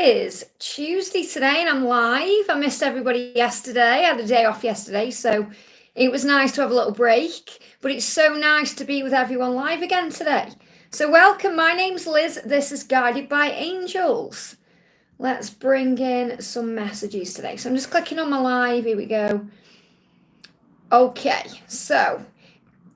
is Tuesday today and I'm live. I missed everybody yesterday. I had a day off yesterday, so it was nice to have a little break. But it's so nice to be with everyone live again today. So welcome, my name's Liz. This is Guided by Angels. Let's bring in some messages today. So I'm just clicking on my live. Here we go. Okay, so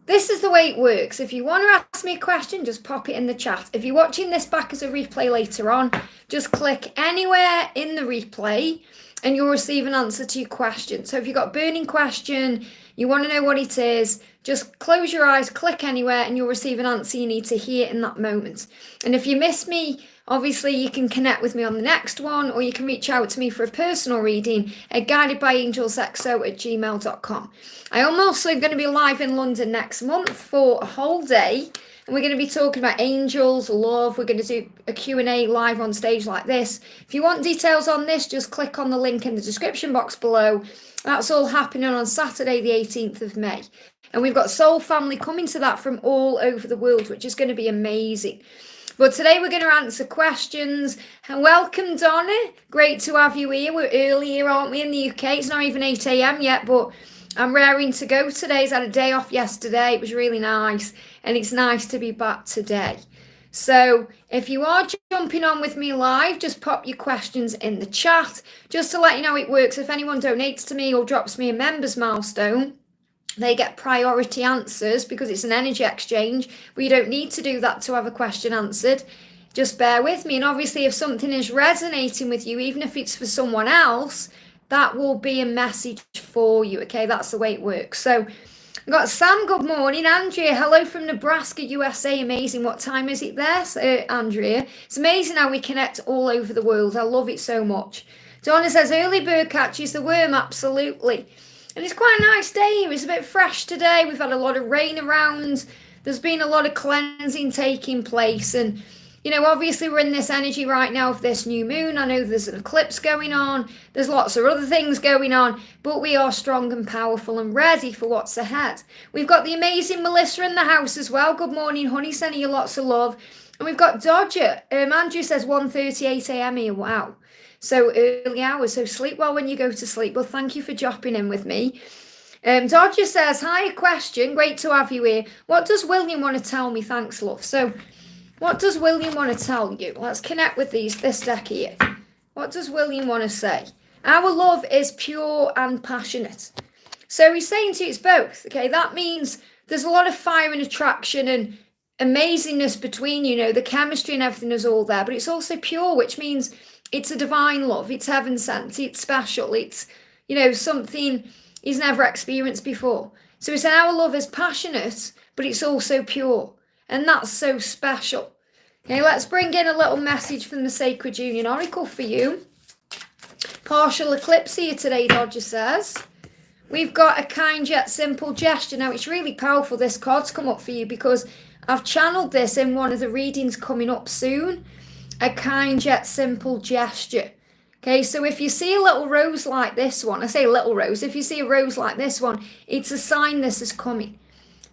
this is the way it works. If you want to ask me a question, just pop it in the chat. If you're watching this back as a replay later on, just click anywhere in the replay and you'll receive an answer to your question. So if you've got a burning question, you want to know what it is, just close your eyes, click anywhere, and you'll receive an answer you need to hear in that moment. And if you miss me, obviously you can connect with me on the next one, or you can reach out to me for a personal reading at guidedbyangelsxo@gmail.com. I am also going to be live in London next month for a whole day, and we're going to be talking about angels, love. We're going to do a Q&A live on stage like this. If you want details on this, just click on the link in the description box below. That's all happening on Saturday, the 18th of May. And we've got Soul Family coming to that from all over the world, which is going to be amazing. But today we're going to answer questions. And welcome, Donna. Great to have you here. We're early here, aren't we, in the UK? It's not even 8 a.m. yet, but I'm raring to go today. I had a day off yesterday. It was really nice. And it's nice to be back today. So if you are jumping on with me live, just pop your questions in the chat. Just to let you know it works. If anyone donates to me or drops me a members milestone, they get priority answers because it's an energy exchange, but you don't need to do that to have a question answered. Just bear with me. And obviously, if something is resonating with you, even if it's for someone else, that will be a message for you. Okay, that's the way it works. So I've got Sam, good morning. Andrea, hello from Nebraska, USA. Amazing. What time is it there, Andrea? It's amazing how we connect all over the world. I love it so much. Donna says, early bird catches the worm. Absolutely. And it's quite a nice day here. It's a bit fresh today. We've had a lot of rain around. There's been a lot of cleansing taking place. And, you know, obviously we're in this energy right now of this new moon. I know there's an eclipse going on. There's lots of other things going on. But we are strong and powerful and ready for what's ahead. We've got the amazing Melissa in the house as well. Good morning, honey. Sending you lots of love. And we've got Dodger. Andrew says 1:38 a.m. here. Wow. So early hours, so sleep well when you go to sleep. Well, thank you for dropping in with me. Dodger says, hi, a question. Great to have you here. What does William want to tell me? Thanks, love. So what does William want to tell you? Let's connect with this deck here. What does William want to say? Our love is pure and passionate. So he's saying to you it's both. Okay, that means there's a lot of fire and attraction and amazingness between you. You know, the chemistry and everything is all there, but it's also pure, which means it's a divine love. It's heaven sent. It's special. It's, you know, something he's never experienced before. So it's our love is passionate, but it's also pure. And that's so special. Okay, let's bring in a little message from the Sacred Union Oracle for you. Partial eclipse here today, Dodger says. We've got a kind yet simple gesture. Now, it's really powerful, this card's come up for you, because I've channeled this in one of the readings coming up soon. A kind yet simple gesture. Okay, so if you see a little rose like this one, I say little rose, if you see a rose like this one, it's a sign this is coming.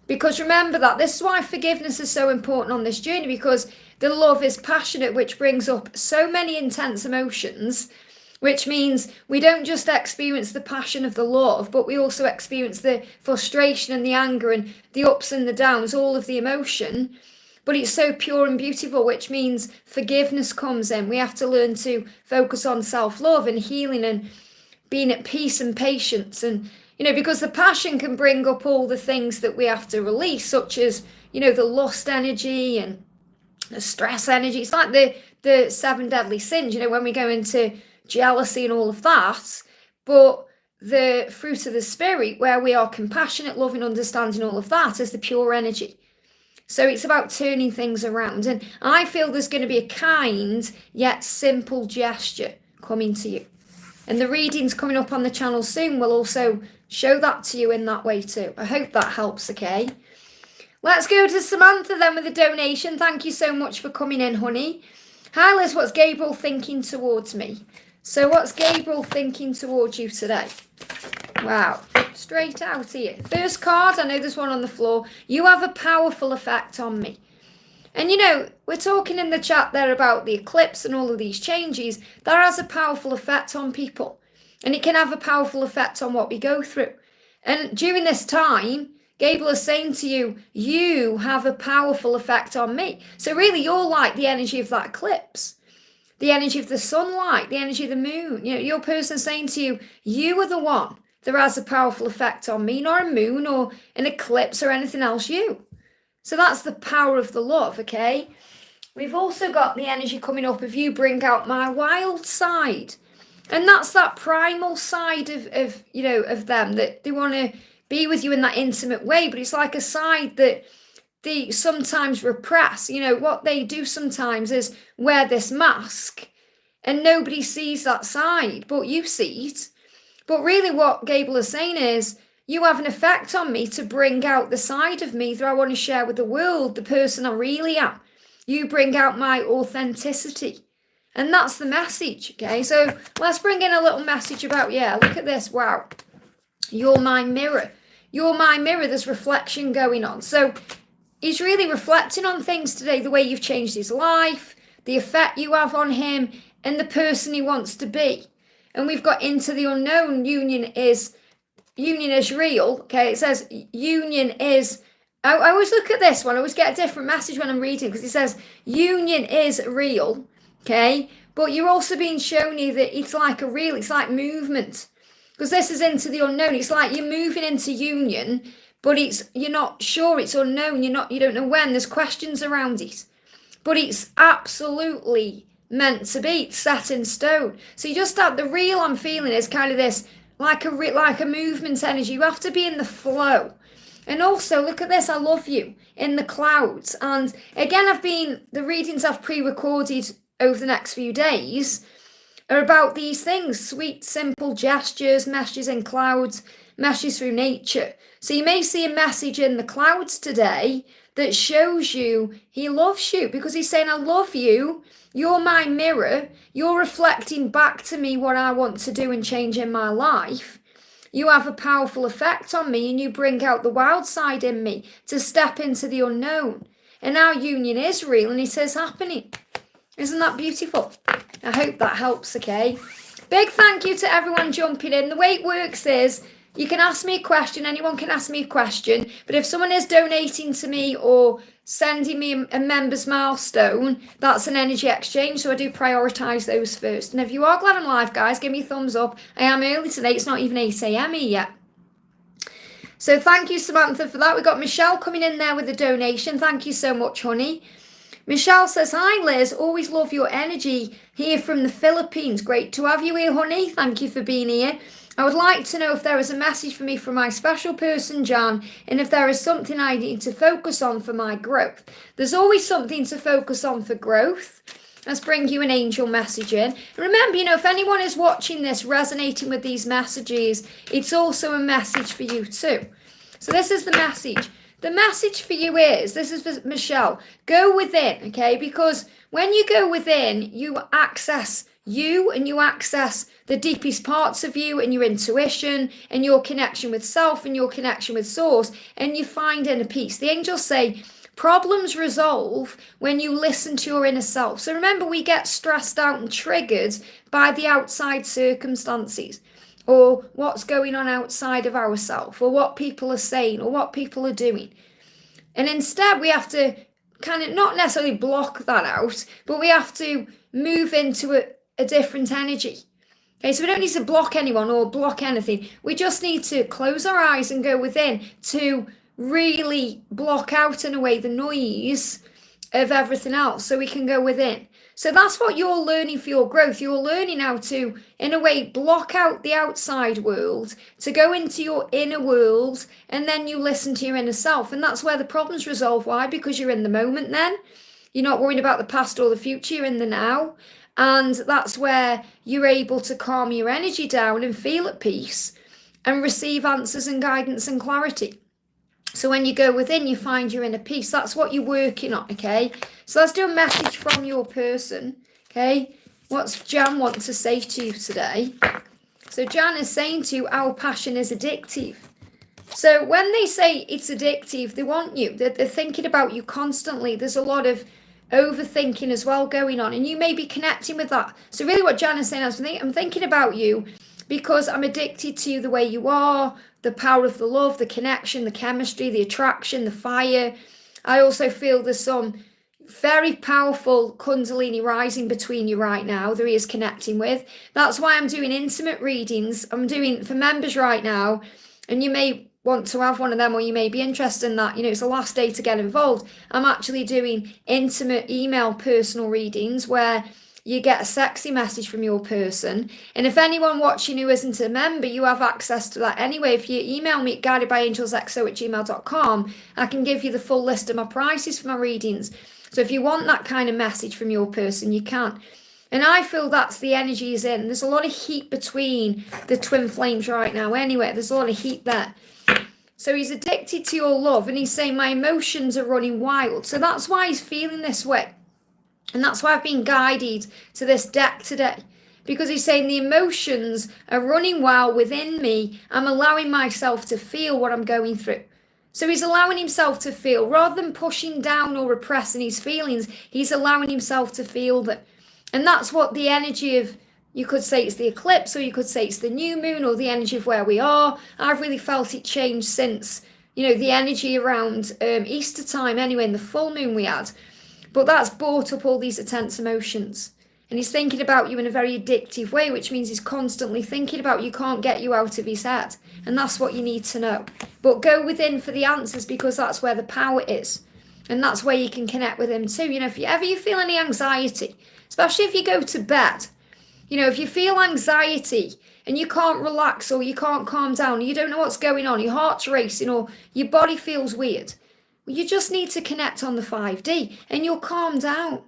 Because remember that, this is why forgiveness is so important on this journey, because the love is passionate, which brings up so many intense emotions, which means we don't just experience the passion of the love, but we also experience the frustration and the anger and the ups and the downs, all of the emotion. But it's so pure and beautiful, which means forgiveness comes in. We have to learn to focus on self-love and healing and being at peace and patience. And, you know, because the passion can bring up all the things that we have to release, such as, you know, the lust energy and the stress energy. It's like the 7 deadly sins, you know, when we go into jealousy and all of that. But the fruit of the spirit, where we are compassionate, loving, understanding, all of that, is the pure energy. So it's about turning things around. And I feel there's going to be a kind yet simple gesture coming to you. And the readings coming up on the channel soon will also show that to you in that way too. I hope that helps, okay? Let's go to Samantha then with a donation. Thank you so much for coming in, honey. Hi, Liz. What's Gabriel thinking towards me? So what's Gabriel thinking towards you today? Wow. Straight out here. First card, I know there's one on the floor. You have a powerful effect on me. And we're talking in the chat there about the eclipse and all of these changes. That has a powerful effect on people. And it can have a powerful effect on what we go through. And during this time, Gabriel is saying to you, you have a powerful effect on me. So really, you're like the energy of that eclipse, the energy of the sunlight, the energy of the moon. Your person saying to you, you are the one that has a powerful effect on me, not a moon or an eclipse or anything else, you. So that's the power of the love, okay? We've also got the energy coming up of you bring out my wild side. And that's that primal side of them, that they want to be with you in that intimate way, but it's like a side that they sometimes repress. What they do sometimes is wear this mask and nobody sees that side, but you see it. But really what Gabriel is saying is, you have an effect on me to bring out the side of me that I want to share with the world, the person I really am. You bring out my authenticity. And that's the message, okay? So let's bring in a little message about, look at this. Wow. You're my mirror. You're my mirror. There's reflection going on. So he's really reflecting on things today, the way you've changed his life, the effect you have on him, and the person he wants to be. And we've got into the unknown. Union is real. Okay, it says union is. I always look at this one. I always get a different message when I'm reading, because it says union is real. Okay, but you're also being shown here that it's like it's like movement, because this is into the unknown. It's like you're moving into union, but you're not sure, it's unknown. You don't know when. There's questions around it, but it's absolutely meant to be. It's set in stone. So you just have the real I'm feeling is kind of this like a movement energy. You have to be in the flow. And also look at this, I love you in the clouds. And again, the readings I've pre-recorded over the next few days are about these things, sweet, simple gestures, messages in clouds, messages through nature. So you may see a message in the clouds today that shows you he loves you, because he's saying, I love you. You're my mirror. You're reflecting back to me what I want to do and change in my life. You have a powerful effect on me, and you bring out the wild side in me to step into the unknown. And our union is real, and it is happening. Isn't that beautiful? I hope that helps, okay? Big thank you to everyone jumping in. The way it works is you can ask me a question. Anyone can ask me a question. But if someone is donating to me or sending me a member's milestone, that's an energy exchange. So I do prioritise those first. And if you are glad I'm live, guys, give me a thumbs up. I am early today. It's not even 8 a.m. here yet. So thank you, Samantha, for that. We've got Michelle coming in there with a donation. Thank you so much, honey. Michelle says, hi Liz, always love your energy here from the Philippines. Great to have you here, honey. Thank you for being here. I would like to know if there is a message for me from my special person, Jan, and if there is something I need to focus on for my growth. There's always something to focus on for growth. Let's bring you an angel message in. Remember, if anyone is watching this resonating with these messages, it's also a message for you too. So this is the message. The message for you is, this is for Michelle, go within, okay? Because when you go within, you access you and you access the deepest parts of you and your intuition and your connection with self and your connection with source, and you find inner peace. The angels say problems resolve when you listen to your inner self. So remember, we get stressed out and triggered by the outside circumstances, or what's going on outside of ourselves, or what people are saying, or what people are doing. And instead, we have to kind of not necessarily block that out, but we have to move into a different energy. Okay, so we don't need to block anyone or block anything. We just need to close our eyes and go within to really block out, in a way, the noise of everything else, so we can go within. So that's what you're learning for your growth. You're learning how to, in a way, block out the outside world to go into your inner world, and then you listen to your inner self. And that's where the problems resolve. Why? Because you're in the moment then. You're not worrying about the past or the future. You're in the now. And that's where you're able to calm your energy down and feel at peace and receive answers and guidance and clarity. So when you go within, you find your inner peace. That's what you're working on, okay? So let's do a message from your person, okay? What's Jan want to say to you today? So Jan is saying to you, our passion is addictive. So when they say it's addictive, they want you. They're thinking about you constantly. There's a lot of overthinking as well going on, and you may be connecting with that. So really what Jan is saying is, I'm thinking about you because I'm addicted to you the way you are, the power of the love, the connection, the chemistry, the attraction, the fire. I also feel there's some very powerful Kundalini rising between you right now that he is connecting with. That's why I'm doing intimate readings. I'm doing for members right now, and you may want to have one of them, or you may be interested in that. It's the last day to get involved. I'm actually doing intimate email personal readings where you get a sexy message from your person. And if anyone watching who isn't a member, you have access to that anyway. If you email me at guidedbyangelsxo@gmail.com, I can give you the full list of my prices for my readings. So if you want that kind of message from your person, you can. And I feel that's the energy is in. There's a lot of heat between the twin flames right now anyway. There's a lot of heat there. So he's addicted to your love, and he's saying my emotions are running wild. So that's why he's feeling this way. And that's why I've been guided to this deck today. Because he's saying the emotions are running wild within me. I'm allowing myself to feel what I'm going through. So he's allowing himself to feel. Rather than pushing down or repressing his feelings, he's allowing himself to feel them. And that's what the energy of, you could say it's the eclipse, or you could say it's the new moon, or the energy of where we are. I've really felt it change since, the energy around Easter time anyway, in the full moon we had. But that's brought up all these intense emotions. And he's thinking about you in a very addictive way, which means he's constantly thinking about you, can't get you out of his head. And that's what you need to know. But go within for the answers, because that's where the power is. And that's where you can connect with him too. If you feel any anxiety, especially if you go to bed, if you feel anxiety and you can't relax, or you can't calm down, you don't know what's going on, your heart's racing, or your body feels weird, you just need to connect on the 5D and you'll calm down.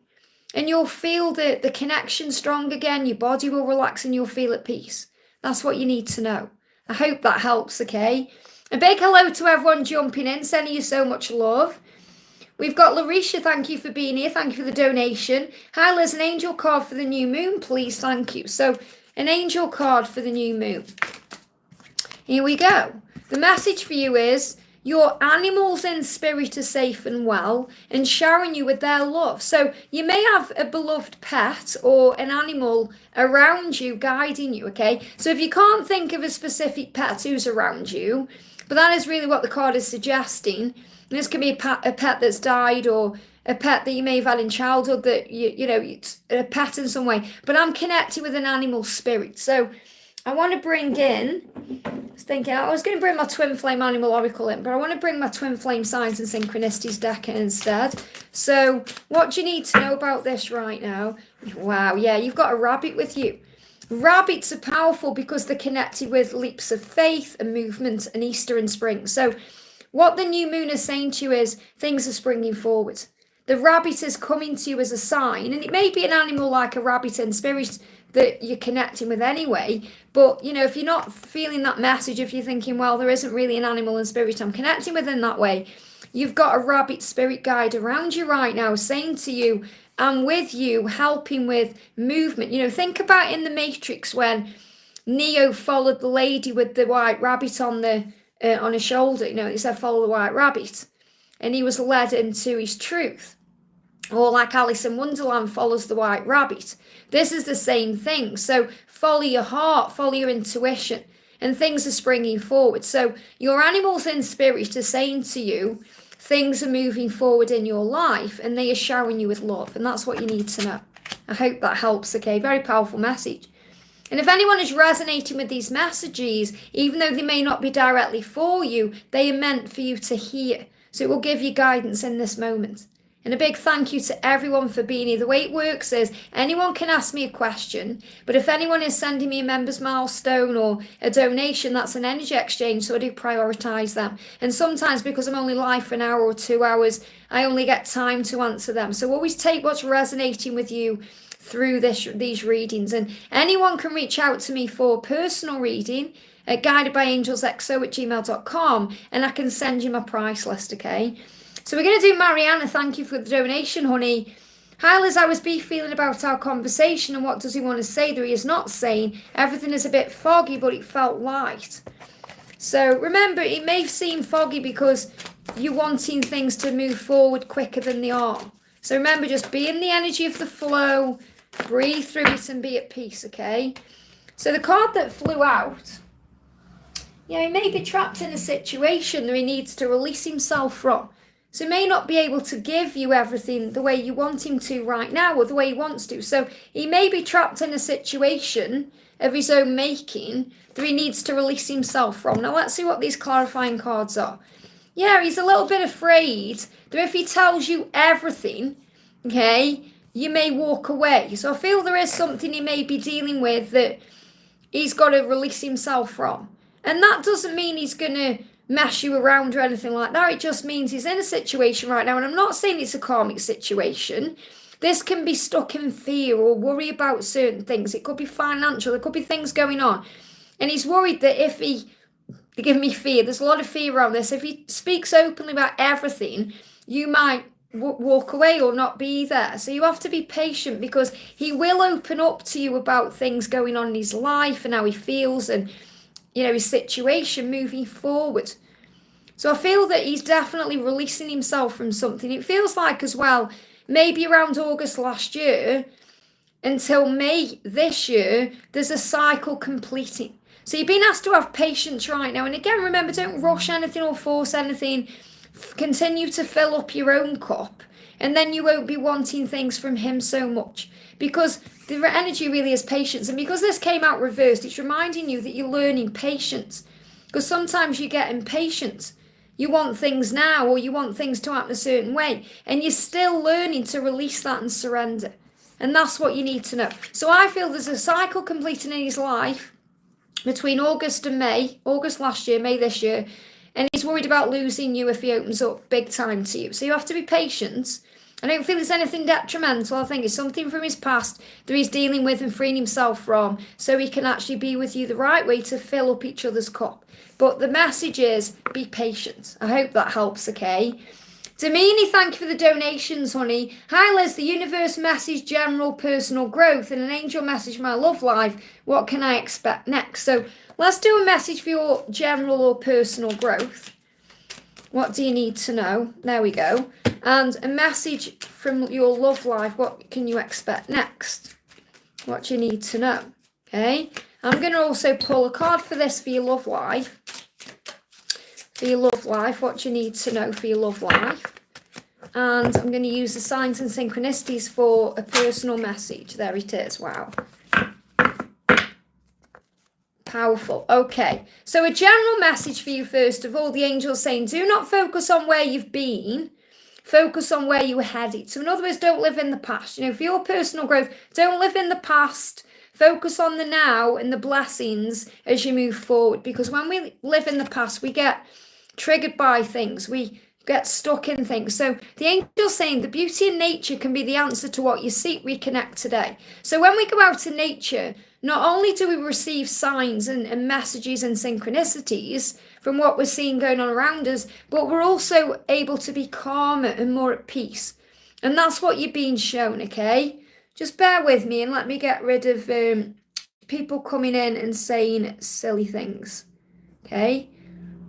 And you'll feel the connection strong again. Your body will relax and you'll feel at peace. That's what you need to know. I hope that helps, okay? A big hello to everyone jumping in, sending you so much love. We've got Larisha, thank you for being here. Thank you for the donation. Hi, Liz, an angel card for the new moon, please. Thank you. So, an angel card for the new moon. Here we go. The message for you is, your animals in spirit are safe and well and showering you with their love. So you may have a beloved pet or an animal around you guiding you, okay? So if you can't think of a specific pet who's around you, but that is really what the card is suggesting. And this can be a pet that's died, or a pet that you may have had in childhood that, it's a pet in some way. But I'm connected with an animal spirit. So I want to bring in, I was going to bring my Twin Flame Animal Oracle in, but I want to bring my Twin Flame Signs and Synchronicities deck in instead. So what do you need to know about this right now? Wow, yeah, you've got a rabbit with you. Rabbits are powerful because they're connected with leaps of faith and movement and Easter and spring. So what the new moon is saying to you is things are springing forward. The rabbit is coming to you as a sign, and it may be an animal like a rabbit in spirit that you're connecting with anyway. But, if you're not feeling that message, if you're thinking, well, there isn't really an animal in spirit I'm connecting with in that way, you've got a rabbit spirit guide around you right now saying to you, I'm with you, helping with movement. Think about in the Matrix when Neo followed the lady with the white rabbit on his shoulder. He said, follow the white rabbit. And he was led into his truth. Or like Alice in Wonderland follows the white rabbit. This is the same thing. So follow your heart, follow your intuition, and things are springing forward. So your animals in spirit are saying to you, things are moving forward in your life, and they are showering you with love. And that's what you need to know. I hope that helps, okay? Very powerful message. And if anyone is resonating with these messages, even though they may not be directly for you, they are meant for you to hear. So it will give you guidance in this moment. And a big thank you to everyone for being here. The way it works is anyone can ask me a question, but if anyone is sending me a member's milestone or a donation, that's an energy exchange, so I do prioritise them. And sometimes because I'm only live for an hour or 2 hours, I only get time to answer them. So always take what's resonating with you through these readings. And anyone can reach out to me for personal reading at guidedbyangelsxo@gmail.com, and I can send you my price list, okay? So we're going to do Mariana. Thank you for the donation, honey. Hi, Liz. How is B feeling about our conversation, and what does he want to say that he is not saying? Everything is a bit foggy, but it felt light. So remember, it may seem foggy because you're wanting things to move forward quicker than they are. So remember, just be in the energy of the flow, breathe through it and be at peace, okay? So the card that flew out, he may be trapped in a situation that he needs to release himself from. So he may not be able to give you everything the way you want him to right now or the way he wants to. So he may be trapped in a situation of his own making that he needs to release himself from. Now let's see what these clarifying cards are. Yeah, he's a little bit afraid that if he tells you everything, okay, you may walk away. So I feel there is something he may be dealing with that he's got to release himself from. And that doesn't mean he's going to mess you around or anything like that. It just means he's in a situation right now. And I'm not saying it's a karmic situation. This can be stuck in fear or worry about certain things. It could be financial. There could be things going on. And he's worried that if he, give me fear, there's a lot of fear around this. If he speaks openly about everything, you might walk away or not be there. So you have to be patient because he will open up to you about things going on in his life and how he feels and, you know, his situation moving forward. So I feel that he's definitely releasing himself from something. It feels like as well, maybe around August last year until May this year, there's a cycle completing. So you're being asked to have patience right now. And again, remember, don't rush anything or force anything. Continue to fill up your own cup. And then you won't be wanting things from him so much. Because the energy really is patience. And because this came out reversed, it's reminding you that you're learning patience. Because sometimes you get impatient. You want things now or you want things to happen a certain way. And you're still learning to release that and surrender. And that's what you need to know. So I feel there's a cycle completing in his life between August and May. August last year, May this year. And he's worried about losing you if he opens up big time to you. So you have to be patient. I don't feel it's anything detrimental. I think it's something from his past that he's dealing with and freeing himself from so he can actually be with you the right way to fill up each other's cup. But the message is, be patient. I hope that helps, okay? Damini, thank you for the donations, honey. Hi, Liz. The universe message, general personal growth, and an angel message, my love life. What can I expect next? So let's do a message for your general or personal growth. What do you need to know? There we go. And a message from your love life. What can you expect next? What do you need to know? Okay. I'm going to also pull a card for this for your love life. For your love life. What do you need to know for your love life? And I'm going to use the signs and synchronicities for a personal message. There it is. Wow. Powerful. Okay. So a general message for you, first of all, the angel's saying, do not focus on where you've been. Focus on where you were headed. So in other words, don't live in the past. You know, for your personal growth, don't live in the past. Focus on the now and the blessings as you move forward. Because when we live in the past, we get triggered by things. We get stuck in things. So the angel's saying the beauty in nature can be the answer to what you seek. Reconnect today. So when we go out in nature, not only do we receive signs and messages and synchronicities from what we're seeing going on around us, but we're also able to be calmer and more at peace. And that's what you're being shown, okay? Just bear with me and let me get rid of people coming in and saying silly things, okay?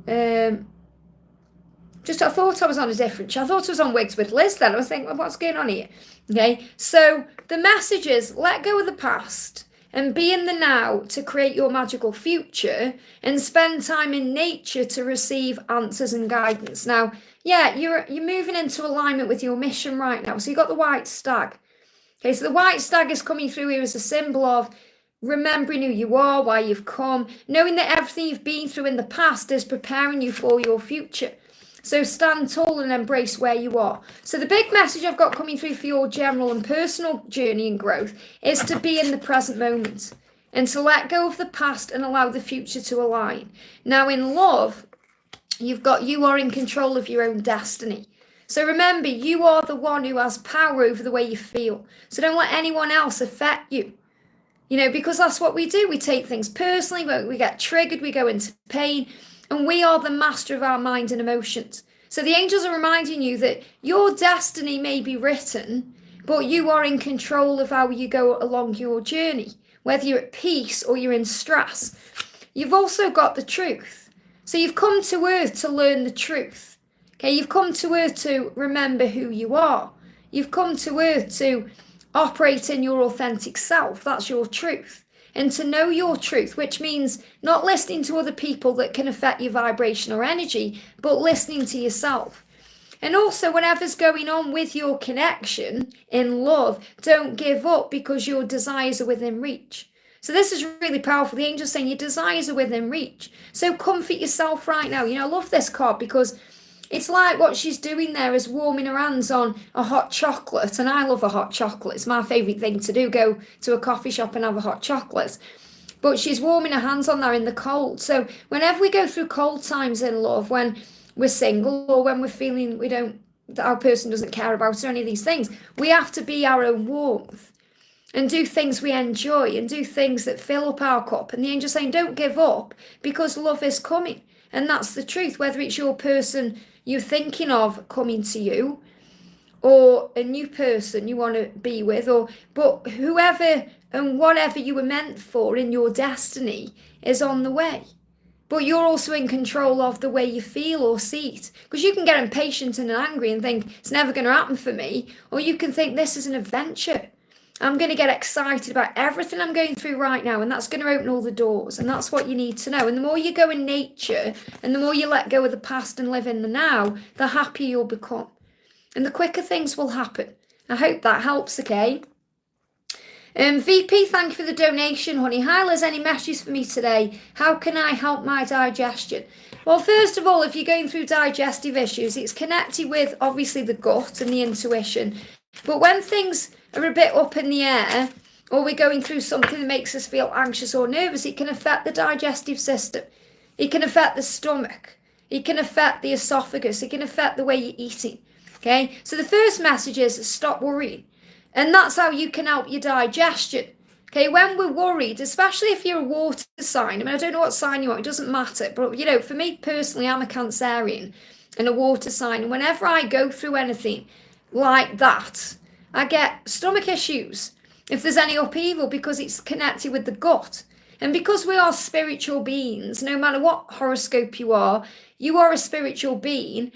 I thought I was on a different channel. I thought I was on Wigs with Liz then. I was thinking, well, what's going on here? Okay, so the message is, let go of the past and be in the now to create your magical future and spend time in nature to receive answers and guidance. Now, yeah, you're moving into alignment with your mission right now. So you've got the white stag. Okay, so the white stag is coming through here as a symbol of remembering who you are, why you've come, knowing that everything you've been through in the past is preparing you for your future. So stand tall and embrace where you are. So the big message I've got coming through for your general and personal journey and growth is to be in the present moment and to let go of the past and allow the future to align. Now in love, you are in control of your own destiny. So remember, you are the one who has power over the way you feel. So don't let anyone else affect you. You know, because that's what we do. We take things personally, we get triggered, we go into pain. And we are the master of our mind and emotions. So the angels are reminding you that your destiny may be written, but you are in control of how you go along your journey, whether you're at peace or you're in stress. You've also got the truth. So you've come to earth to learn the truth. Okay, you've come to earth to remember who you are. You've come to earth to operate in your authentic self. That's your truth. And to know your truth, which means not listening to other people that can affect your vibration or energy, but listening to yourself. And also, whatever's going on with your connection in love, don't give up because your desires are within reach. So this is really powerful. The angel's saying your desires are within reach. So comfort yourself right now. You know, I love this card because it's like what she's doing there is warming her hands on a hot chocolate. And I love a hot chocolate. It's my favourite thing to do, go to a coffee shop and have a hot chocolate. But she's warming her hands on there in the cold. So whenever we go through cold times in love, when we're single or when we're feeling that our person doesn't care about us or any of these things, we have to be our own warmth and do things we enjoy and do things that fill up our cup. And the angel's saying, don't give up because love is coming. And that's the truth, whether it's your person you're thinking of coming to you or a new person you want to be with, but whoever and whatever you were meant for in your destiny is on the way. But you're also in control of the way you feel or see it. Because you can get impatient and angry and think, it's never going to happen for me. Or you can think, this is an adventure. I'm going to get excited about everything I'm going through right now. And that's going to open all the doors. And that's what you need to know. And the more you go in nature and the more you let go of the past and live in the now, the happier you'll become. And the quicker things will happen. I hope that helps, okay? VP, thank you for the donation, honey. Hi, Liz, any messages for me today? How can I help my digestion? Well, first of all, if you're going through digestive issues, it's connected with, obviously, the gut and the intuition. But when things are a bit up in the air, or we're going through something that makes us feel anxious or nervous, it can affect the digestive system. It can affect the stomach. It can affect the esophagus. It can affect the way you're eating. Okay? So the first message is stop worrying. And that's how you can help your digestion. Okay, when we're worried, especially if you're a water sign, I mean, I don't know what sign you are, it doesn't matter. But, you know, for me personally, I'm a Cancerian and a water sign. And whenever I go through anything like that, I get stomach issues if there's any upheaval because it's connected with the gut. And because we are spiritual beings, no matter what horoscope you are a spiritual being.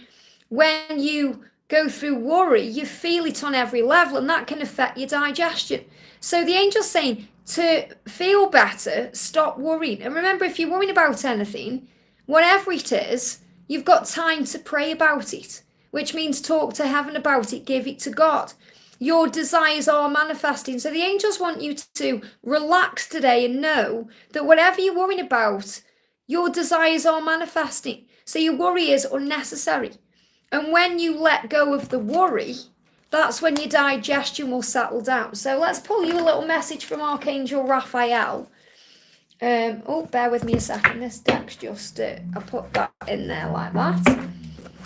When you go through worry, you feel it on every level, and that can affect your digestion. So the angel's saying to feel better, stop worrying. And remember, if you're worrying about anything, whatever it is, you've got time to pray about it, which means talk to heaven about it, give it to God. Your desires are manifesting. So the angels want you to relax today and know that whatever you're worrying about, your desires are manifesting. So your worry is unnecessary. And when you let go of the worry, that's when your digestion will settle down. So let's pull you a little message from Archangel Raphael. Bear with me a second. This deck's just, I put that in there like that.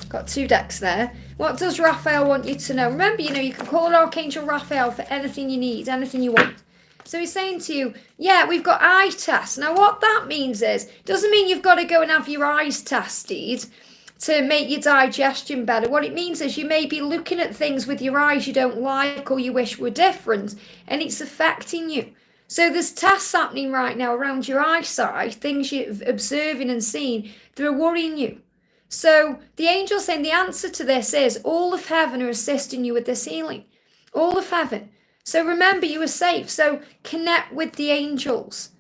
Got two decks there. What does Raphael want you to know? Remember, you can call Archangel Raphael for anything you need, anything you want. So he's saying to you, yeah, we've got eye tests. Now what that means is, doesn't mean you've got to go and have your eyes tested to make your digestion better. What it means is you may be looking at things with your eyes you don't like or you wish were different, and it's affecting you. So there's tests happening right now around your eyesight, things you're observing and seeing that are worrying you. So the angel's saying the answer to this is all of heaven are assisting you with this healing. All of heaven. So remember, you are safe. So connect with the angels.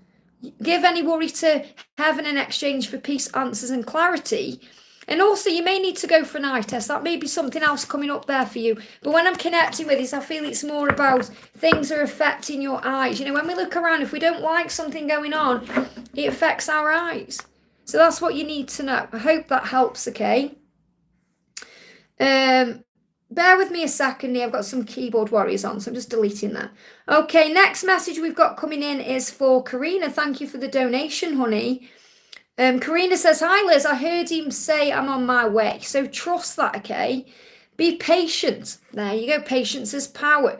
Give any worry to heaven in exchange for peace, answers and clarity. And also, you may need to go for an eye test. That may be something else coming up there for you. But when I'm connecting with this, I feel it's more about things are affecting your eyes. When we look around, if we don't like something going on, it affects our eyes. So that's what you need to know. I hope that helps, okay? Bear with me a second here. I've got some keyboard warriors on, so I'm just deleting that. Okay, next message we've got coming in is for Karina. Thank you for the donation, honey. Karina says, hi Liz, I heard him say I'm on my way. So trust that, okay? Be patient. There you go. Patience is power.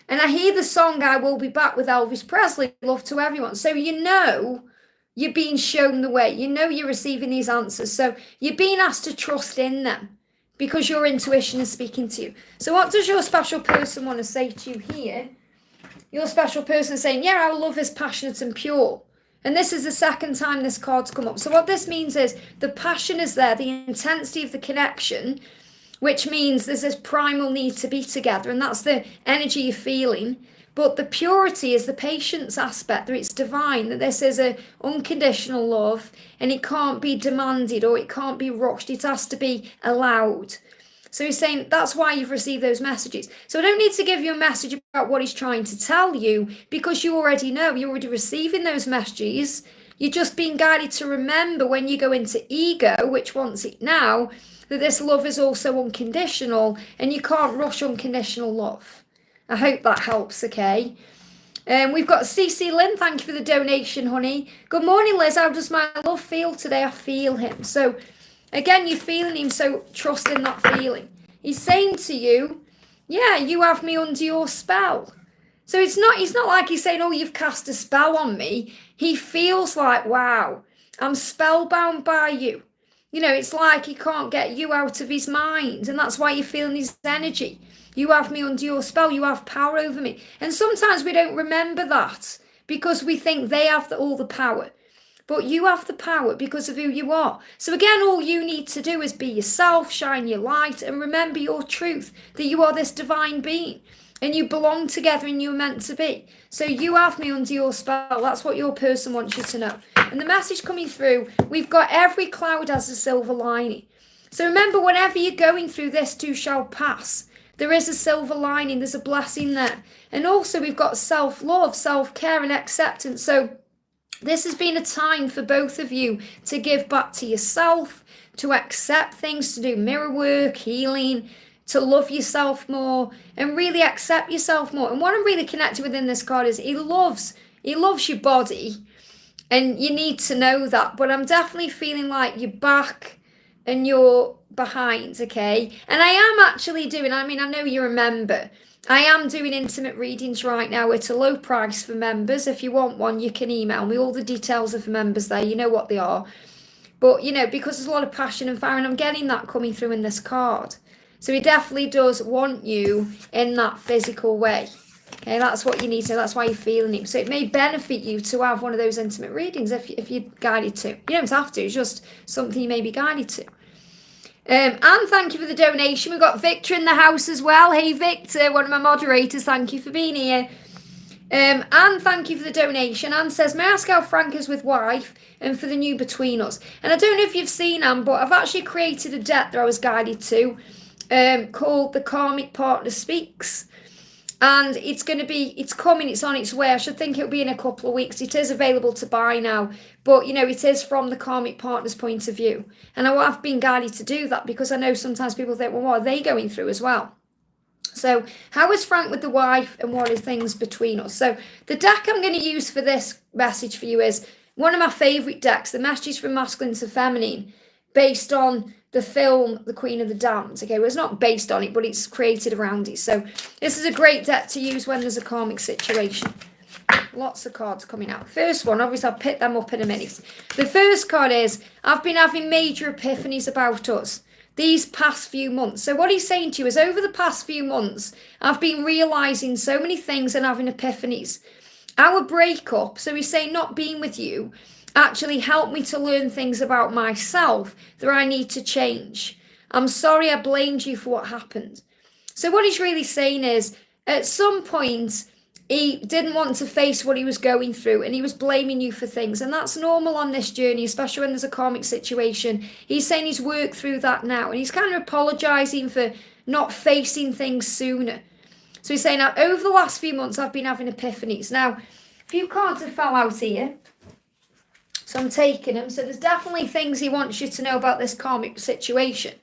And I hear the song I Will Be Back with Elvis Presley. Love to everyone. So you're being shown the way. You're receiving these answers. So you're being asked to trust in them because your intuition is speaking to you. So what does your special person want to say to you here? Your special person is saying, yeah, our love is passionate and pure. And this is the second time this card's come up. So what this means is the passion is there, the intensity of the connection, which means there's this primal need to be together, and that's the energy you're feeling. But the purity is the patience aspect, that it's divine, that this is a unconditional love, and it can't be demanded or it can't be rushed. It has to be allowed. So he's saying that's why you've received those messages. So I don't need to give you a message about what he's trying to tell you, because you already know, you're already receiving those messages. You're just being guided to remember when you go into ego, which wants it now, that this love is also unconditional, and you can't rush unconditional love. I hope that helps, okay? We've got CC Lynn, thank you for the donation, honey. Good morning, Liz. How does my love feel today? I feel him. So, again, you're feeling him, so trust in that feeling. He's saying to you, yeah, you have me under your spell. So he's not like he's saying, oh, you've cast a spell on me. He feels like, wow, I'm spellbound by you. You know, it's like he can't get you out of his mind, and that's why you're feeling his energy. You have me under your spell. You have power over me. And sometimes we don't remember that because we think they have all the power. But you have the power because of who you are. So again, all you need to do is be yourself, shine your light, and remember your truth, that you are this divine being. And you belong together and you're meant to be. So you have me under your spell. That's what your person wants you to know. And the message coming through, we've got every cloud has a silver lining. So remember, whenever you're going through, this too shall pass. There is a silver lining. There's a blessing there. And also we've got self-love, self-care and acceptance. So this has been a time for both of you to give back to yourself, to accept things, to do mirror work, healing, to love yourself more and really accept yourself more. And what I'm really connected with in this card is he loves your body, and you need to know that. But I'm definitely feeling like you're back and you're behind, okay? And I am actually doing, I know you remember, I am doing intimate readings right now at a low price for members. If you want one, you can email me. All the details are for members there. You know what they are. But, you know, because there's a lot of passion and fire, and I'm getting that coming through in this card. So he definitely does want you in that physical way. Okay, that's what you need to know. That's why you're feeling him. So it may benefit you to have one of those intimate readings if you're guided to. You don't have to. It's just something you may be guided to. And thank you for the donation. We've got Victor in the house as well. Hey, Victor, one of my moderators. Thank you for being here. And thank you for the donation. Anne says, may I ask how Frank is with wife and for the new between us? And I don't know if you've seen Anne, but I've actually created a deck that I was guided to called The Karmic Partner Speaks. And it's coming, it's on its way. I should think it'll be in a couple of weeks. It is available to buy now. But, you know, it is from the karmic partner's point of view. And I have been guided to do that because I know sometimes people think, well, what are they going through as well? So how is Frank with the wife and what are things between us? So the deck I'm going to use for this message for you is one of my favourite decks, the Messages from Masculine to Feminine, based on the film The Queen of the Damned. Okay, well, it's not based on it, but it's created around it. So this is a great deck to use when there's a karmic situation. Lots of cards coming out. First one, obviously I'll pick them up in a minute. The first card is, I've been having major epiphanies about us these past few months. So what he's saying to you is, over the past few months, I've been realising so many things and having epiphanies. Our breakup, so he's saying not being with you, actually helped me to learn things about myself that I need to change. I'm sorry I blamed you for what happened. So what he's really saying is, at some point, he didn't want to face what he was going through and he was blaming you for things. And that's normal on this journey, especially when there's a karmic situation. He's saying he's worked through that now. And he's kind of apologising for not facing things sooner. So he's saying, now, over the last few months, I've been having epiphanies. Now, a few cards have fell out here. So I'm taking them. So there's definitely things he wants you to know about this karmic situation.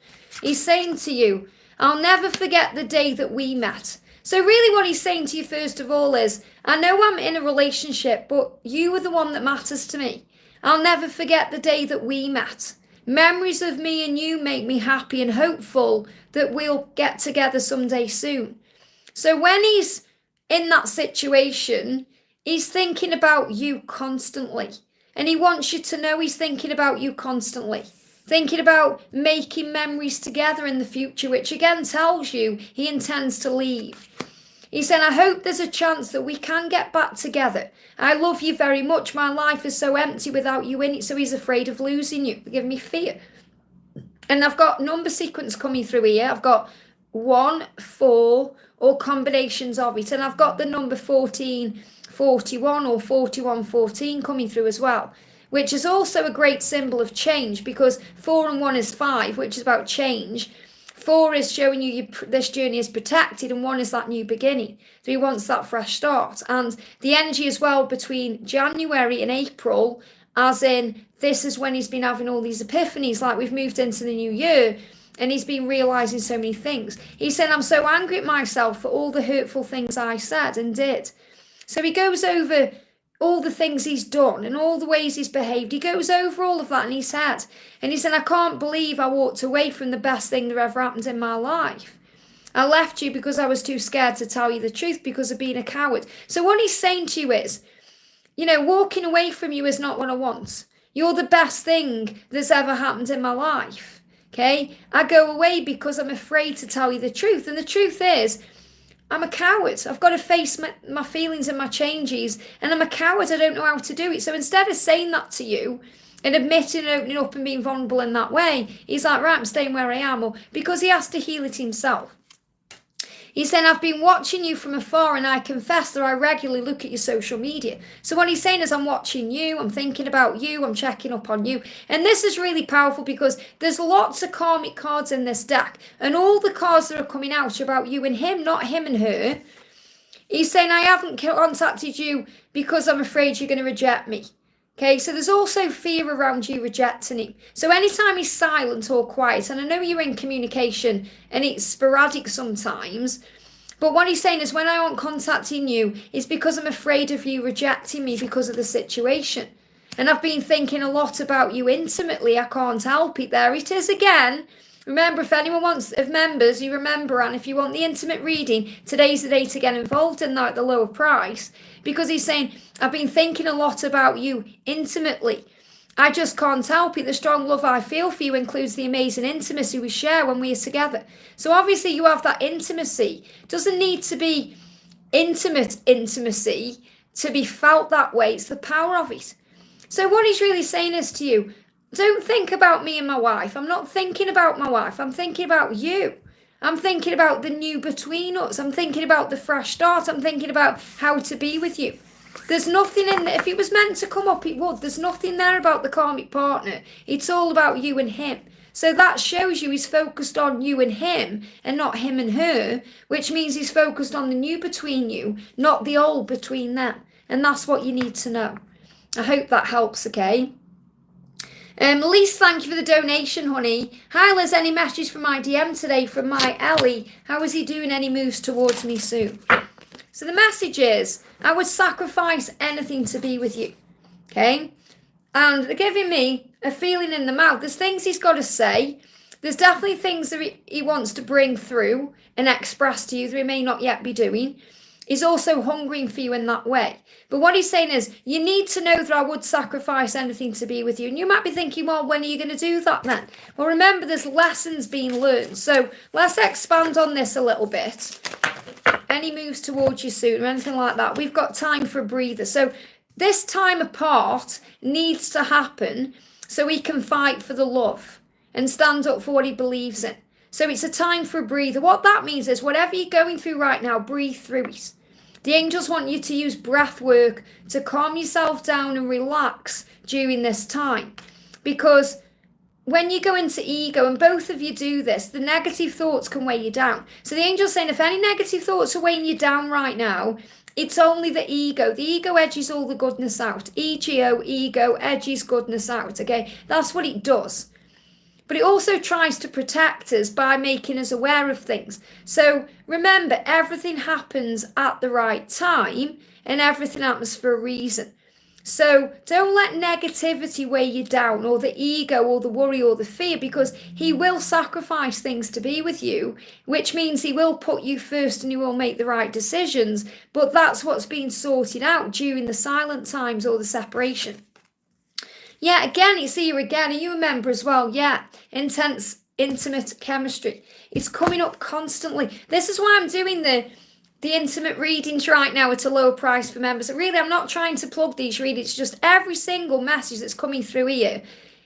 He's saying to you, I'll never forget the day that we met. So really what he's saying to you first of all is, I know I'm in a relationship, but you were the one that matters to me. I'll never forget the day that we met. Memories of me and you make me happy and hopeful that we'll get together someday soon. So when he's in that situation, he's thinking about you constantly. And he wants you to know he's thinking about you constantly. Thinking about making memories together in the future, which again tells you he intends to leave. He said, I hope there's a chance that we can get back together. I love you very much. My life is so empty without you in it. So he's afraid of losing you. Give me fear. And I've got number sequence coming through here. I've got 1, 4, or combinations of it. And I've got the number 1441 or 4114 coming through as well, which is also a great symbol of change, because 4 and 1 is 5, which is about change. 4 is showing you this journey is protected, and 1 is that new beginning. So he wants that fresh start. And the energy as well between January and April, as in this is when he's been having all these epiphanies, like we've moved into the new year, and he's been realising so many things. He said, I'm so angry at myself for all the hurtful things I said and did. So he goes over all the things he's done and all the ways he's behaved. He goes over all of that in his head. And he said, I can't believe I walked away from the best thing that ever happened in my life. I left you because I was too scared to tell you the truth because of being a coward. So what he's saying to you is, you know, walking away from you is not what I want. You're the best thing that's ever happened in my life. Okay? I go away because I'm afraid to tell you the truth. And the truth is, I'm a coward. I've got to face my feelings and my changes. And I'm a coward. I don't know how to do it. So instead of saying that to you and admitting and opening up and being vulnerable in that way, he's like, right, I'm staying where I am. Or because he has to heal it himself. He's saying, I've been watching you from afar, and I confess that I regularly look at your social media. So what he's saying is, I'm watching you, I'm thinking about you, I'm checking up on you. And this is really powerful because there's lots of karmic cards in this deck. And all the cards that are coming out are about you and him, not him and her. He's saying, I haven't contacted you because I'm afraid you're going to reject me. Okay, so there's also fear around you rejecting him. So anytime he's silent or quiet, and I know you're in communication and it's sporadic sometimes, but what he's saying is, when I aren't contacting you, it's because I'm afraid of you rejecting me because of the situation. And I've been thinking a lot about you intimately. I can't help it. There it is again. Remember, if anyone wants of members, you remember, and if you want the intimate reading, today's the day to get involved in that at the lower price. Because he's saying, I've been thinking a lot about you intimately. I just can't help it. The strong love I feel for you includes the amazing intimacy we share when we are together. So obviously you have that intimacy. It doesn't need to be intimate intimacy to be felt that way. It's the power of it. So what he's really saying is to you, don't think about me and my wife. I'm not thinking about my wife. I'm thinking about you. I'm thinking about the new between us. I'm thinking about the fresh start. I'm thinking about how to be with you. There's nothing in there. If it was meant to come up, it would. There's nothing there about the karmic partner. It's all about you and him. So that shows you he's focused on you and him and not him and her, which means he's focused on the new between you, not the old between them. And that's what you need to know. I hope that helps, okay? Lise, thank you for the donation, honey. Hi, Liz, any message from my DM today from my Ellie? How is he doing? Any moves towards me soon? So the message is, I would sacrifice anything to be with you, okay? And they're giving me a feeling in the mouth. There's things he's got to say. There's definitely things that he wants to bring through and express to you that he may not yet be doing. He's also hungering for you in that way. But what he's saying is, you need to know that I would sacrifice anything to be with you. And you might be thinking, well, when are you going to do that then? Well, remember, there's lessons being learned. So let's expand on this a little bit. Any moves towards you soon or anything like that, we've got time for a breather. So this time apart needs to happen so he can fight for the love and stand up for what he believes in. So it's a time for a breather. What that means is, whatever you're going through right now, breathe through it. The angels want you to use breath work to calm yourself down and relax during this time. Because when you go into ego, and both of you do this, the negative thoughts can weigh you down. So the angel's saying, if any negative thoughts are weighing you down right now, it's only the ego. The ego edges all the goodness out. Ego edges goodness out, okay? That's what it does. But it also tries to protect us by making us aware of things. So remember, everything happens at the right time and everything happens for a reason. So don't let negativity weigh you down, or the ego or the worry or the fear, because he will sacrifice things to be with you, which means he will put you first and he will make the right decisions. But that's what's being sorted out during the silent times or the separation. Yeah, again, it's here again. And you remember as well, yeah, intense, intimate chemistry. It's coming up constantly. This is why I'm doing the the intimate readings right now at a lower price for members. Really, I'm not trying to plug these readings. Just every single message that's coming through here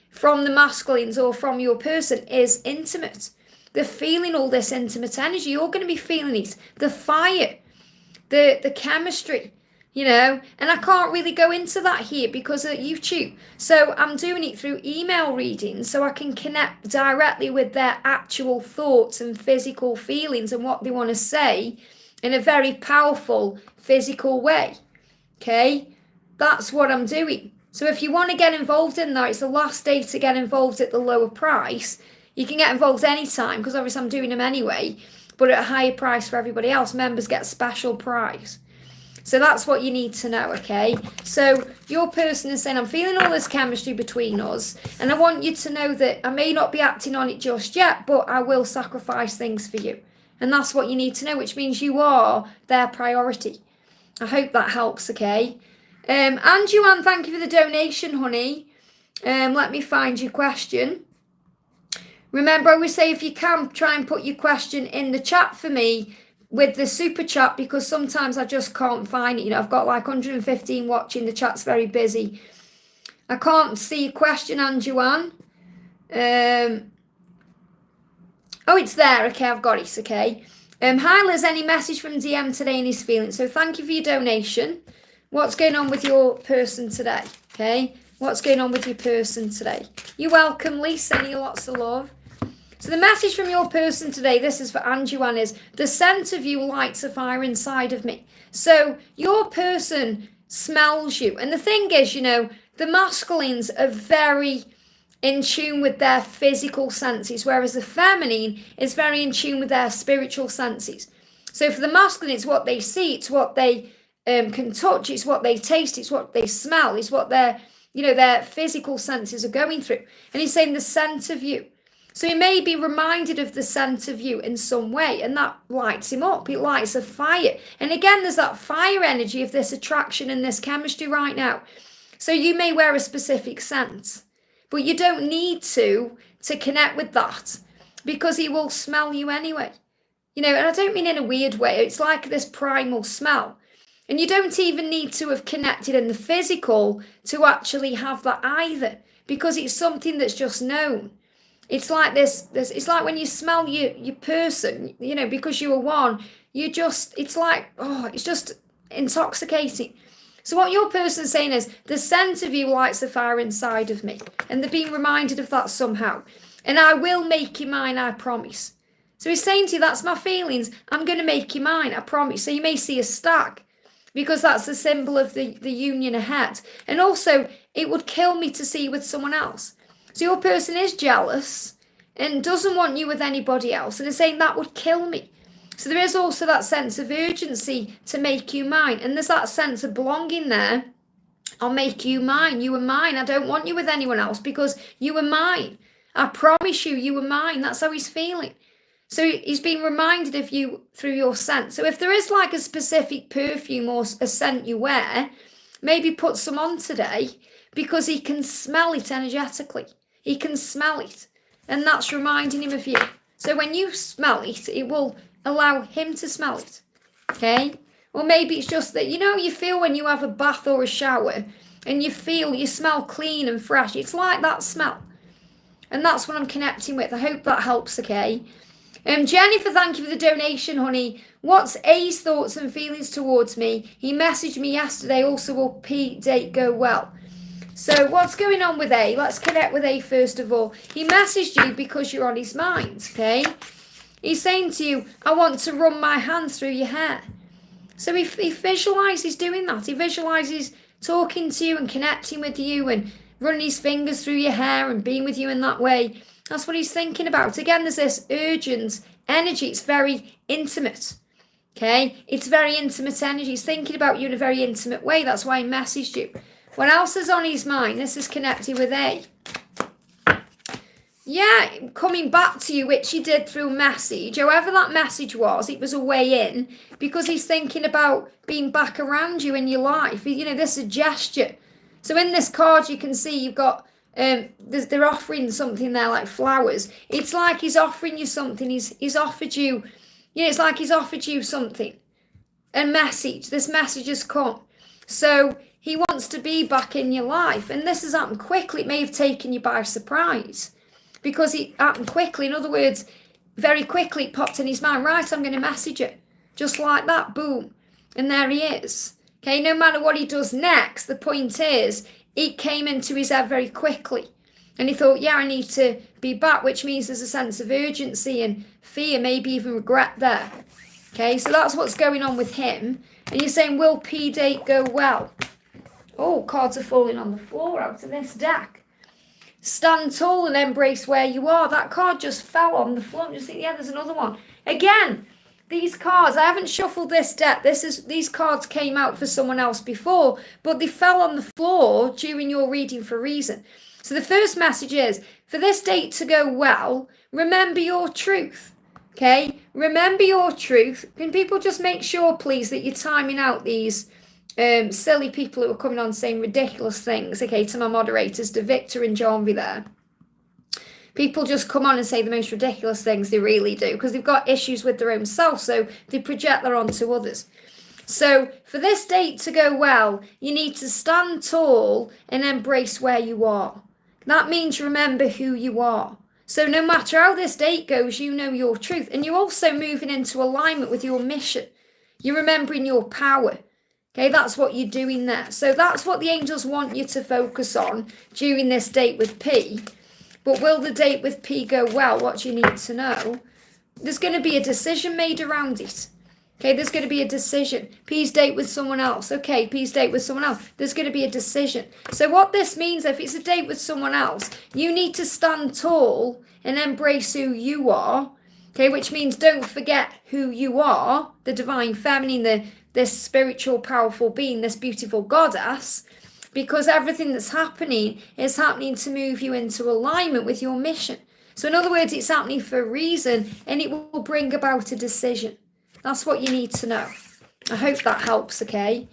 from the masculines or from your person is intimate. They're feeling all this intimate energy. You're going to be feeling it. The fire, the chemistry, you know. And I can't really go into that here because of YouTube. So I'm doing it through email readings so I can connect directly with their actual thoughts and physical feelings and what they want to say in a very powerful physical way. Okay, that's what I'm doing. So if you want to get involved in that, it's the last day to get involved at the lower price. You can get involved anytime because obviously I'm doing them anyway, but at a higher price for everybody else. Members get a special price. So that's what you need to know, okay? So your person is saying, I'm feeling all this chemistry between us, and I want you to know that I may not be acting on it just yet, but I will sacrifice things for you. And that's what you need to know, which means you are their priority. I hope that helps, okay? Andrean, thank you for the donation, honey. Let me find your question. Remember, I always say if you can, try and put your question in the chat for me with the super chat, because sometimes I just can't find it. You know, I've got like 115 watching. The chat's very busy. I can't see your question, Andrean. Oh, it's there. Okay, I've got it. Okay. Hi, Liz. Any message from DM today in his feelings? So thank you for your donation. What's going on with your person today? Okay. What's going on with your person today? You're welcome, Lee. Sending you lots of love. So the message from your person today, this is for Andrean, is the scent of you lights a fire inside of me. So your person smells you. And the thing is, you know, the masculines are very in tune with their physical senses, whereas the feminine is very in tune with their spiritual senses. So for the masculine, it's what they see, it's what they can touch, it's what they taste, it's what they smell, it's what their, you know, their physical senses are going through. And he's saying the scent of you. So he may be reminded of the scent of you in some way, and that lights him up. It lights a fire. And again, there's that fire energy of this attraction and this chemistry right now. So you may wear a specific scent, but you don't need to connect with that, because he will smell you anyway. You know, and I don't mean in a weird way. It's like this primal smell. And you don't even need to have connected in the physical to actually have that either, because it's something that's just known. It's like this it's like when you smell your person, you know, because you were one, you just, it's like, oh, it's just intoxicating. So what your person's saying is, the scent of you lights the fire inside of me. And they're being reminded of that somehow. And I will make you mine, I promise. So he's saying to you, that's my feelings. I'm going to make you mine, I promise. So you may see a stag, because that's the symbol of the union ahead. And also, it would kill me to see you with someone else. So your person is jealous and doesn't want you with anybody else. And is saying that would kill me. So there is also that sense of urgency to make you mine. And there's that sense of belonging there. I'll make you mine. You are mine. I don't want you with anyone else because you are mine. I promise you, you are mine. That's how he's feeling. So he's being reminded of you through your scent. So if there is like a specific perfume or a scent you wear, maybe put some on today, because he can smell it energetically. He can smell it. And that's reminding him of you. So when you smell it, it will allow him to smell it. Okay? Or maybe it's just that, you know, you feel when you have a bath or a shower and you smell clean and fresh. It's like that smell. And that's what I'm connecting with. I hope that helps, okay? Jennifer, thank you for the donation, honey. What's A's thoughts and feelings towards me? He messaged me yesterday. Also, will P date go well? So what's going on with A? Let's connect with A first of all. He messaged you because you're on his mind, okay? He's saying to you, I want to run my hands through your hair. So he visualises doing that. He visualises talking to you and connecting with you and running his fingers through your hair and being with you in that way. That's what he's thinking about. Again, there's this urgent energy. It's very intimate, okay? It's very intimate energy. He's thinking about you in a very intimate way. That's why he messaged you. What else is on his mind? This is connected with A. Yeah, coming back to you, which he did through message. However that message was, it was a way in, because he's thinking about being back around you in your life. You know, this is a gesture. So in this card, you can see you've got, they're offering something there like flowers. It's like he's offering you something. He's offered you, you know, it's like he's offered you something. a message. This message has come. So he wants to be back in your life. And this has happened quickly. It may have taken you by surprise because it happened quickly. In other words, very quickly it popped in his mind, right, I'm going to message it. Just like that, boom. And there he is. Okay, no matter what he does next, the point is, it came into his head very quickly. And he thought, yeah, I need to be back, which means there's a sense of urgency and fear, maybe even regret there. Okay, so that's what's going on with him. And you're saying, will P date go well? Oh, cards are falling on the floor out of this deck. Stand tall and embrace where you are. That card just fell on the floor. Just think, yeah, there's another one. Again, these cards, I haven't shuffled this deck. These cards came out for someone else before, but they fell on the floor during your reading for a reason. So the first message is, for this date to go well, remember your truth. Okay, remember your truth. Can people just make sure, please, that you're timing out these silly people who are coming on saying ridiculous things, okay, to my moderators, to Victor and Genevie there. People just come on and say the most ridiculous things, they really do, because they've got issues with their own self, so they project that onto others. So for this date to go well, you need to stand tall and embrace where you are. That means remember who you are. So no matter how this date goes, you know your truth. And you're also moving into alignment with your mission. You're remembering your power. Okay, that's what you're doing there. So that's what the angels want you to focus on during this date with P. But will the date with P go well? What you need to know. There's going to be a decision made around it. Okay, there's going to be a decision. P's date with someone else. Okay, P's date with someone else. There's going to be a decision. So what this means, if it's a date with someone else, you need to stand tall and embrace who you are. Okay, which means don't forget who you are, the divine feminine, this spiritual, powerful being, this beautiful goddess, because everything that's happening is happening to move you into alignment with your mission. So in other words, it's happening for a reason, and it will bring about a decision. That's what you need to know. I hope that helps, okay?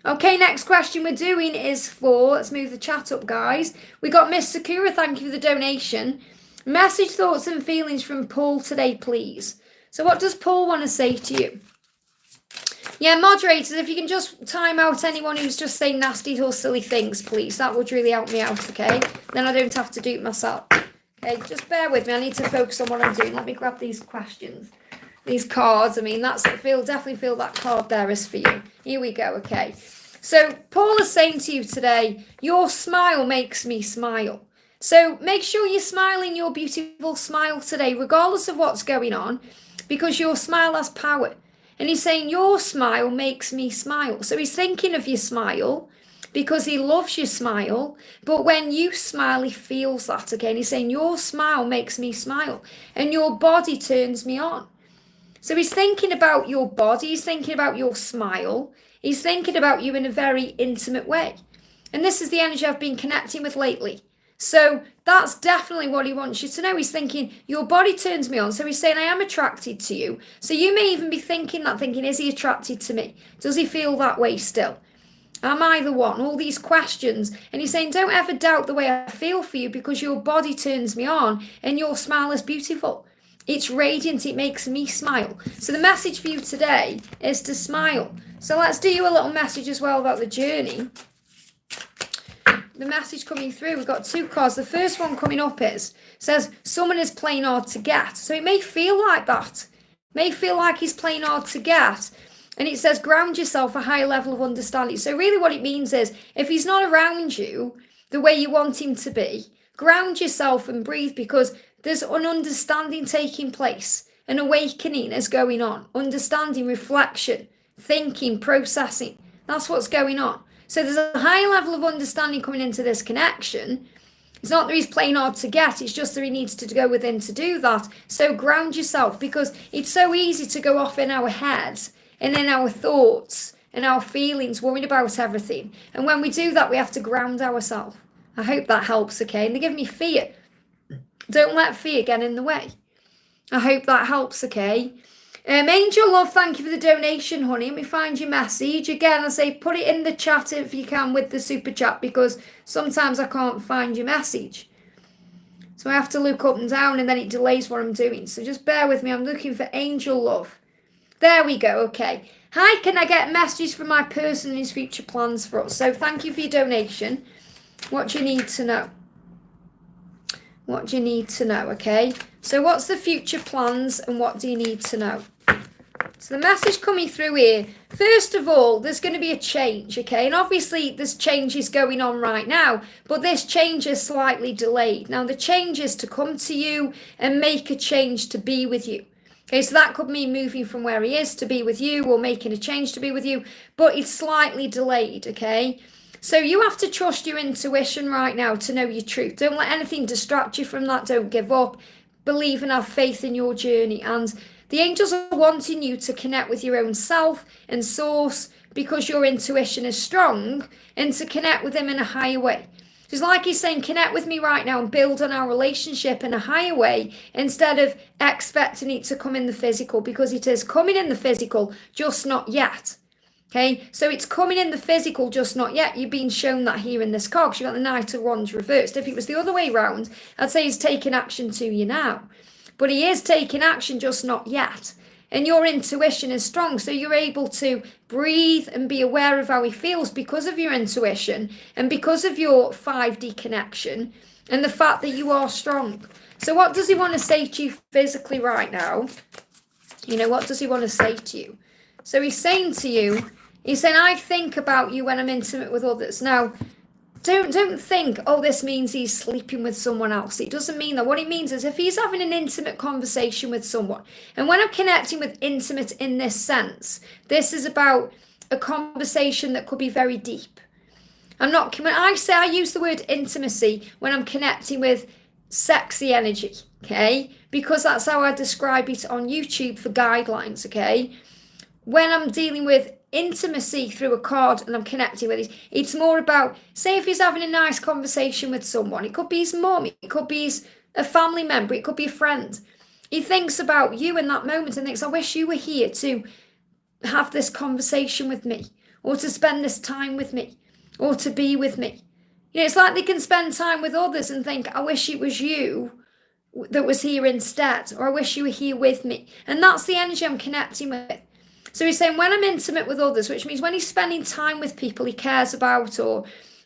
Okay, next question we're doing is for, let's move the chat up, guys. We got Miss Sakura, thank you for the donation. Message, thoughts and feelings from Paul today, please. So what does Paul want to say to you? Yeah, moderators, if you can just time out anyone who's just saying nasty or silly things, please. That would really help me out, okay? Then I don't have to do it myself. Okay, just bear with me. I need to focus on what I'm doing. Let me grab these questions. These cards, I mean, definitely feel that card there is for you. Here we go, okay. So Paul is saying to you today, your smile makes me smile. So make sure you're smiling your beautiful smile today, regardless of what's going on, because your smile has power. And he's saying, your smile makes me smile. So he's thinking of your smile because he loves your smile. But when you smile, he feels that again. He's saying, your smile makes me smile. And your body turns me on. So he's thinking about your body, he's thinking about your smile, he's thinking about you in a very intimate way. And this is the energy I've been connecting with lately. So that's definitely what he wants you to know. He's thinking, your body turns me on. So he's saying, I am attracted to you. So you may even be thinking, is he attracted to me? Does he feel that way still? Am I the one? All these questions. And he's saying, don't ever doubt the way I feel for you, because your body turns me on and your smile is beautiful. It's radiant. It makes me smile. So the message for you today is to smile. So let's do you a little message as well about the journey. The message coming through, we've got two cards. The first one coming up says someone is playing hard to get. So it may feel like that. It may feel like he's playing hard to get. And it says ground yourself a higher level of understanding. So really what it means is, if he's not around you the way you want him to be, ground yourself and breathe, because there's an understanding taking place. An awakening is going on. Understanding, reflection, thinking, processing. That's what's going on. So there's a high level of understanding coming into this connection. It's not that he's playing hard to get. It's just that he needs to go within to do that. So ground yourself, because it's so easy to go off in our heads and in our thoughts and our feelings, worried about everything. And when we do that, we have to ground ourselves. I hope that helps, okay? And they give me fear. Don't let fear get in the way. I hope that helps, okay? Angel Love, thank you for the donation, honey. Let me find your message. Again, I say put it in the chat if you can with the super chat, because sometimes I can't find your message. So I have to look up and down and then it delays what I'm doing. So just bear with me. I'm looking for Angel Love. There we go, okay. Hi, can I get messages from my person and his future plans for us? So thank you for your donation. What do you need to know? What do you need to know, okay? So what's the future plans and what do you need to know? So the message coming through here, first of all, there's going to be a change, okay? And obviously there's changes going on right now, but this change is slightly delayed. Now the change is to come to you and make a change to be with you. Okay, so that could mean moving from where he is to be with you or making a change to be with you, but it's slightly delayed, okay? So you have to trust your intuition right now to know your truth. Don't let anything distract you from that. Don't give up. Believe and have faith in your journey. And the angels are wanting you to connect with your own self and source because your intuition is strong and to connect with him in a higher way. It's like he's saying, connect with me right now and build on our relationship in a higher way instead of expecting it to come in the physical, because it is coming in the physical, just not yet. Okay, so it's coming in the physical, just not yet. You've been shown that here in this card because you've got the Knight of Wands reversed. If it was the other way round, I'd say he's taking action to you now. But he is taking action, just not yet. And your intuition is strong, so you're able to breathe and be aware of how he feels because of your intuition and because of your 5D connection and the fact that you are strong. So what does he want to say to you physically right now? You know, what does he want to say to you? So he's saying to you, he's saying, I think about you when I'm intimate with others. Now, don't think, oh, this means he's sleeping with someone else. It doesn't mean that. What it means is if he's having an intimate conversation with someone, and when I'm connecting with intimate in this sense, this is about a conversation that could be very deep. When I use the word intimacy when I'm connecting with sexy energy, okay? Because that's how I describe it on YouTube for guidelines, okay? When I'm dealing with intimacy through a card and I'm connecting with it, it's more about, say if he's having a nice conversation with someone, it could be his mom, it could be a family member, it could be a friend. He thinks about you in that moment and thinks, I wish you were here to have this conversation with me, or to spend this time with me, or to be with me. You know, it's like they can spend time with others and think, I wish it was you that was here instead, or I wish you were here with me. And that's the energy I'm connecting with. So he's saying when I'm intimate with others, which means when he's spending time with people he cares about, or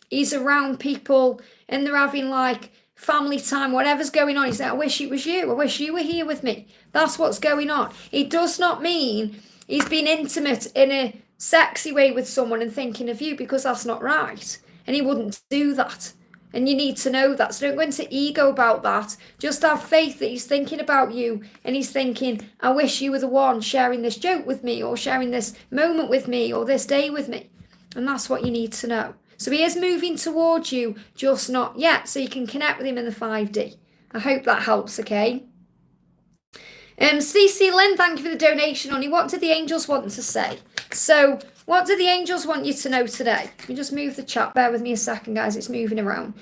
he's around people and they're having like family time, whatever's going on, he's like, I wish it was you. I wish you were here with me. That's what's going on. It does not mean he's being intimate in a sexy way with someone and thinking of you, because that's not right. And he wouldn't do that. And you need to know that. So don't go into ego about that. Just have faith that he's thinking about you and he's thinking, I wish you were the one sharing this joke with me, or sharing this moment with me, or this day with me. And that's what you need to know. So he is moving towards you, just not yet. So you can connect with him in the 5D. I hope that helps, okay? CC Lynn, thank you for the donation, honey. What do the angels want to say? So what do the angels want you to know today? Let me just move the chat. Bear with me a second, guys. It's moving around.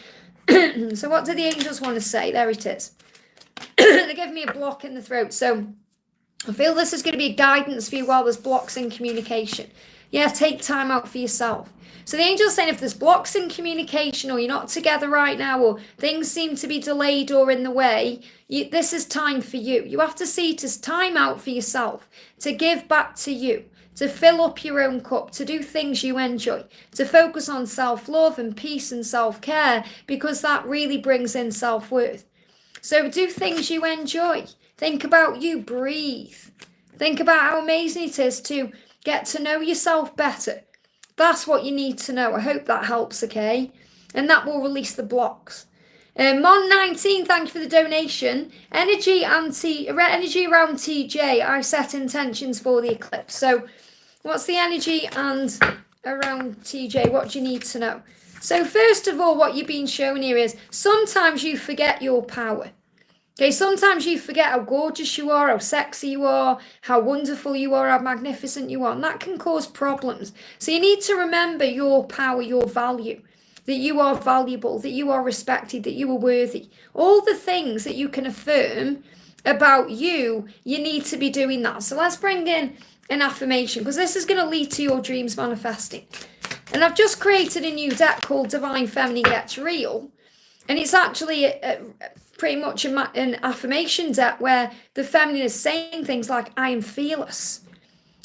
So what do the angels want to say? There it is. They give me a block in the throat. So I feel this is going to be guidance for you while there's blocks in communication. Yeah, take time out for yourself. So the angel's saying if there's blocks in communication, or you're not together right now, or things seem to be delayed or in the way, this is time for you. You have to see it as time out for yourself, to give back to you, to fill up your own cup, to do things you enjoy, to focus on self-love and peace and self-care, because that really brings in self-worth. So do things you enjoy. Think about you, breathe. Think about how amazing it is to get to know yourself better. That's what you need to know. I hope that helps, okay? And that will release the blocks. Mon19, thank you for the donation. Energy around TJ. I set intentions for the eclipse. So what's the energy and around TJ? What do you need to know? So first of all, what you've been shown here is sometimes you forget your power. Okay, sometimes you forget how gorgeous you are, how sexy you are, how wonderful you are, how magnificent you are, and that can cause problems. So you need to remember your power, your value, that you are valuable, that you are respected, that you are worthy. All the things that you can affirm about you, you need to be doing that. So let's bring in an affirmation, because this is going to lead to your dreams manifesting. And I've just created a new deck called Divine Feminine Gets Real, and it's actually pretty much an affirmation deck where the feminine is saying things like, I am fearless.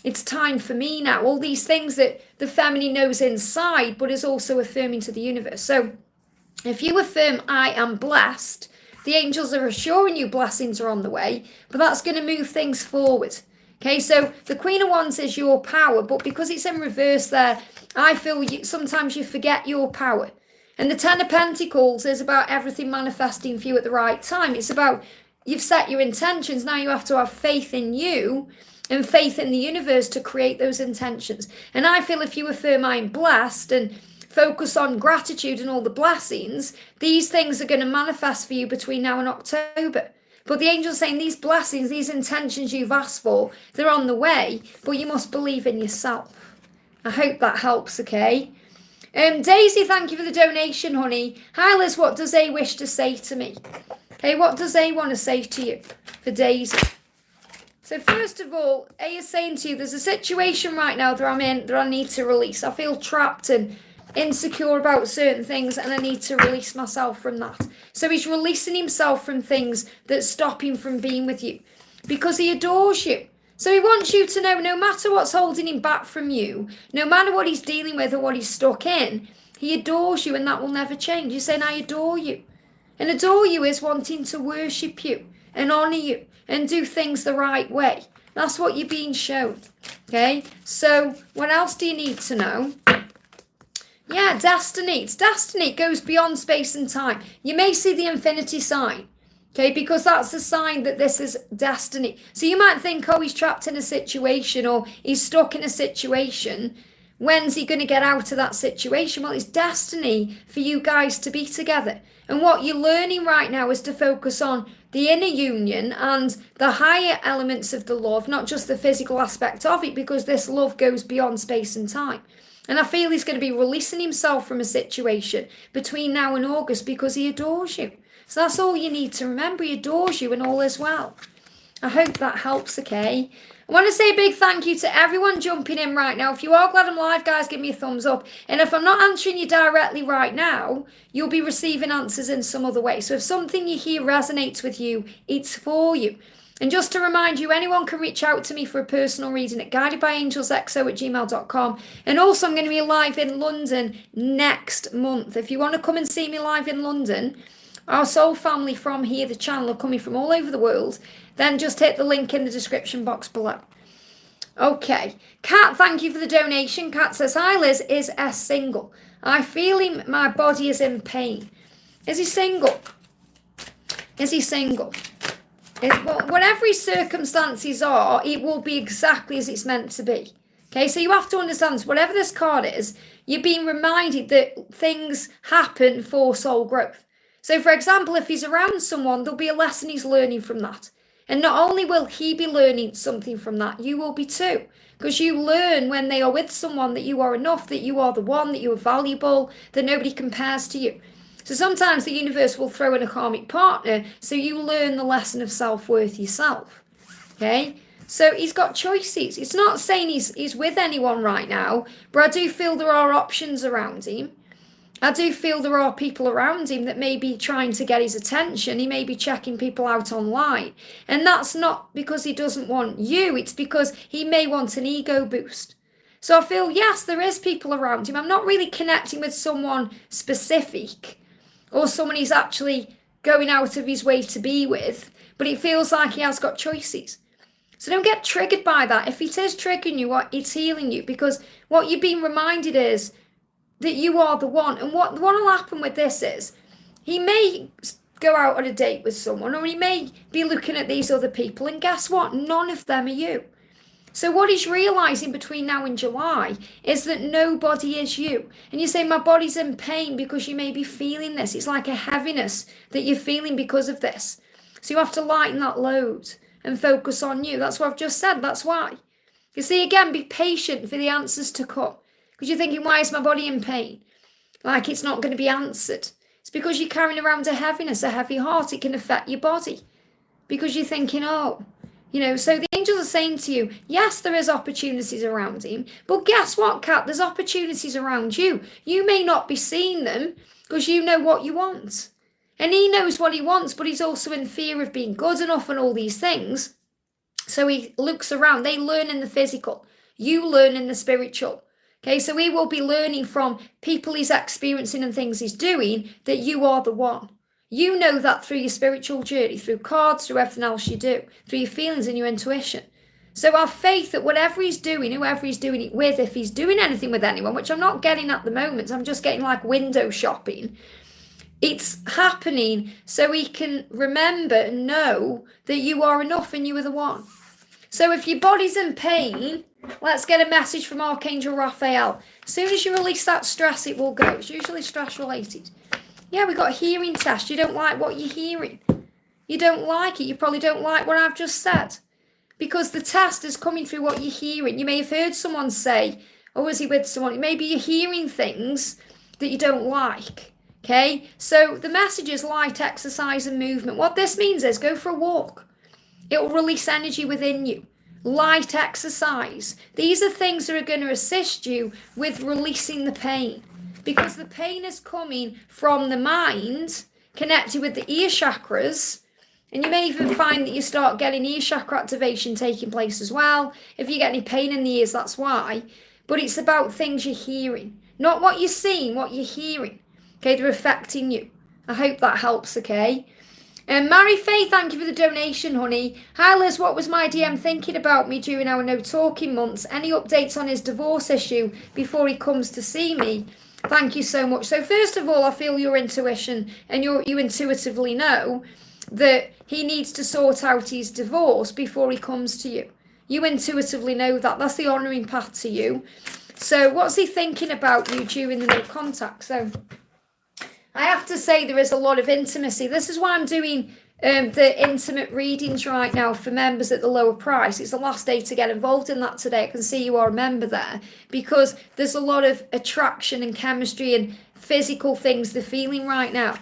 It's time for me now. All these things that the feminine knows inside, but is also affirming to the universe. So if you affirm, I am blessed, the angels are assuring you blessings are on the way, but that's going to move things forward. Okay, so the Queen of Wands is your power, but because it's in reverse there, I feel sometimes you forget your power. And the Ten of Pentacles is about everything manifesting for you at the right time. It's about you've set your intentions. Now you have to have faith in you and faith in the universe to create those intentions. And I feel if you affirm I'm blessed and focus on gratitude and all the blessings, these things are going to manifest for you between now and October. But the angel's saying these blessings, these intentions you've asked for, they're on the way, but you must believe in yourself. I hope that helps, okay? Daisy, thank you for the donation, honey. Hi, Liz, what does A wish to say to me? Okay, what does A want to say to you for Daisy? So first of all, A is saying to you, there's a situation right now that I'm in that I need to release. I feel trapped and insecure about certain things and I need to release myself from that. So he's releasing himself from things that stop him from being with you because he adores you. So he wants you to know no matter what's holding him back from you, no matter what he's dealing with or what he's stuck in, he adores you and that will never change. He's saying, I adore you. And adore you is wanting to worship you and honour you and do things the right way. That's what you're being shown. Okay, so what else do you need to know? Yeah, destiny. It's destiny. It goes beyond space and time. You may see the infinity sign. Okay, because that's a sign that this is destiny. So you might think, oh, he's trapped in a situation or he's stuck in a situation. When's he going to get out of that situation? Well, it's destiny for you guys to be together. And what you're learning right now is to focus on the inner union and the higher elements of the love, not just the physical aspect of it, because this love goes beyond space and time. And I feel he's going to be releasing himself from a situation between now and August because he adores you. So that's all you need to remember. He adores you and all is well. I hope that helps, okay? I want to say a big thank you to everyone jumping in right now. If you are glad I'm live, guys, give me a thumbs up. And if I'm not answering you directly right now, you'll be receiving answers in some other way. So if something you hear resonates with you, it's for you. And just to remind you, anyone can reach out to me for a personal reading at guidedbyangelsxo@gmail.com. And also, I'm going to be live in London next month. If you want to come and see me live in London, our soul family from here, the channel, are coming from all over the world. Then just hit the link in the description box below. Okay. Kat, thank you for the donation. Kat says, hi Liz, is S single? I feel him, my body is in pain. Is he single? Is he single? Whatever his circumstances are, it will be exactly as it's meant to be. Okay, so you have to understand, whatever this card is, you're being reminded that things happen for soul growth. So, for example, if he's around someone, there'll be a lesson he's learning from that. And not only will he be learning something from that, you will be too. Because you learn when they are with someone that you are enough, that you are the one, that you are valuable, that nobody compares to you. So sometimes the universe will throw in a karmic partner, so you learn the lesson of self-worth yourself. Okay? So he's got choices. It's not saying he's with anyone right now, but I do feel there are options around him. I do feel there are people around him that may be trying to get his attention. He may be checking people out online. And that's not because he doesn't want you. It's because he may want an ego boost. So I feel, yes, there is people around him. I'm not really connecting with someone specific or someone he's actually going out of his way to be with. But it feels like he has got choices. So don't get triggered by that. If it is triggering you, it's healing you. Because what you're being reminded is that you are the one. And what will happen with this is he may go out on a date with someone or he may be looking at these other people. And guess what? None of them are you. So what he's realising between now and July is that nobody is you. And you say, my body's in pain because you may be feeling this. It's like a heaviness that you're feeling because of this. So you have to lighten that load and focus on you. That's what I've just said. That's why. You see, again, be patient for the answers to come. Because you're thinking, why is my body in pain? Like it's not going to be answered. It's because you're carrying around a heaviness, a heavy heart. It can affect your body. Because you're thinking, oh, so the angels are saying to you, yes, there is opportunities around him. But guess what, Kat? There's opportunities around you. You may not be seeing them because you know what you want. And he knows what he wants, but he's also in fear of being good enough and all these things. So he looks around. They learn in the physical. You learn in the spiritual. Okay, so he will be learning from people he's experiencing and things he's doing that you are the one. You know that through your spiritual journey, through cards, through everything else you do, through your feelings and your intuition. So have faith that whatever he's doing, whoever he's doing it with, if he's doing anything with anyone, which I'm not getting at the moment, I'm just getting like window shopping, it's happening so he can remember and know that you are enough and you are the one. So if your body's in pain, let's get a message from Archangel Raphael. As soon as you release that stress, it will go. It's usually stress related. Yeah, we got a hearing test. You don't like what you're hearing. You don't like it. You probably don't like what I've just said. Because the test is coming through what you're hearing. You may have heard someone say, oh, is he with someone? Maybe you're hearing things that you don't like. Okay? So the message is light, exercise and movement. What this means is go for a walk. It will release energy within you. Light exercise. These are things that are going to assist you with releasing the pain. Because the pain is coming from the mind, connected with the ear chakras. And you may even find that you start getting ear chakra activation taking place as well. If you get any pain in the ears, that's why. But it's about things you're hearing. Not what you're seeing, what you're hearing. Okay, they're affecting you. I hope that helps, okay? And Mary Fay, thank you for the donation, honey. Hi Liz, what was my DM thinking about me during our no talking months? Any updates on his divorce issue before he comes to see me? Thank you so much. So first of all, I feel your intuition and you intuitively know that he needs to sort out his divorce before he comes to you. You intuitively know that. That's the honouring path to you. So what's he thinking about you during the no contact? So I have to say there is a lot of intimacy. This is why I'm doing the intimate readings right now for members at the lower price. It's the last day to get involved in that today. I can see you are a member there because there's a lot of attraction and chemistry and physical things they're feeling right now.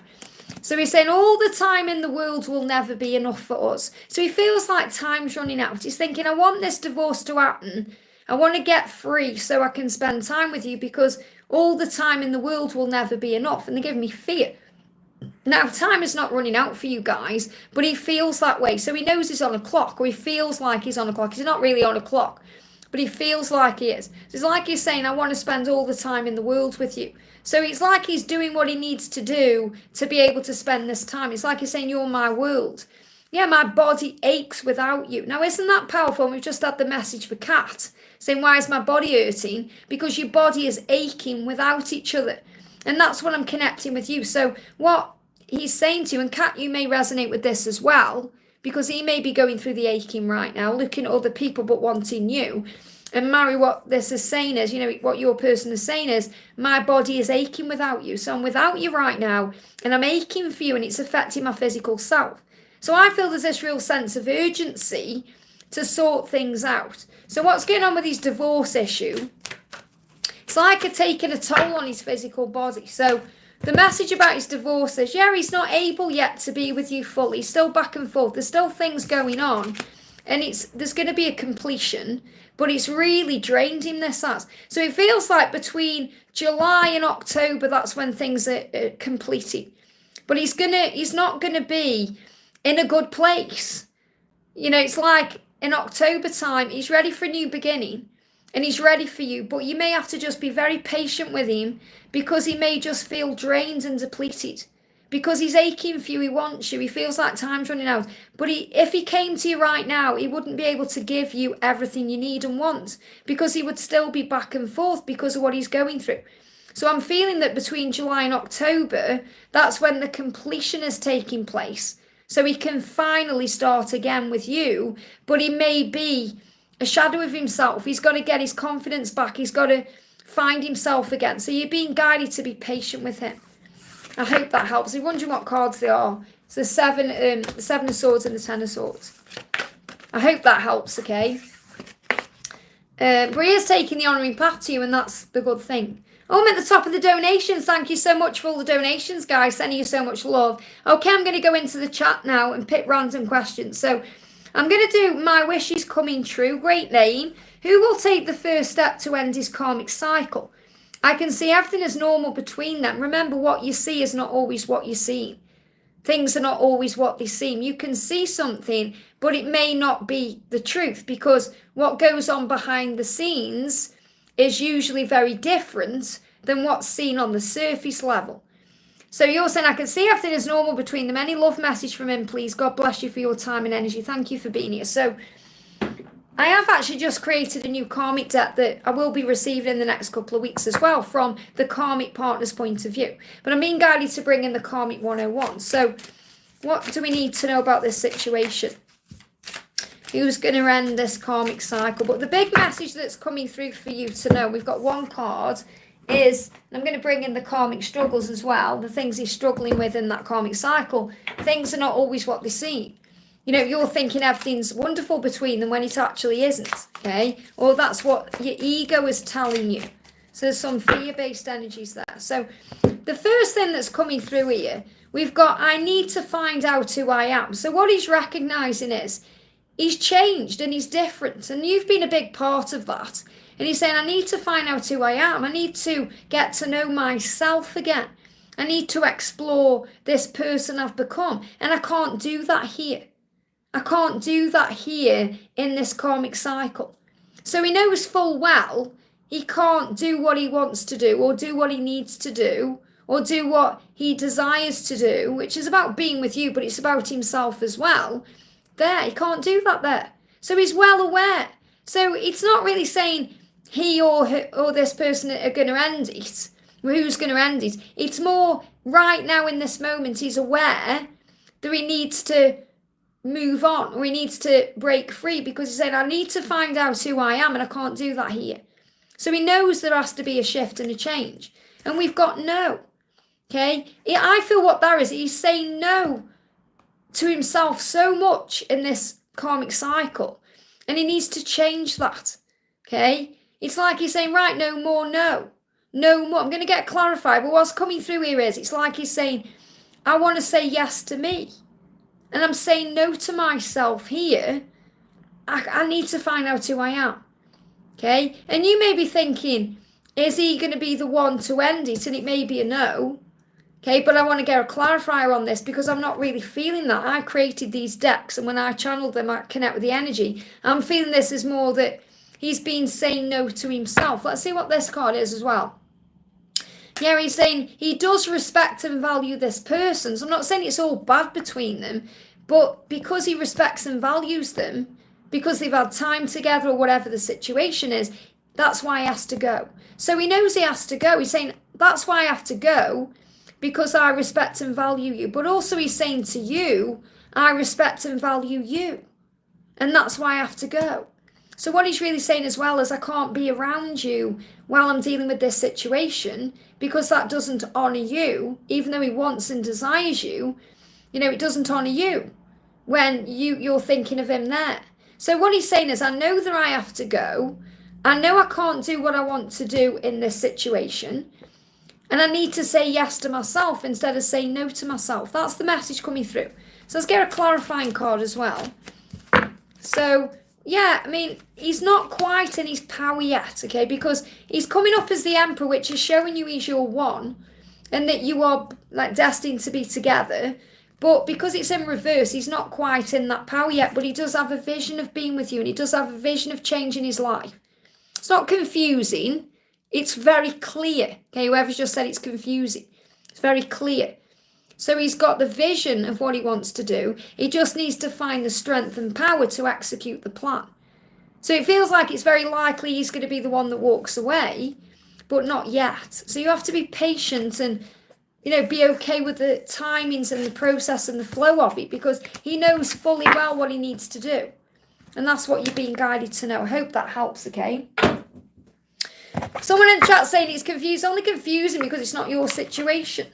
So he's saying all the time in the world will never be enough for us. So he feels like time's running out. He's thinking, I want this divorce to happen. I want to get free so I can spend time with you because all the time in the world will never be enough. And they give me fear. Now, time is not running out for you guys, but he feels that way. So he knows he's on a clock, or he feels like he's on a clock. He's not really on a clock, but he feels like he is. So it's like he's saying, I want to spend all the time in the world with you. So it's like he's doing what he needs to do to be able to spend this time. It's like he's saying, you're my world. Yeah, my body aches without you. Now, isn't that powerful? We've just had the message for Kat saying, why is my body hurting? Because your body is aching without each other. And that's what I'm connecting with you. So what he's saying to you, and Kat, you may resonate with this as well, because he may be going through the aching right now, looking at other people but wanting you. And Mary, what this is saying is, you know, what your person is saying is, my body is aching without you. So I'm without you right now, and I'm aching for you, and it's affecting my physical self. So I feel there's this real sense of urgency to sort things out. So what's going on with his divorce issue? It's like a taking a toll on his physical body. So the message about his divorce is, yeah, he's not able yet to be with you fully. He's still back and forth. There's still things going on. And there's going to be a completion, but it's really drained him, this has. So it feels like between July and October, that's when things are completing. But he's not going to be in a good place. You know, it's like in October time, he's ready for a new beginning. And he's ready for you, but you may have to just be very patient with him because he may just feel drained and depleted. Because he's aching for you, he wants you, he feels like time's running out. But if he came to you right now, he wouldn't be able to give you everything you need and want because he would still be back and forth because of what he's going through. So I'm feeling that between July and October, that's when the completion is taking place. So he can finally start again with you, but he may be a shadow of himself. He's got to get his confidence back. He's got to find himself again. So you're being guided to be patient with him. I hope that helps. You're wondering what cards they are. It's the seven of swords and the 10 of swords. I hope that helps, okay? But he is taking the honouring path to you, and that's the good thing. Oh, I'm at the top of the donations. Thank you so much for all the donations, guys. Sending you so much love. Okay, I'm going to go into the chat now and pick random questions. So I'm going to do My Wish Is Coming True. Great name. Who will take the first step to end his karmic cycle? I can see everything as normal between them. Remember, what you see is not always what you're seeing. things are not always what they seem. You can see something, but it may not be the truth, because what goes on behind the scenes is usually very different than what's seen on the surface level. So you're saying, I can see everything is normal between them. Any love message from him, please? God bless you for your time and energy. Thank you for being here. So I have actually just created a new karmic deck that I will be receiving in the next couple of weeks as well, from the karmic partner's point of view. But I'm being guided to bring in the karmic 101. So what do we need to know about this situation? Who's going to end this karmic cycle? But the big message that's coming through for you to know, we've got one card, is, and I'm going to bring in the karmic struggles as well, the things he's struggling with in that karmic cycle. Things are not always what they seem. You know, you're thinking everything's wonderful between them when it actually isn't, okay? Or that's what your ego is telling you. So there's some fear-based energies there. So the first thing that's coming through here, we've got, I need to find out who I am. So what he's recognizing is, he's changed and he's different. And you've been a big part of that. And he's saying, I need to find out who I am. I need to get to know myself again. I need to explore this person I've become. And I can't do that here. I can't do that here in this karmic cycle. So he knows full well he can't do what he wants to do, or do what he needs to do, or do what he desires to do, which is about being with you, but it's about himself as well. There, he can't do that there. So he's well aware. So it's not really saying he or this person are going to end it, who's going to end it. It's more right now in this moment, he's aware that he needs to move on, or he needs to break free, because he's saying, I need to find out who I am, and I can't do that here. So he knows there has to be a shift and a change. And we've got no. Okay? I feel what that is, he's saying no to himself so much in this karmic cycle. And he needs to change that. Okay? It's like he's saying, right, no more, no. No more. I'm going to get clarified. But what's coming through here is, it's like he's saying, I want to say yes to me. And I'm saying no to myself here. I need to find out who I am. Okay? And you may be thinking, is he going to be the one to end it? And it may be a no. Okay, but I want to get a clarifier on this, because I'm not really feeling that. I created these decks, and when I channeled them, I connect with the energy. I'm feeling this is more that he's been saying no to himself. Let's see what this card is as well. Yeah, he's saying he does respect and value this person. So I'm not saying it's all bad between them, but because he respects and values them, because they've had time together or whatever the situation is, that's why he has to go. So he knows he has to go. He's saying, that's why I have to go, because I respect and value you. But also he's saying to you, I respect and value you. And that's why I have to go. So what he's really saying as well is, I can't be around you while I'm dealing with this situation, because that doesn't honour you. Even though he wants and desires you, you know, it doesn't honour you when you're thinking of him there. So what he's saying is, I know that I have to go. I know I can't do what I want to do in this situation. And I need to say yes to myself instead of saying no to myself. That's the message coming through. So let's get a clarifying card as well. So, yeah, I mean, he's not quite in his power yet, okay? Because he's coming up as the Emperor, which is showing you he's your one, and that you are, like, destined to be together. But because it's in reverse, he's not quite in that power yet. But he does have a vision of being with you, and he does have a vision of changing his life. It's not confusing. It's very clear. Okay, whoever's just said it's confusing. It's very clear. So he's got the vision of what he wants to do. He just needs to find the strength and power to execute the plan. So it feels like it's very likely he's going to be the one that walks away, but not yet. So you have to be patient and, you know, be okay with the timings and the process and the flow of it, because he knows fully well what he needs to do. And that's what you're being guided to know. I hope that helps, okay? Someone in chat saying it's confused. Only confusing because it's not your situation,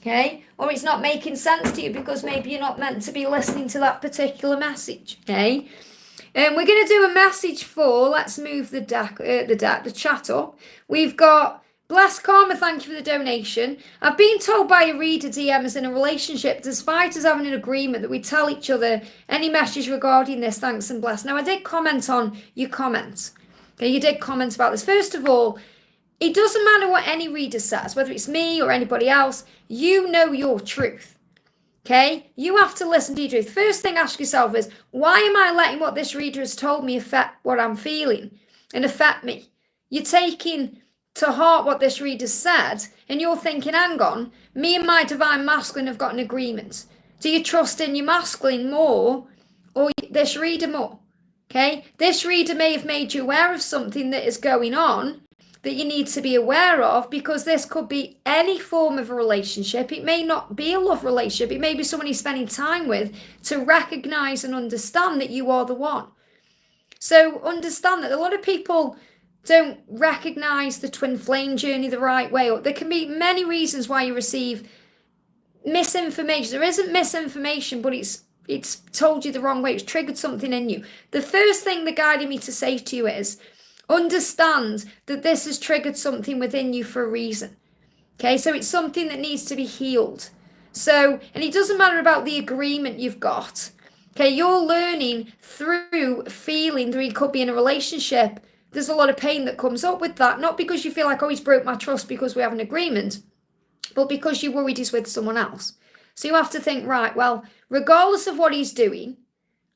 okay? Or it's not making sense to you because maybe you're not meant to be listening to that particular message, okay? And we're going to do a message for, let's move the chat up. We've got Bless Karma, thank you for the donation. I've been told by a reader DM is in a relationship, despite us having an agreement that we tell each other any message regarding this, thanks and bless. Now, I did comment on your comments. Okay, you did comment about this. First of all, it doesn't matter what any reader says, whether it's me or anybody else, you know your truth. Okay, you have to listen, Deirdre. The first thing ask yourself is, why am I letting what this reader has told me affect what I'm feeling and affect me? You're taking to heart what this reader said, and you're thinking, hang on, me and my divine masculine have got an agreement. Do you trust in your masculine more or this reader more? Okay, this reader may have made you aware of something that is going on that you need to be aware of, because this could be any form of a relationship. It may not be a love relationship. It may be someone you're spending time with, to recognize and understand that you are the one. So understand that a lot of people don't recognize the twin flame journey the right way, or there can be many reasons why you receive misinformation. There isn't misinformation, but it's told you the wrong way. It's triggered something in you. The first thing that guided me to say to you is, understand that this has triggered something within you for a reason. Okay, so it's something that needs to be healed. So, and it doesn't matter about the agreement you've got. Okay, you're learning through feeling that you could be in a relationship. There's a lot of pain that comes up with that, not because you feel like, oh, he's broke my trust because we have an agreement, but because you're worried he's with someone else. So you have to think, right, well, regardless of what he's doing,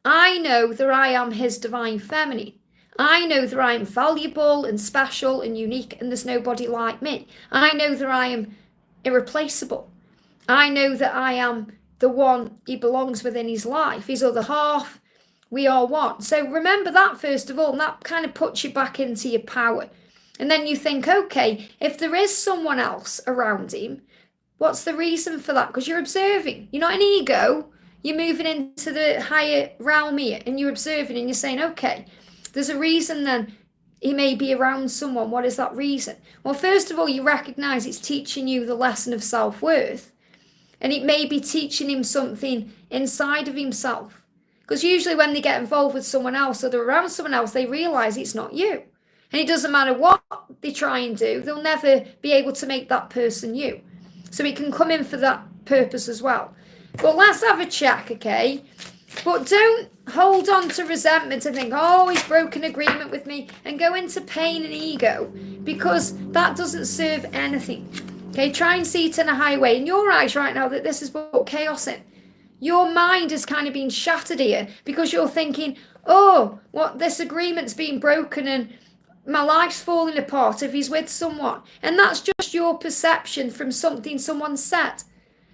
I know that I am his divine feminine. I know that I am valuable and special and unique, and there's nobody like me. I know that I am irreplaceable. I know that I am the one he belongs within his life, his other half. We are one. So remember that first of all, and that kind of puts you back into your power. And then you think, okay, if there is someone else around him, what's the reason for that? Because you're observing. You're not an ego. You're moving into the higher realm here, and you're observing, and you're saying, okay, there's a reason then he may be around someone. What is that reason? Well, first of all, you recognize it's teaching you the lesson of self-worth. And it may be teaching him something inside of himself. Because usually when they get involved with someone else or they're around someone else, they realize it's not you. And it doesn't matter what they try and do, they'll never be able to make that person you. So it can come in for that purpose as well. But let's have a check, okay? But don't hold on to resentment and think, oh, he's broken agreement with me, and go into pain and ego, because that doesn't serve anything. Okay, try and see it in a high way. In your eyes right now, that this has brought chaos in. Your mind is kind of being shattered here because you're thinking, oh, what, this agreement's been broken and my life's falling apart if he's with someone. And that's just your perception from something someone said.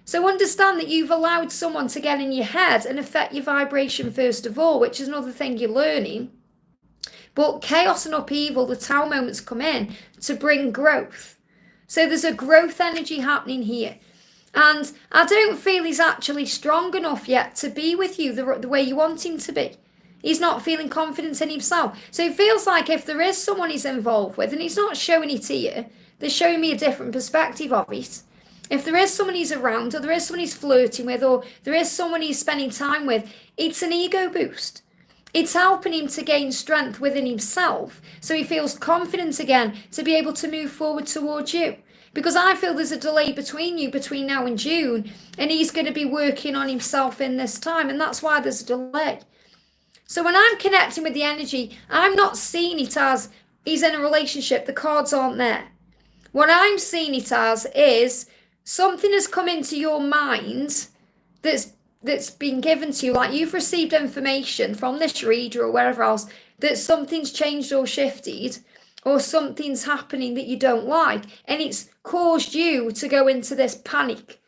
So understand that you've allowed someone to get in your head and affect your vibration first of all, which is another thing you're learning. But chaos and upheaval, the tower moments come in to bring growth. So there's a growth energy happening here. And I don't feel he's actually strong enough yet to be with you the way you want him to be. He's not feeling confident in himself. So it feels like if there is someone he's involved with, and he's not showing it here, they're showing me a different perspective of it. If there is someone he's around, or there is someone he's flirting with, or there is someone he's spending time with, it's an ego boost. It's helping him to gain strength within himself, so he feels confident again to be able to move forward towards you. Because I feel there's a delay between you, between now and June, and he's going to be working on himself in this time, and that's why there's a delay. So when I'm connecting with the energy, I'm not seeing it as he's in a relationship, the cards aren't there. What I'm seeing it as is something has come into your mind that's been given to you, like you've received information from this reader or wherever else, that something's changed or shifted, or something's happening that you don't like, and it's caused you to go into this panic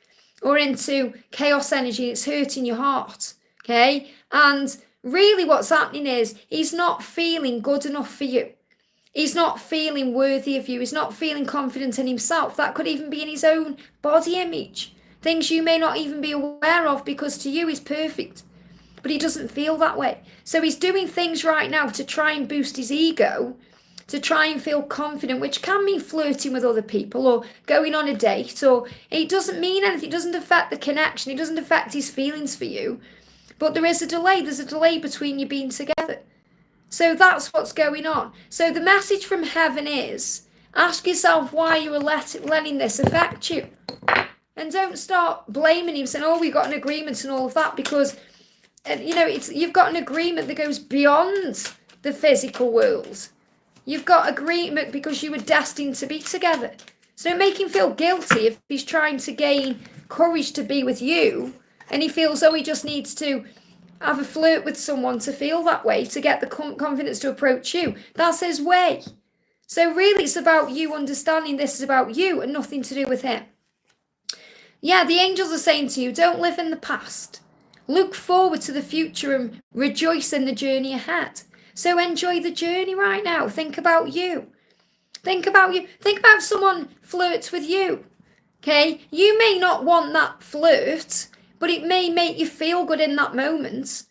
or into chaos energy. It's hurting your heart, okay? And really what's happening is he's not feeling good enough for you. He's not feeling worthy of you. He's not feeling confident in himself. That could even be in his own body image. Things you may not even be aware of, because to you he's perfect. But he doesn't feel that way. So he's doing things right now to try and boost his ego, to try and feel confident, which can mean flirting with other people or going on a date. Or it doesn't mean anything. It doesn't affect the connection. It doesn't affect his feelings for you. But there is a delay. There's a delay between you being together. So that's what's going on. So the message from heaven is, ask yourself why you are letting this affect you. And don't start blaming him, saying, oh, we got an agreement and all of that, because, you've got an agreement that goes beyond the physical world. You've got agreement because you were destined to be together. So don't make him feel guilty if he's trying to gain courage to be with you and he feels, oh, he just needs to have a flirt with someone to feel that way, to get the confidence to approach you. That's his way. So really, it's about you understanding this is about you and nothing to do with him. Yeah, the angels are saying to you, don't live in the past. Look forward to the future and rejoice in the journey ahead. So enjoy the journey right now. Think about you. Think about you. Think about if someone flirts with you. Okay? You may not want that flirt, but it may make you feel good in that moment.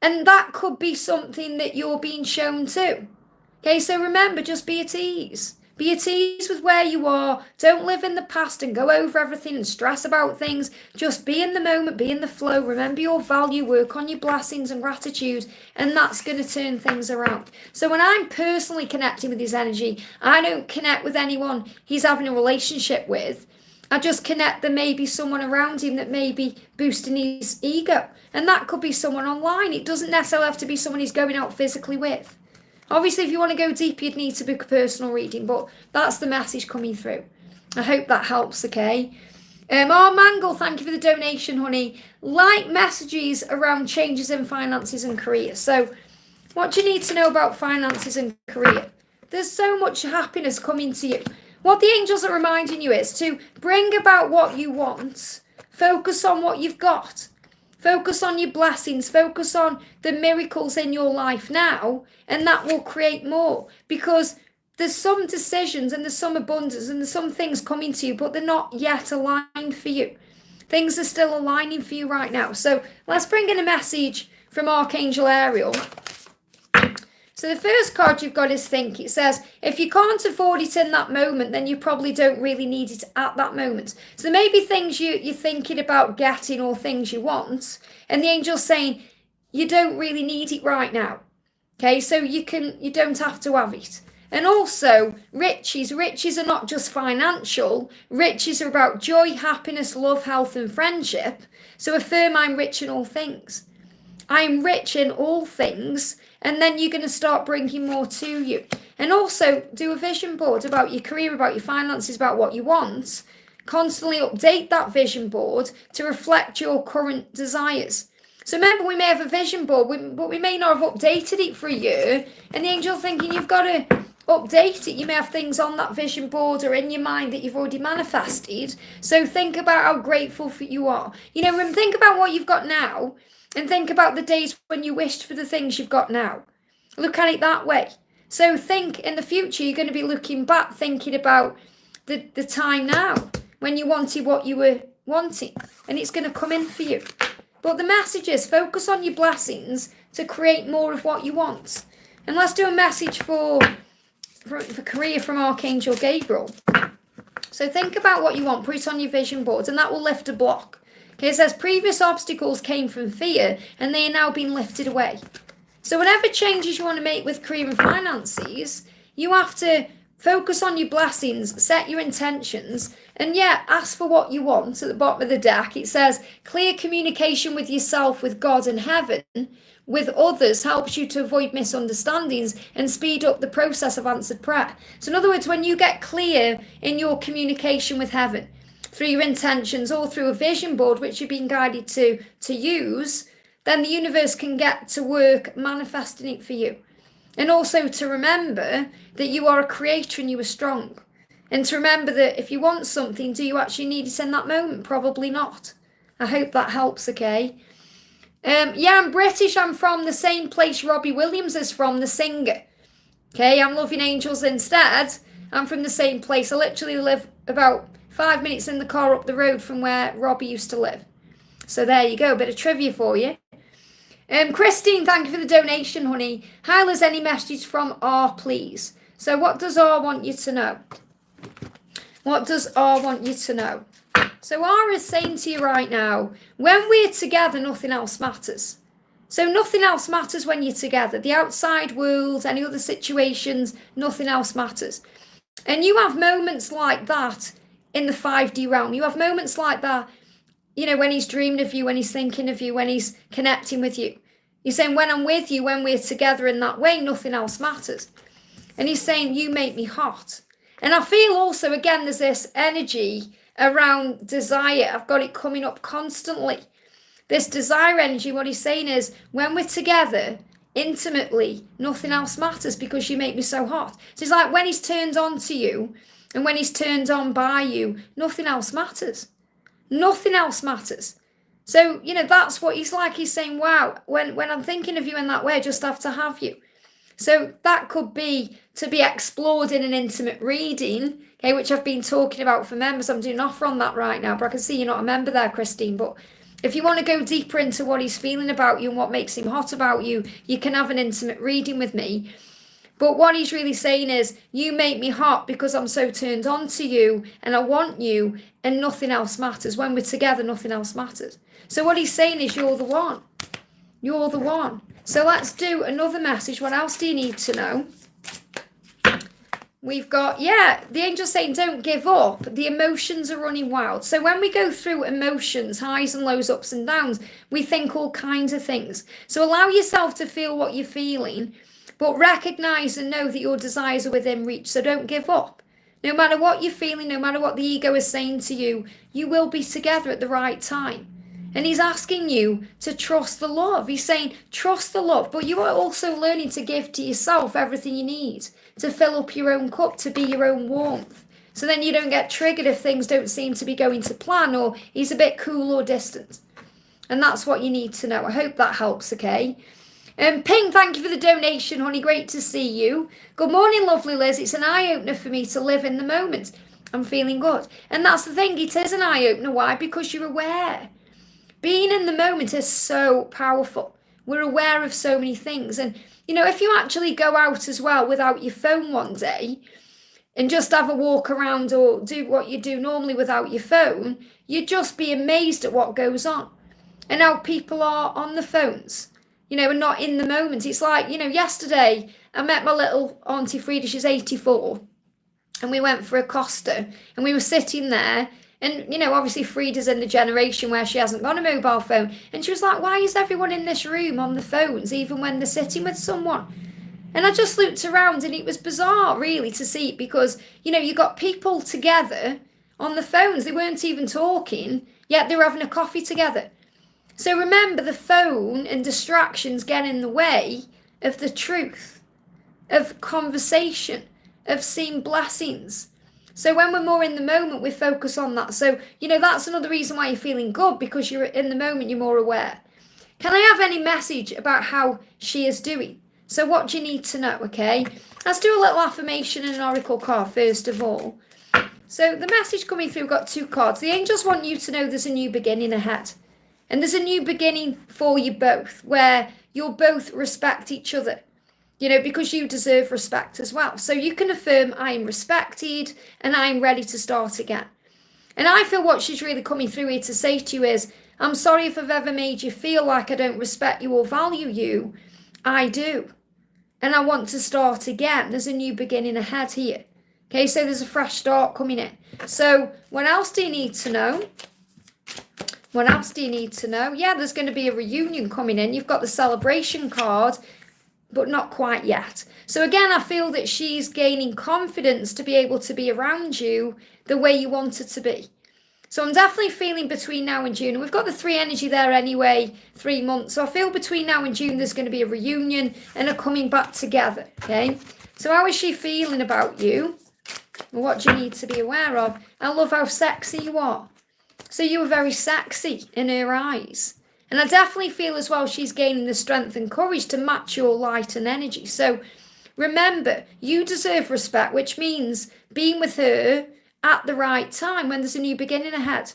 And that could be something that you're being shown too. Okay, so remember, just be at ease. Be at ease with where you are. Don't live in the past and go over everything and stress about things. Just be in the moment, be in the flow. Remember your value, work on your blessings and gratitude, and that's going to turn things around. So when I'm personally connecting with his energy, I don't connect with anyone he's having a relationship with. I just connect that maybe someone around him that may be boosting his ego. And that could be someone online. It doesn't necessarily have to be someone he's going out physically with. Obviously, if you want to go deep, you'd need to book a personal reading, but that's the message coming through. I hope that helps, okay? Ar Mangle, thank you for the donation, honey. Like messages around changes in finances and career. So, what do you need to know about finances and career? There's so much happiness coming to you. What the angels are reminding you is to bring about what you want. Focus on what you've got. Focus on your blessings. Focus on the miracles in your life now, and that will create more. Because there's some decisions and there's some abundance and there's some things coming to you, but they're not yet aligned for you. Things are still aligning for you right now. So let's bring in a message from Archangel Ariel. So the first card you've got is think. It says, if you can't afford it in that moment, then you probably don't really need it at that moment. So there may be things you're thinking about getting or things you want. And the angel's saying, you don't really need it right now. Okay, so you don't have to have it. And also, riches are not just financial. Riches are about joy, happiness, love, health, and friendship. So affirm, I'm rich in all things. I'm rich in all things. And then you're going to start bringing more to you. And also do a vision board about your career, about your finances, about what you want. Constantly update that vision board to reflect your current desires. So remember, we may have a vision board, but we may not have updated it for a year. And the angel's thinking you've got to update it. You may have things on that vision board or in your mind that you've already manifested. So think about how grateful you are. Think about what you've got now. And think about the days when you wished for the things you've got now. Look at it that way. So think in the future, you're going to be looking back, thinking about the time now when you wanted what you were wanting. And it's going to come in for you. But the message is focus on your blessings to create more of what you want. And let's do a message for career from Archangel Gabriel. So think about what you want, put it on your vision board, and that will lift a block. Okay, it says previous obstacles came from fear and they are now being lifted away. So whatever changes you want to make with career and finances, you have to focus on your blessings, set your intentions, and ask for what you want. At the bottom of the deck, it says clear communication with yourself, with God and heaven, with others helps you to avoid misunderstandings and speed up the process of answered prayer. So in other words, when you get clear in your communication with heaven, through your intentions or through a vision board, which you're being guided to use, then the universe can get to work manifesting it for you. And also to remember that you are a creator and you are strong. And to remember that if you want something, do you actually need it in that moment? Probably not. I hope that helps, okay? I'm British. I'm from the same place Robbie Williams is from, the singer. Okay, I'm Loving Angels instead. I'm from the same place. I literally live about 5 minutes in the car up the road from where Robbie used to live. So there you go, a bit of trivia for you. Christine, thank you for the donation, honey. Hi, Liz, any message from R, please? So what does R want you to know? What does R want you to know? So R is saying to you right now, when we're together, nothing else matters. So nothing else matters when you're together. The outside world, any other situations, nothing else matters. And you have moments like that in the 5D realm. You have moments like that, when he's dreaming of you, when he's thinking of you, when he's connecting with you. He's saying, when I'm with you, when we're together in that way, nothing else matters. And he's saying, you make me hot. And I feel also, again, there's this energy around desire. I've got it coming up constantly. This desire energy, what he's saying is, when we're together, intimately, nothing else matters because you make me so hot. So it's like when he's turned on to you and when he's turned on by you, nothing else matters. Nothing else matters. So, that's what he's like. He's saying, wow, when I'm thinking of you in that way, I just have to have you. So that could be to be explored in an intimate reading, okay, which I've been talking about for members. I'm doing an offer on that right now, but I can see you're not a member there, Christine. But if you want to go deeper into what he's feeling about you and what makes him hot about you, you can have an intimate reading with me. But what he's really saying is, you make me hot because I'm so turned on to you and I want you and nothing else matters. When we're together, nothing else matters. So what he's saying is, you're the one. You're the one. So let's do another message. What else do you need to know? We've got, the angel's saying don't give up. The emotions are running wild. So when we go through emotions, highs and lows, ups and downs, we think all kinds of things. So allow yourself to feel what you're feeling, but recognize and know that your desires are within reach. So don't give up. No matter what you're feeling, no matter what the ego is saying to you, you will be together at the right time. And he's asking you to trust the love. He's saying, trust the love, but you are also learning to give to yourself everything you need to fill up your own cup, to be your own warmth. So then you don't get triggered if things don't seem to be going to plan or he's a bit cool or distant. And that's what you need to know. I hope that helps, okay? Ping, thank you for the donation, honey. Great to see you. Good morning, lovely Liz. It's an eye-opener for me to live in the moment. I'm feeling good. And that's the thing. It is an eye-opener. Why? Because you're aware. Being in the moment is so powerful. We're aware of so many things. And, if you actually go out as well without your phone one day and just have a walk around or do what you do normally without your phone, you'd just be amazed at what goes on and how people are on the phones, and not in the moment. It's like, yesterday I met my little Auntie Frida, she's 84, and we went for a Costa and we were sitting there. And, obviously Frida's in the generation where she hasn't got a mobile phone. And she was like, why is everyone in this room on the phones, even when they're sitting with someone? And I just looked around and it was bizarre, really, to see it because, you got people together on the phones. They weren't even talking, yet they were having a coffee together. So remember, the phone and distractions get in the way of the truth, of conversation, of seeing blessings. So when we're more in the moment, we focus on that. So, that's another reason why you're feeling good, because you're in the moment, you're more aware. Can I have any message about how she is doing? So what do you need to know, okay? Let's do a little affirmation and an oracle card first of all. So the message coming through, we've got 2 cards. The angels want you to know there's a new beginning ahead. And there's a new beginning for you both, where you'll both respect each other. Because you deserve respect as well. So you can affirm, I am respected and I am ready to start again. And I feel what she's really coming through here to say to you is, I'm sorry if I've ever made you feel like I don't respect you or value you. I do. And I want to start again. There's a new beginning ahead here. Okay, so there's a fresh start coming in. So what else do you need to know? What else do you need to know? Yeah, there's going to be a reunion coming in. You've got the celebration card, but not quite yet. So again, I feel that she's gaining confidence to be able to be around you the way you want her to be. So I'm definitely feeling between now and June, and we've got the 3 energy there anyway, 3 months. So I feel between now and June, there's going to be a reunion and a coming back together, okay? So how is she feeling about you? What do you need to be aware of? I love how sexy you are. So you are very sexy in her eyes. And I definitely feel as well she's gaining the strength and courage to match your light and energy. So remember, you deserve respect, which means being with her at the right time when there's a new beginning ahead.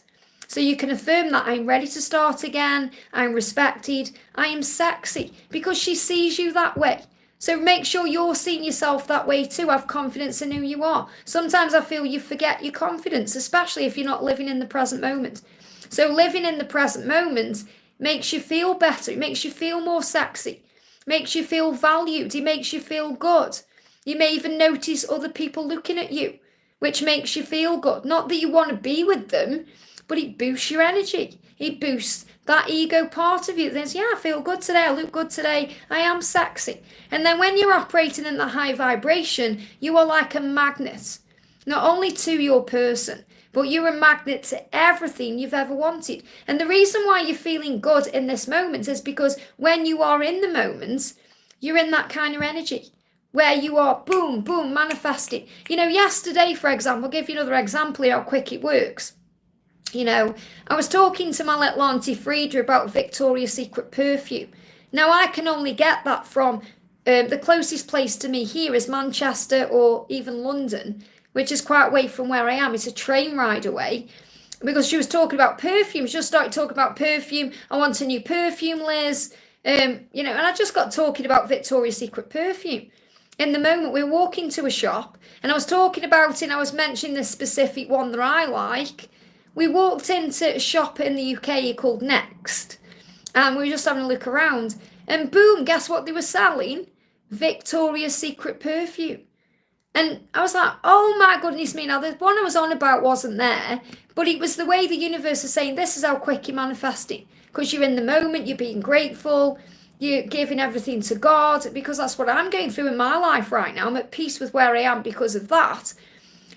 So you can affirm that I'm ready to start again, I'm respected, I am sexy, because she sees you that way. So make sure you're seeing yourself that way too. Have confidence in who you are. Sometimes I feel you forget your confidence, especially if you're not living in the present moment. So living in the present moment makes you feel better. It makes you feel more sexy. Makes you feel valued. It makes you feel good. You may even notice other people looking at you, which makes you feel good. Not that you want to be with them, but it boosts your energy. It boosts that ego part of you that says, yeah, I feel good today. I look good today. I am sexy. And then when you're operating in the high vibration, you are like a magnet, not only to your person, but you're a magnet to everything you've ever wanted. And the reason why you're feeling good in this moment is because when you are in the moment, you're in that kind of energy where you are boom, boom, manifesting. You know, yesterday, for example, I'll give you another example of how quick it works. You know, I was talking to my little auntie Frieda about Victoria's Secret perfume. Now, I can only get that from the closest place to me here is Manchester or even London, which is quite away from where I am. It's a train ride away. Because she was talking about perfume. She just started talking about perfume. I want a new perfume, Liz. You know, and I just got talking about Victoria's Secret perfume. In the moment, we were walking to a shop, and I was talking about it, and I was mentioning the specific one that I like. We walked into a shop in the UK called Next, and we were just having a look around, and boom, guess what they were selling? Victoria's Secret perfume. And I was like, oh my goodness me, now the one I was on about wasn't there, but it was the way the universe is saying, this is how quick you're manifesting, because you're in the moment, you're being grateful, you're giving everything to God, because that's what I'm going through in my life right now. I'm at peace with where I am because of that.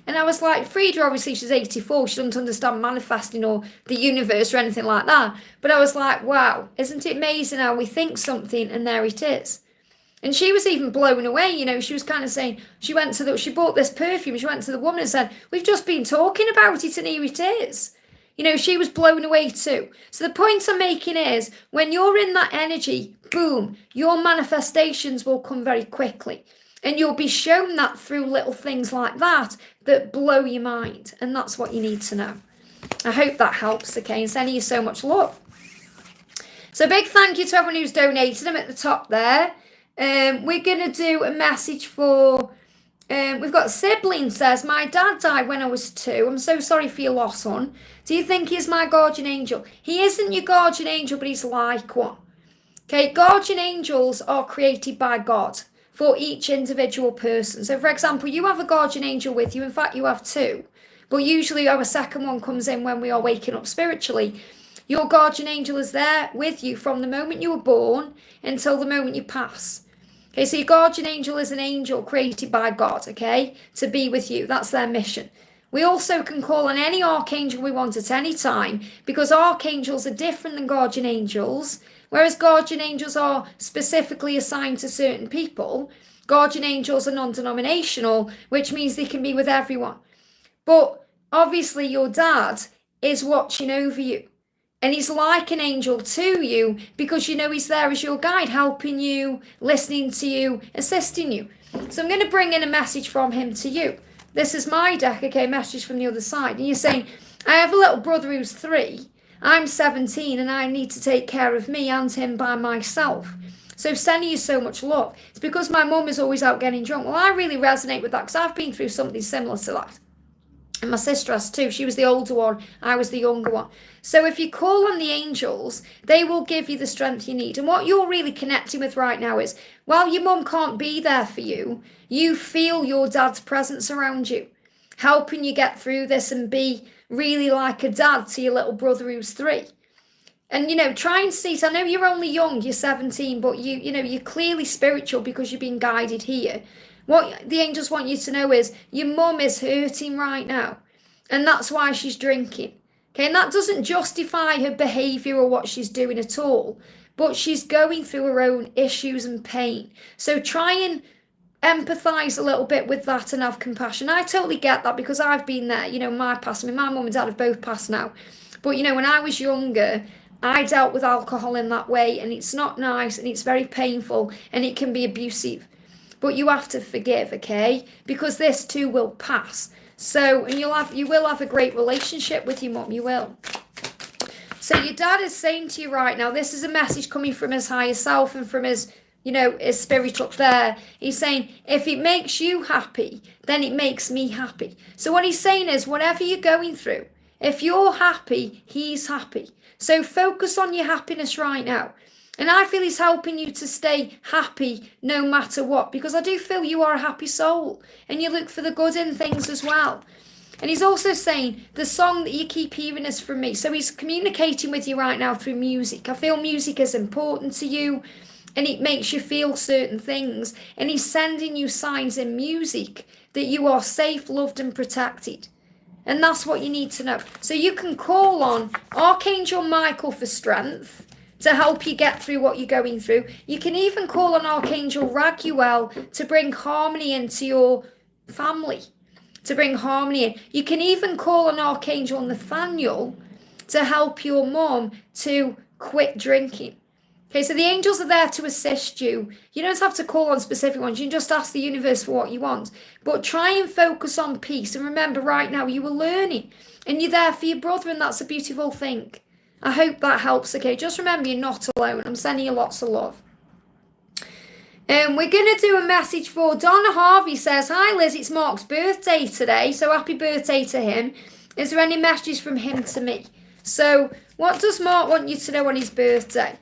And I was like, Frieda, obviously she's 84, she doesn't understand manifesting or the universe or anything like that. But I was like, wow, isn't it amazing how we think something and there it is? And she was even blown away, you know, she was kind of saying, she bought this perfume, she went to the woman and said, we've just been talking about it and here it is. You know, she was blown away too. So the point I'm making is, when you're in that energy, boom, your manifestations will come very quickly. And you'll be shown that through little things like that blow your mind. And that's what you need to know. I hope that helps, okay? And sending you so much love. So big thank you to everyone who's donated. I'm at the top there. We're going to do a message for... we've got sibling says, my dad died when I was 2. I'm so sorry for your loss, hon. Do you think he's my guardian angel? He isn't your guardian angel, but he's like one. Okay, guardian angels are created by God for each individual person. So, for example, you have a guardian angel with you. In fact, you have 2. But usually our second one comes in when we are waking up spiritually. Your guardian angel is there with you from the moment you were born until the moment you pass. Okay, so your guardian angel is an angel created by God, okay, to be with you. That's their mission. We also can call on any archangel we want at any time, because archangels are different than guardian angels. Whereas guardian angels are specifically assigned to certain people, guardian angels are non-denominational, which means they can be with everyone. But obviously your dad is watching over you. And he's like an angel to you because you know he's there as your guide, helping you, listening to you, assisting you. So I'm going to bring in a message from him to you. This is my deck, okay, message from the other side. And you're saying, I have a little brother who's 3. I'm 17 and I need to take care of me and him by myself. So sending you so much love. It's because my mum is always out getting drunk. Well, I really resonate with that because I've been through something similar to that. And my sister has too. She was the older one. I was the younger one. So if you call on the angels, they will give you the strength you need. And what you're really connecting with right now is, while your mum can't be there for you, you feel your dad's presence around you, helping you get through this and be really like a dad to your little brother who's 3. And, you know, try and see, so I know you're only young, you're 17, but you're clearly spiritual because you're being guided here. What the angels want you to know is your mum is hurting right now. And that's why she's drinking. Okay, and that doesn't justify her behaviour or what she's doing at all. But she's going through her own issues and pain. So try and empathise a little bit with that and have compassion. I totally get that because I've been there. You know, my mum and dad have both passed now. But, you know, when I was younger, I dealt with alcohol in that way. And it's not nice and it's very painful and it can be abusive. But you have to forgive, okay? Because this too will pass. So, and you will have a great relationship with your mum, you will. So your dad is saying to you right now, this is a message coming from his higher self and from his, his spirit up there. He's saying, if it makes you happy, then it makes me happy. So what he's saying is, whatever you're going through, if you're happy, he's happy. So focus on your happiness right now. And I feel he's helping you to stay happy no matter what, because I do feel you are a happy soul and you look for the good in things as well. And he's also saying the song that you keep hearing is from me. So he's communicating with you right now through music. I feel music is important to you and it makes you feel certain things. And he's sending you signs in music that you are safe, loved and protected. And that's what you need to know. So you can call on Archangel Michael for strength to help you get through what you're going through. You can even call on Archangel Raguel to bring harmony into your family, to bring harmony in. You can even call on Archangel Nathaniel to help your mom to quit drinking. Okay, so the angels are there to assist you. You don't have to call on specific ones. You can just ask the universe for what you want. But try and focus on peace. And remember, right now, you are learning. And you're there for your brother, and that's a beautiful thing. I hope that helps, okay? Just remember, you're not alone. I'm sending you lots of love. We're going to do a message for Donna Harvey says, hi, Liz, it's Mark's birthday today, so happy birthday to him. Is there any messages from him to me? So what does Mark want you to know on his birthday?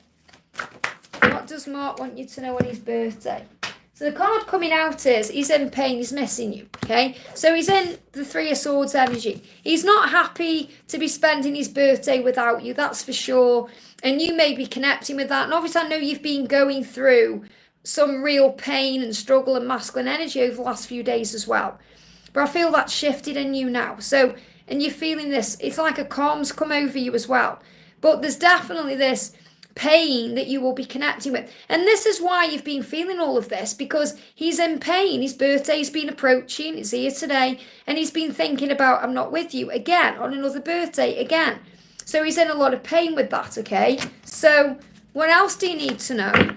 What does Mark want you to know on his birthday? So the card coming out is he's in pain, he's missing you, okay? So he's in the Three of Swords energy. He's not happy to be spending his birthday without you, that's for sure. And you may be connecting with that. And obviously I know you've been going through some real pain and struggle and masculine energy over the last few days as well. But I feel that's shifted in you now. So, and you're feeling this, it's like a calm's come over you as well. But there's definitely this pain that you will be connecting with. And this is why you've been feeling all of this, because he's in pain. His birthday's been approaching, it's here today, and he's been thinking about, I'm not with you again, on another birthday again. So he's in a lot of pain with that, okay? So what else do you need to know?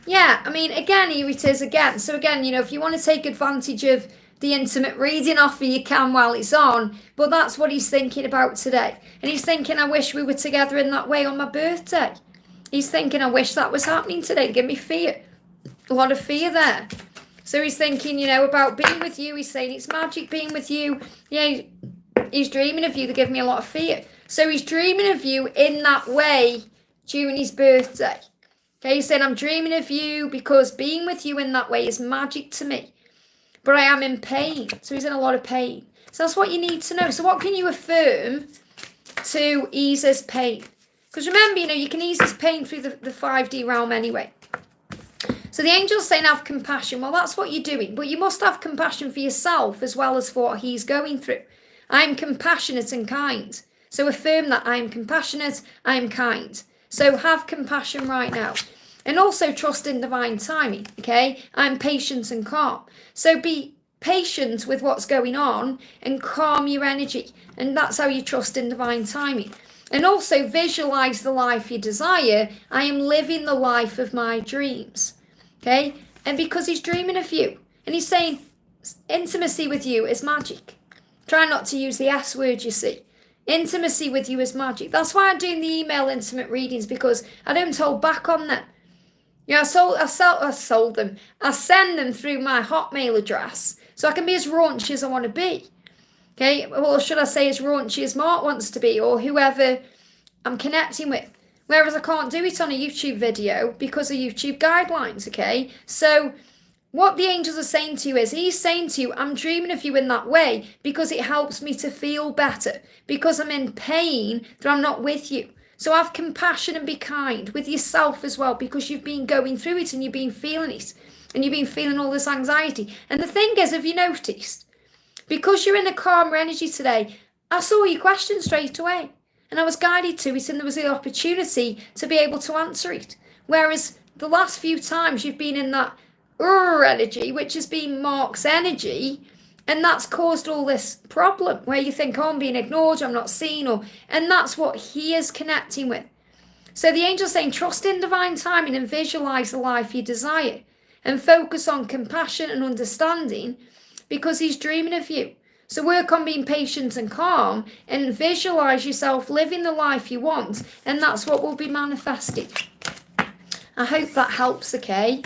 Yeah, I mean, again, here it is again. So again, you know, if you want to take advantage of the intimate reading offer, you can while it's on. But that's what he's thinking about today. And he's thinking, I wish we were together in that way on my birthday. He's thinking, I wish that was happening today. Give me fear. A lot of fear there. So he's thinking, you know, about being with you. He's saying it's magic being with you. Yeah, he's dreaming of you. They give me a lot of fear. So he's dreaming of you in that way during his birthday. Okay, he's saying, I'm dreaming of you because being with you in that way is magic to me. But I am in pain. So he's in a lot of pain. So that's what you need to know. So what can you affirm to ease his pain? Because remember, you know, you can ease his pain through the 5D realm anyway. So the angel's saying have compassion. Well, that's what you're doing. But you must have compassion for yourself as well as for what he's going through. I'm compassionate and kind. So affirm that I am compassionate, I am kind. So have compassion right now. And also trust in divine timing, okay? I'm patient and calm. So be patient with what's going on and calm your energy. And that's how you trust in divine timing. And also visualize the life you desire. I am living the life of my dreams, okay? And because he's dreaming of you. And he's saying intimacy with you is magic. Try not to use the S word, you see. Intimacy with you is magic. That's why I'm doing the email intimate readings, because I don't hold back on them. Yeah, I sold them. I send them through my Hotmail address, so I can be as raunchy as I want to be. Okay, well, should I say as raunchy as Mark wants to be, or whoever I'm connecting with. Whereas I can't do it on a YouTube video because of YouTube guidelines, okay? So what the angels are saying to you is, he's saying to you, I'm dreaming of you in that way because it helps me to feel better, because I'm in pain that I'm not with you. So have compassion and be kind with yourself as well, because you've been going through it and you've been feeling it. And you've been feeling all this anxiety. And the thing is, have you noticed? Because you're in a calmer energy today, I saw your question straight away. And I was guided to it, and there was the opportunity to be able to answer it. Whereas the last few times you've been in that energy, which has been Mark's energy, and that's caused all this problem where you think, oh, I'm being ignored, I'm not seen, and that's what he is connecting with. So the angel's saying, trust in divine timing and visualize the life you desire, and focus on compassion and understanding, because he's dreaming of you. So work on being patient and calm and visualize yourself living the life you want, and that's what will be manifested. I hope that helps, okay?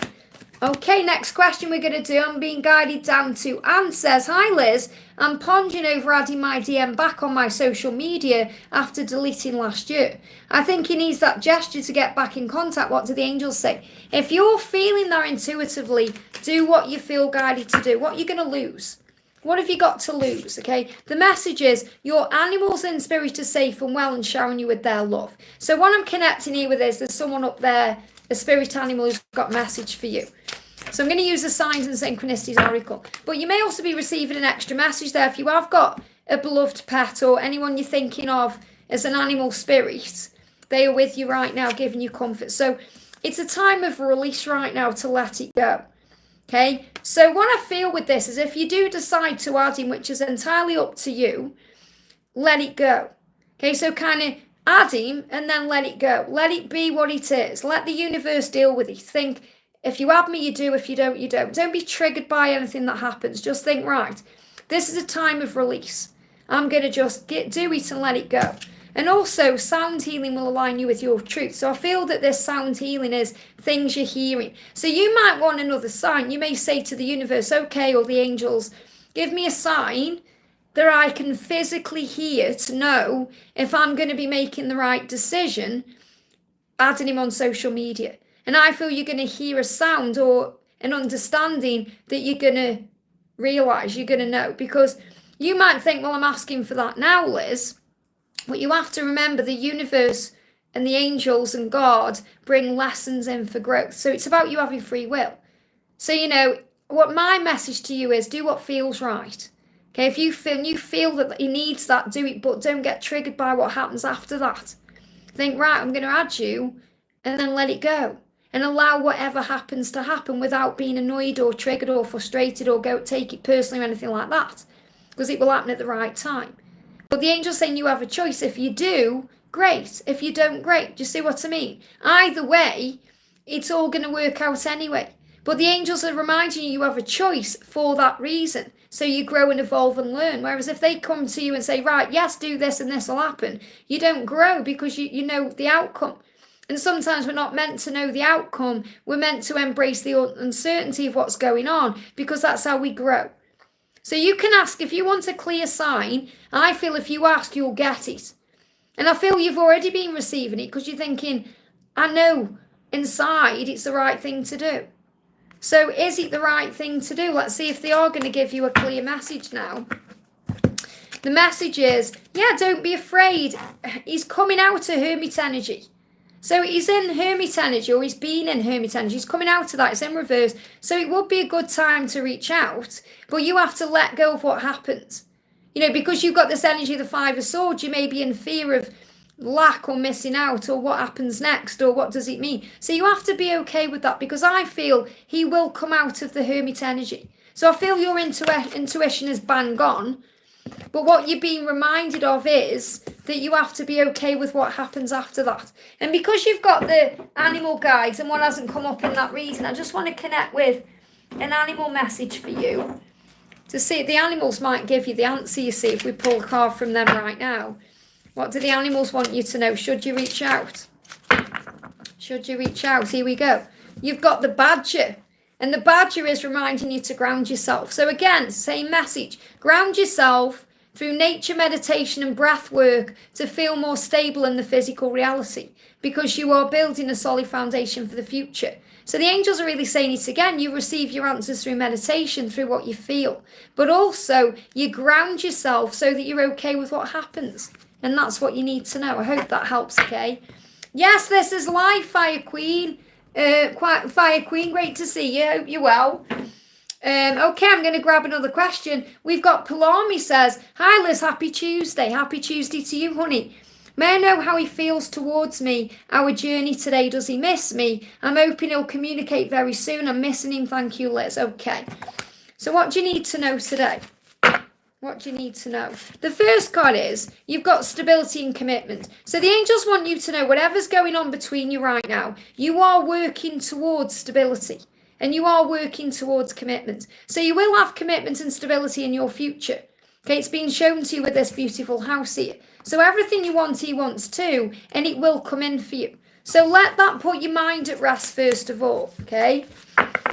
Okay, next question we're going to do. I'm being guided down to Anne says, hi Liz, I'm pondering over adding my DM back on my social media after deleting last year. I think he needs that gesture to get back in contact. What do the angels say? If you're feeling that intuitively, do what you feel guided to do. What are you going to lose? What have you got to lose, okay? The message is your animals in spirit are safe and well and showering you with their love. So what I'm connecting here with is there's someone up there, a spirit animal who's got a message for you. So I'm going to use the Signs and Synchronicities Oracle. But you may also be receiving an extra message there if you have got a beloved pet or anyone you're thinking of as an animal spirit, they are with you right now, giving you comfort. So it's a time of release right now to let it go. Okay, so what I feel with this is if you do decide to add him, which is entirely up to you, let it go. Okay, so kind of add him and then let it go. Let it be what it is. Let the universe deal with it. Think, if you add me, you do. If you don't, you don't. Don't be triggered by anything that happens. Just think, right, this is a time of release. I'm going to just do it and let it go. And also, sound healing will align you with your truth. So I feel that this sound healing is things you're hearing. So you might want another sign. You may say to the universe, okay, or the angels, give me a sign that I can physically hear to know if I'm going to be making the right decision, adding him on social media. And I feel you're going to hear a sound or an understanding that you're going to realise, you're going to know. Because you might think, well, I'm asking for that now, Liz. But you have to remember the universe and the angels and God bring lessons in for growth. So it's about you having free will. So, what my message to you is, do what feels right. Okay, if you feel that he needs that, do it, but don't get triggered by what happens after that. Think, right, I'm going to add you, and then let it go. And allow whatever happens to happen without being annoyed or triggered or frustrated or take it personally or anything like that. Because it will happen at the right time. But the angel's saying you have a choice. If you do, great. If you don't, great. Do you see what I mean? Either way, it's all going to work out anyway. But the angels are reminding you have a choice for that reason. So you grow and evolve and learn. Whereas if they come to you and say, right, yes, do this and this will happen, you don't grow because you know the outcome. And sometimes we're not meant to know the outcome. We're meant to embrace the uncertainty of what's going on because that's how we grow. So you can ask if you want a clear sign. I feel if you ask, you'll get it. And I feel you've already been receiving it because you're thinking, I know inside it's the right thing to do. So is it the right thing to do? Let's see if they are going to give you a clear message now. The message is, yeah, don't be afraid. He's coming out of hermit energy. So he's in hermit energy, or he's been in hermit energy. He's coming out of that. It's in reverse. So it would be a good time to reach out. But you have to let go of what happens. Because you've got this energy of the Five of Swords, you may be in fear of lack or missing out or what happens next or what does it mean. So you have to be okay with that because I feel he will come out of the hermit energy. So I feel your intuition is bang on. But what you're being reminded of is that you have to be okay with what happens after that. And because you've got the animal guides and one hasn't come up in that reading, I just want to connect with an animal message for you to see. The animals might give you the answer, you see, if we pull a card from them right now. What do the animals want you to know? Should you reach out? Should you reach out? Here we go. You've got the badger. And the badger is reminding you to ground yourself. So again, same message. Ground yourself through nature meditation and breath work to feel more stable in the physical reality because you are building a solid foundation for the future. So the angels are really saying it again. You receive your answers through meditation, through what you feel. But also you ground yourself so that you're okay with what happens. And that's what you need to know. I hope that helps, okay? Yes, this is live, Fire Queen. Fire Queen, great to see you. Hope you're well. Okay, I'm going to grab another question. We've got Palomi says, hi Liz, happy Tuesday. Happy Tuesday to you, honey. May I know how he feels towards me? Our journey today, does he miss me? I'm hoping he'll communicate very soon. I'm missing him, thank you, Liz. Okay, so what do you need to know today? What do you need to know? The first card is you've got stability and commitment. So the angels want you to know whatever's going on between you right now, you are working towards stability and you are working towards commitment. So you will have commitment and stability in your future. Okay, it's been shown to you with this beautiful house here. So everything you want, he wants too, and it will come in for you. So let that put your mind at rest first of all, okay?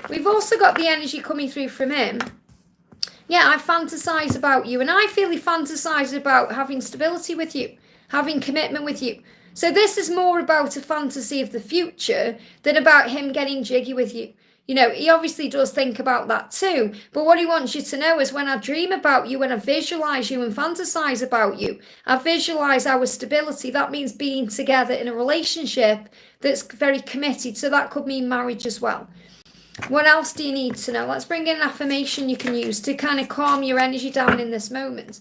We've also got the energy coming through from him. Yeah, I fantasize about you, and I feel he fantasizes about having stability with you, having commitment with you. So this is more about a fantasy of the future than about him getting jiggy with you. He obviously does think about that too, but what he wants you to know is when I dream about you, when I visualize you and fantasize about you, I visualize our stability. That means being together in a relationship that's very committed. So that could mean marriage as well. What else do you need to know? Let's bring in an affirmation you can use to kind of calm your energy down in this moment.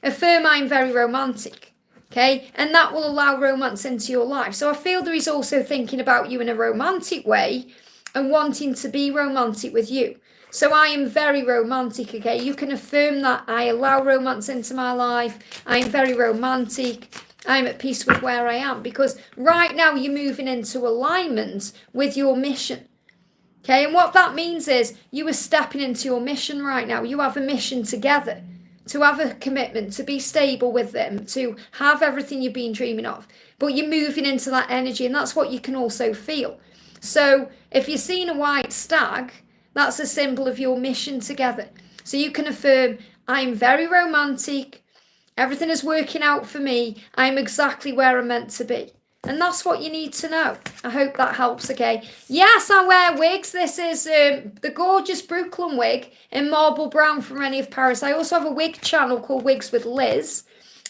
Affirm I'm very romantic. Okay, and that will allow romance into your life. So I feel there is also thinking about you in a romantic way and wanting to be romantic with you. So I am very romantic, okay? You can affirm that I allow romance into my life. I am very romantic. I'm at peace with where I am, because right now you're moving into alignment with your mission. Okay, and what that means is you are stepping into your mission right now. You have a mission together, to have a commitment, to be stable with them, to have everything you've been dreaming of. But you're moving into that energy, and that's what you can also feel. So if you're seeing a white stag, that's a symbol of your mission together. So you can affirm, I'm very romantic. Everything is working out for me. I'm exactly where I'm meant to be. And that's what you need to know. I hope that helps, okay? Yes, I wear wigs. This is the gorgeous Brooklyn wig in marble brown from Rennie of Paris. I also have a wig channel called Wigs with Liz.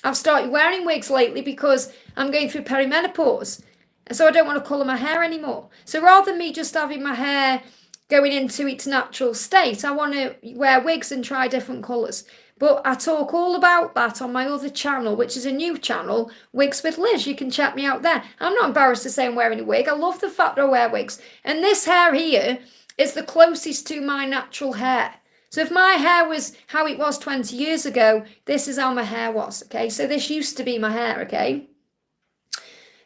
I've started wearing wigs lately because I'm going through perimenopause. And so I don't want to colour my hair anymore. So rather than me just having my hair going into its natural state, I want to wear wigs and try different colours. But I talk all about that on my other channel, which is a new channel, Wigs with Liz. You can check me out there. I'm not embarrassed to say I'm wearing a wig. I love the fact that I wear wigs. And this hair here is the closest to my natural hair. So if my hair was how it was 20 years ago, this is how my hair was, okay? So this used to be my hair, okay?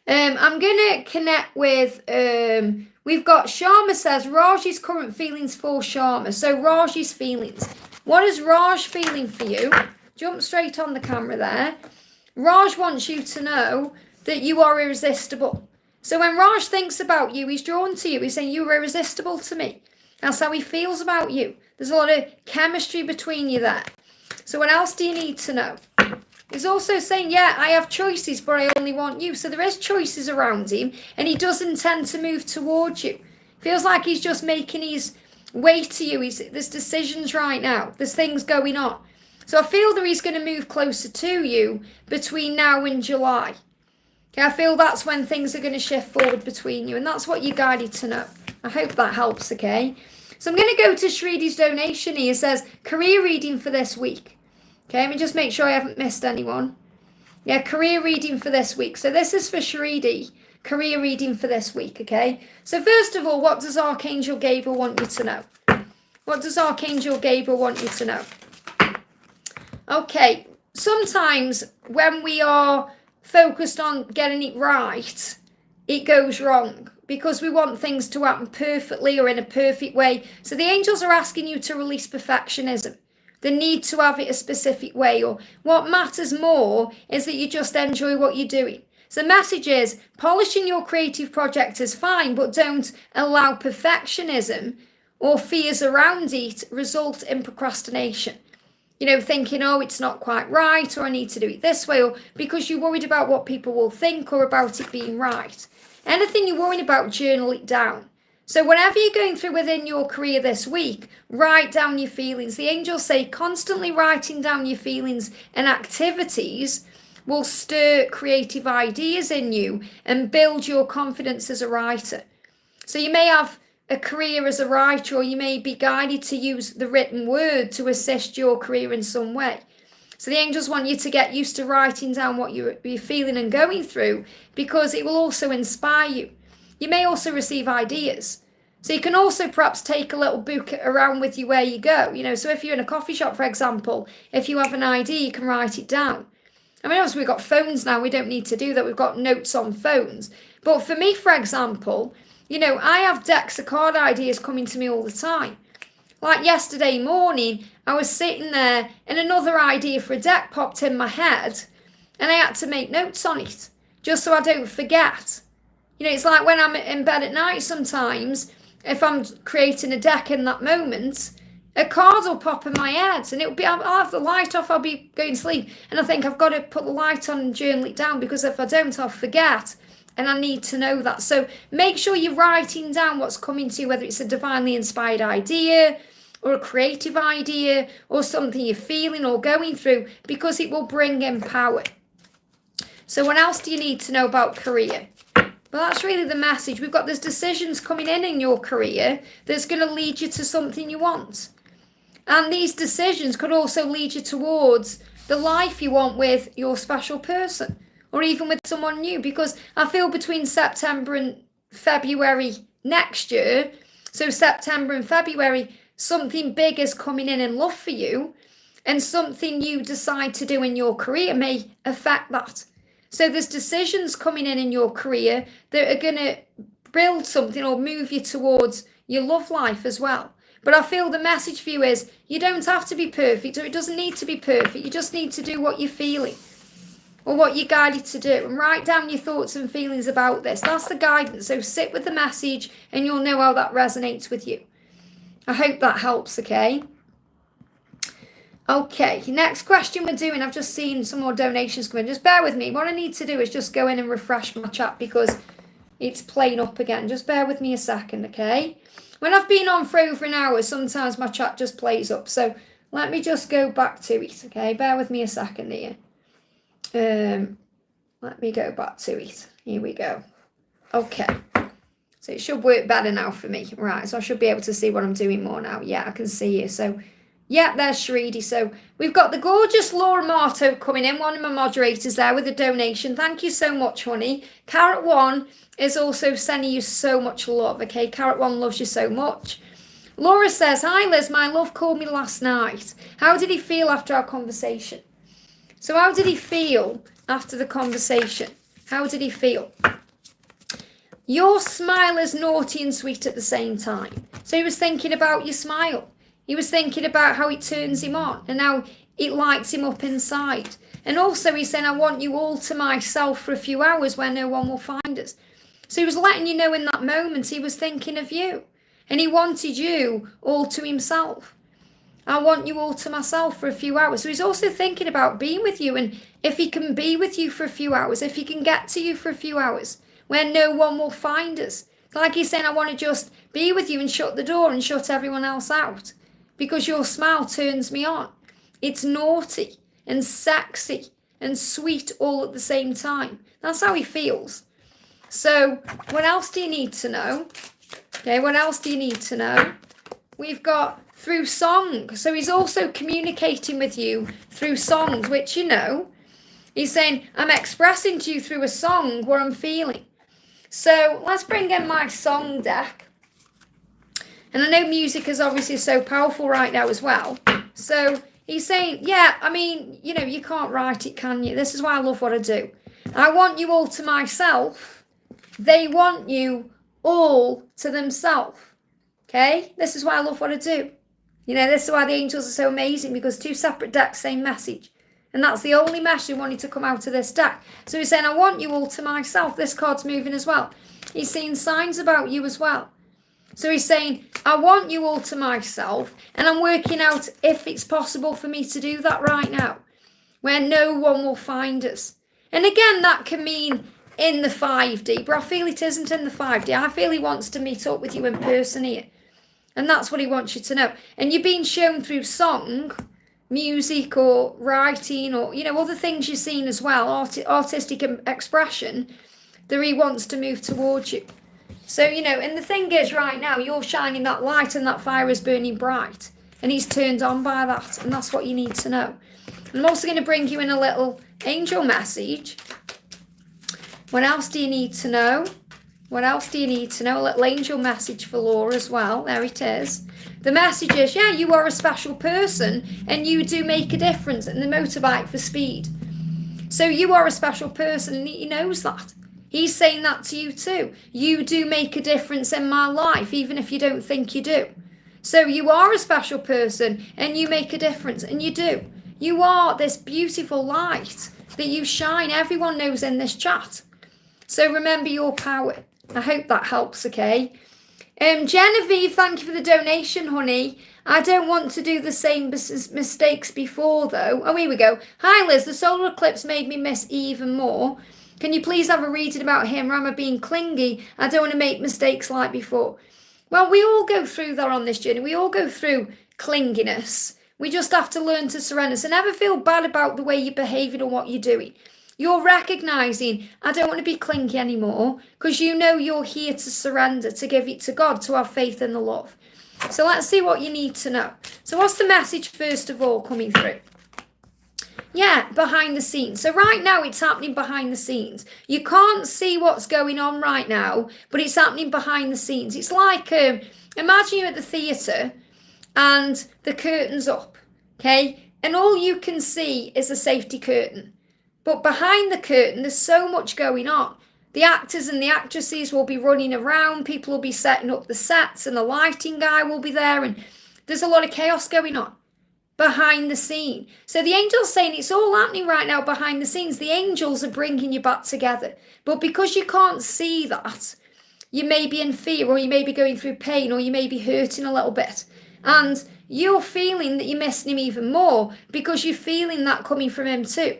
I'm going to connect with, we've got Sharma says, Raj's current feelings for Sharma. So Raj's feelings. What is Raj feeling for you? Jump straight on the camera there. Raj wants you to know that you are irresistible. So when Raj thinks about you, he's drawn to you. He's saying, you're irresistible to me. That's how he feels about you. There's a lot of chemistry between you there. So what else do you need to know? He's also saying, yeah, I have choices, but I only want you. So there is choices around him, and he does intend to move towards you. Feels like he's just making his way to you. There's decisions right now. There's things going on. So I feel that he's going to move closer to you between now and July. Okay, I feel that's when things are going to shift forward between you, and that's what you're guided to know. I hope that helps, okay? So I'm going to go to Shridi's donation here. It says, career reading for this week. Okay, let me just make sure I haven't missed anyone. Yeah, career reading for this week. So this is for Shridi. Career reading for this week, okay? So first of all, what does Archangel Gabriel want you to know? What does Archangel Gabriel want you to know? Okay, sometimes when we are focused on getting it right, it goes wrong because we want things to happen perfectly or in a perfect way. So the angels are asking you to release perfectionism. The need to have it a specific way, or what matters more is that you just enjoy what you're doing. So the message is, polishing your creative project is fine, but don't allow perfectionism or fears around it result in procrastination. You know, thinking, oh, it's not quite right, or I need to do it this way, or because you're worried about what people will think or about it being right. Anything you're worried about, journal it down. So whatever you're going through within your career this week, write down your feelings. The angels say constantly writing down your feelings and activities will stir creative ideas in you and build your confidence as a writer. So you may have a career as a writer, or you may be guided to use the written word to assist your career in some way. So the angels want you to get used to writing down what you're feeling and going through, because it will also inspire you. You may also receive ideas. So you can also perhaps take a little book around with you where you go. You know, so if you're in a coffee shop, for example, if you have an idea, you can write it down. I mean, obviously we've got phones now. We don't need to do that. We've got notes on phones. But for me, for example, you know, I have decks of card ideas coming to me all the time. Like yesterday morning, I was sitting there and another idea for a deck popped in my head and I had to make notes on it just so I don't forget. You know, it's like when I'm in bed at night sometimes, if I'm creating a deck in that moment, a card will pop in my head and I'll have the light off, I'll be going to sleep. And I think I've got to put the light on and journal it down, because if I don't, I'll forget. And I need to know that. So make sure you're writing down what's coming to you, whether it's a divinely inspired idea or a creative idea or something you're feeling or going through, because it will bring in power. So what else do you need to know about career? Well, that's really the message. We've got these decisions coming in your career that's going to lead you to something you want. And these decisions could also lead you towards the life you want with your special person or even with someone new, because I feel between September and February next year, so September and February, something big is coming in love for you, and something you decide to do in your career may affect that. So there's decisions coming in your career that are going to build something or move you towards your love life as well. But I feel the message for you is you don't have to be perfect, or it doesn't need to be perfect. You just need to do what you're feeling or what you're guided to do, and write down your thoughts and feelings about this. That's the guidance. So sit with the message and you'll know how that resonates with you. I hope that helps, okay? Okay, next question we're doing. I've just seen some more donations come in. Just bear with me. What I need to do is just go in and refresh my chat because it's playing up again. Just bear with me a second, okay? When I've been on for over an hour, sometimes my chat just plays up. So let me just go back to it, okay? Bear with me a second here. Let me go back to it. Here we go. Okay. So it should work better now for me. Right, so I should be able to see what I'm doing more now. Yeah, I can see you. So, yeah, there's Shridi. So we've got the gorgeous Laura Marto coming in, one of my moderators there with a donation. Thank you so much, honey. Carrot One is also sending you so much love, okay? Carrot One loves you so much. Laura says, hi, Liz. My love called me last night. How did he feel after our conversation? So how did he feel after the conversation? How did he feel? Your smile is naughty and sweet at the same time. So he was thinking about your smile. He was thinking about how it turns him on and how it lights him up inside. And also he's saying, I want you all to myself for a few hours where no one will find us. So he was letting you know in that moment he was thinking of you. And he wanted you all to himself. I want you all to myself for a few hours. So he's also thinking about being with you. And if he can be with you for a few hours, if he can get to you for a few hours where no one will find us. Like he's saying, I want to just be with you and shut the door and shut everyone else out. Because your smile turns me on. It's naughty and sexy and sweet all at the same time. That's how he feels. So what else do you need to know? Okay, what else do you need to know? We've got through song. So he's also communicating with you through songs, which, you know, he's saying, I'm expressing to you through a song what I'm feeling. So let's bring in my song deck. And I know music is obviously so powerful right now as well. So he's saying, yeah, I mean, you know, you can't write it, can you? This is why I love what I do. I want you all to myself. They want you all to themselves. Okay? This is why I love what I do. You know, this is why the angels are so amazing, because two separate decks, same message. And that's the only message he wanted to come out of this deck. So he's saying, I want you all to myself. This card's moving as well. He's seeing signs about you as well. So he's saying, I want you all to myself, and I'm working out if it's possible for me to do that right now, where no one will find us. And again, that can mean in the 5D, but I feel it isn't in the 5D. I feel he wants to meet up with you in person here. And that's what he wants you to know. And you're being shown through song, music, or writing, or, you know, other things you're seeing as well, artistic expression, that he wants to move towards you. So, you know, and the thing is right now, you're shining that light and that fire is burning bright. And he's turned on by that. And that's what you need to know. And I'm also going to bring you in a little angel message. What else do you need to know? What else do you need to know? A little angel message for Laura as well. There it is. The message is, yeah, you are a special person and you do make a difference in the motorbike for speed. So you are a special person and he knows that. He's saying that to you too. You do make a difference in my life, even if you don't think you do. So you are a special person and you make a difference, and you do. You are this beautiful light that you shine. Everyone knows in this chat. So remember your power. I hope that helps, okay? Genevie, thank you for the donation, honey. I don't want to do the same mistakes before, though. Oh, here we go. Hi, Liz. The solar eclipse made me miss even more. Can you please have a reading about him, or am I being clingy? I don't want to make mistakes like before. Well, we all go through that on this journey. We all go through clinginess. We just have to learn to surrender. So never feel bad about the way you're behaving or what you're doing. You're recognising, I don't want to be clingy anymore, because you know you're here to surrender, to give it to God, to have faith in the love. So let's see what you need to know. So what's the message first of all coming through? Yeah, behind the scenes. So right now it's happening behind the scenes. You can't see what's going on right now, but it's happening behind the scenes. It's like, imagine you're at the theatre and the curtain's up, okay? And all you can see is a safety curtain. But behind the curtain, there's so much going on. The actors and the actresses will be running around, people will be setting up the sets, and the lighting guy will be there, and there's a lot of chaos going on behind the scene. So the angel's saying it's all happening right now behind the scenes. The angels are bringing you back together. But because you can't see that, you may be in fear, or you may be going through pain, or you may be hurting a little bit. And you're feeling that you're missing him even more because you're feeling that coming from him too.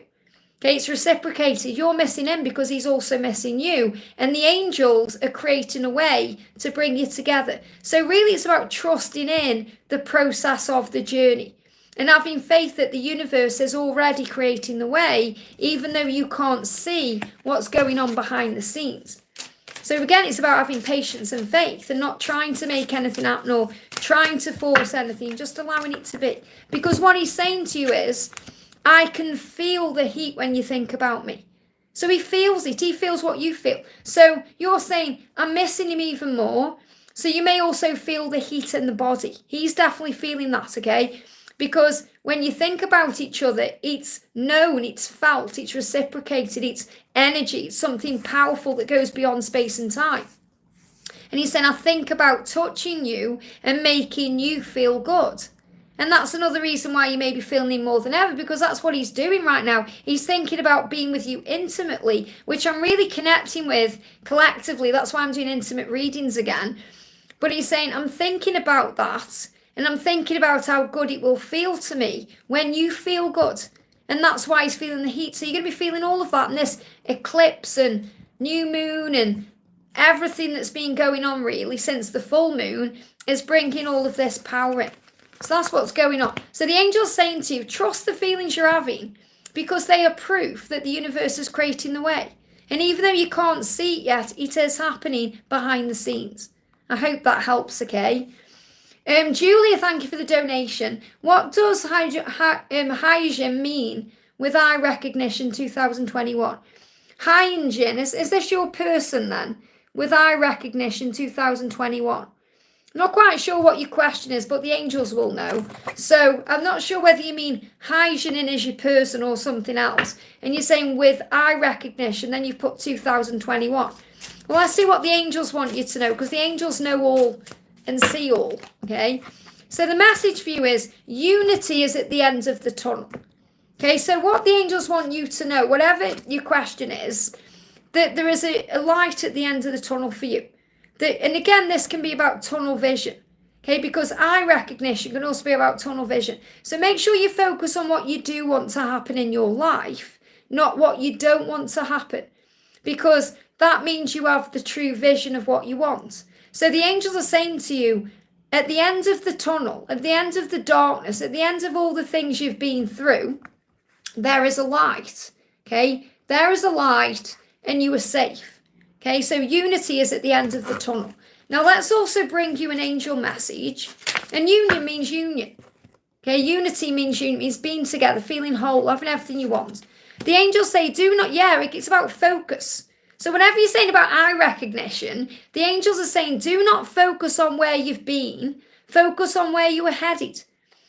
Okay, it's reciprocated. You're missing him because he's also missing you. And the angels are creating a way to bring you together. So really it's about trusting in the process of the journey and having faith that the universe is already creating the way, even though you can't see what's going on behind the scenes. So again, it's about having patience and faith and not trying to make anything happen or trying to force anything, just allowing it to be. Because what he's saying to you is, I can feel the heat when you think about me. So he feels it. He feels what you feel. So you're saying, I'm missing him even more. So you may also feel the heat in the body. He's definitely feeling that, okay? Because when you think about each other, it's known, it's felt, it's reciprocated, it's energy, it's something powerful that goes beyond space and time. And he's saying, I think about touching you and making you feel good. And that's another reason why you may be feeling him more than ever, because that's what he's doing right now. He's thinking about being with you intimately, which I'm really connecting with collectively. That's why I'm doing intimate readings again. But he's saying, I'm thinking about that. And I'm thinking about how good it will feel to me when you feel good. And that's why he's feeling the heat. So you're going to be feeling all of that in this eclipse and new moon and everything that's been going on really since the full moon is bringing all of this power in. So that's what's going on. So the angel's saying to you, trust the feelings you're having because they are proof that the universe is creating the way. And even though you can't see it yet, it is happening behind the scenes. I hope that helps, okay? Julia, thank you for the donation. What does Hyjin mean with eye recognition 2021? Hyjin, is this your person then? With eye recognition 2021? I'm not quite sure what your question is, but the angels will know. So I'm not sure whether you mean Hyjin is your person or something else. And you're saying with eye recognition, then you've put 2021. Well, let's see what the angels want you to know, because the angels know all and see all, okay? So the message for you is unity is at the end of the tunnel. Okay, so what the angels want you to know, whatever your question is, that there is a light at the end of the tunnel for you. And again, this can be about tunnel vision, okay? Because eye recognition can also be about tunnel vision. So make sure you focus on what you do want to happen in your life, not what you don't want to happen, because that means you have the true vision of what you want. So the angels are saying to you, at the end of the tunnel, at the end of the darkness, at the end of all the things you've been through, there is a light, okay? There is a light and you are safe, okay? So unity is at the end of the tunnel. Now let's also bring you an angel message. And union means union, okay? Unity means union, means being together, feeling whole, having everything you want. The angels say, it's about focus. So whenever you're saying about eye recognition, the angels are saying, do not focus on where you've been, focus on where you are headed.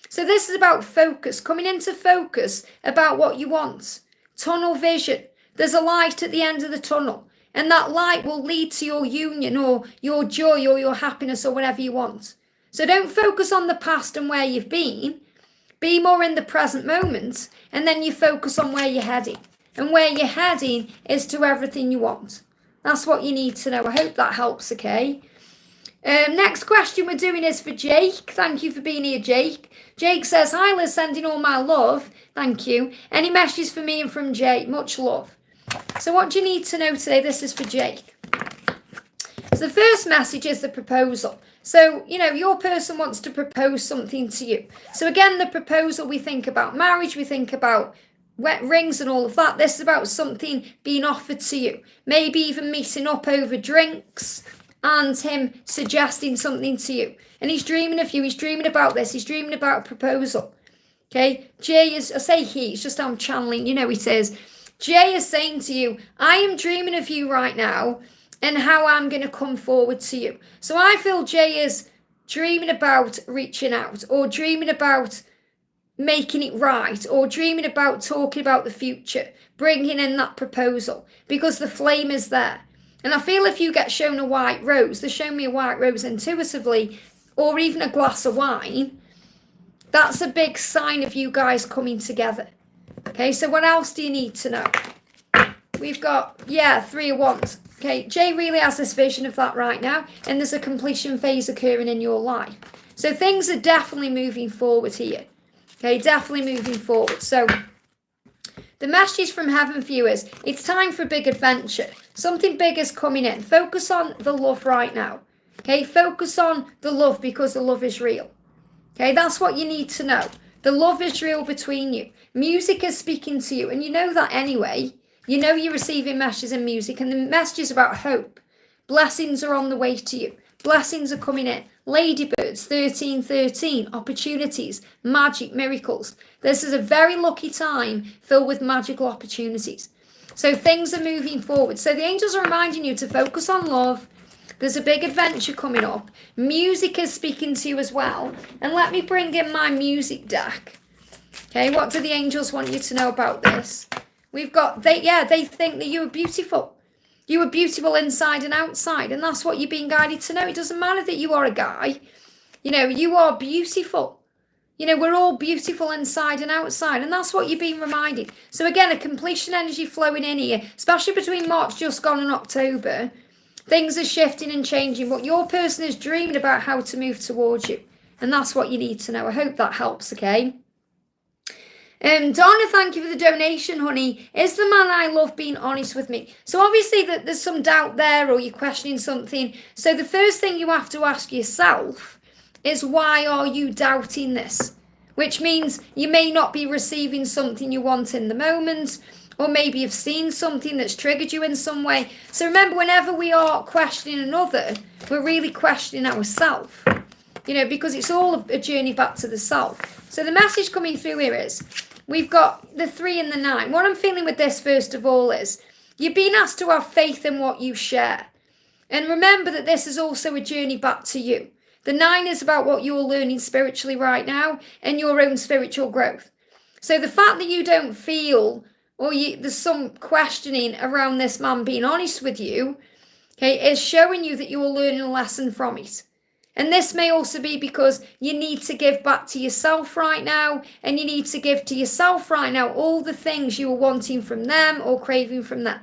So this is about focus, coming into focus about what you want. Tunnel vision. There's a light at the end of the tunnel, and that light will lead to your union or your joy or your happiness or whatever you want. So don't focus on the past and where you've been. Be more in the present moment, and then you focus on where you're heading. And where you're heading is to everything you want. That's what you need to know. I hope that helps, okay? Next question we're doing is for Jake. Thank you for being here, Jake. Jake says, hi Liz, sending all my love. Thank you. Any messages for me and from Jake? Much love. So what do you need to know today? This is for Jake. So the first message is the proposal. So, your person wants to propose something to you. So again, the proposal, we think about marriage, we think about wet rings and all of that. This is about something being offered to you. Maybe even meeting up over drinks and him suggesting something to you. And he's dreaming of you. He's dreaming about this. He's dreaming about a proposal. Okay, Jay is, I say he, it's just I'm channeling, it is. Jay is saying to you, I am dreaming of you right now and how I'm going to come forward to you. So I feel Jay is dreaming about reaching out, or dreaming about making it right, or dreaming about talking about the future, bringing in that proposal, because the flame is there. And I feel if you get shown a white rose, they show me a white rose intuitively, or even a glass of wine, that's a big sign of you guys coming together. Okay, so what else do you need to know? We've got, 3 of Wands. Okay, Jay really has this vision of that right now, and there's a completion phase occurring in your life. So things are definitely moving forward here. Okay, definitely moving forward. So the message from heaven for you is, it's time for a big adventure. Something big is coming in. Focus on the love right now. Okay, focus on the love, because the love is real. Okay, that's what you need to know. The love is real between you. Music is speaking to you, and you know that anyway. You know you're receiving messages in music, and the message is about hope. Blessings are on the way to you. Blessings are coming in. Ladybirds, 1313, opportunities, magic, miracles. This is a very lucky time filled with magical opportunities. So things are moving forward. So the angels are reminding you to focus on love. There's a big adventure coming up. Music is speaking to you as well. And let me bring in my music deck. Okay, what do the angels want you to know about this? We've got, they think that you are beautiful. You are beautiful inside and outside. And that's what you're being guided to know. It doesn't matter that you are a guy. You are beautiful. We're all beautiful inside and outside. And that's what you're being reminded. So again, a completion energy flowing in here, especially between March just gone and October. Things are shifting and changing, but your person is dreaming about how to move towards you. And that's what you need to know. I hope that helps, okay? Donna, thank you for the donation, honey. Is the man I love being honest with me? So obviously that there's some doubt there, or you're questioning something. So the first thing you have to ask yourself is, why are you doubting this? Which means you may not be receiving something you want in the moment, or maybe you've seen something that's triggered you in some way. So remember, whenever we are questioning another, we're really questioning ourselves. Because it's all a journey back to the self. So the message coming through here is, we've got the 3 and the 9. What I'm feeling with this, first of all, is you're being asked to have faith in what you share. And remember that this is also a journey back to you. The 9 is about what you're learning spiritually right now and your own spiritual growth. So the fact that you don't feel, or there's some questioning around this man being honest with you, okay, is showing you that you're learning a lesson from it. And this may also be because you need to give back to yourself right now, and you need to give to yourself right now all the things you were wanting from them or craving from them.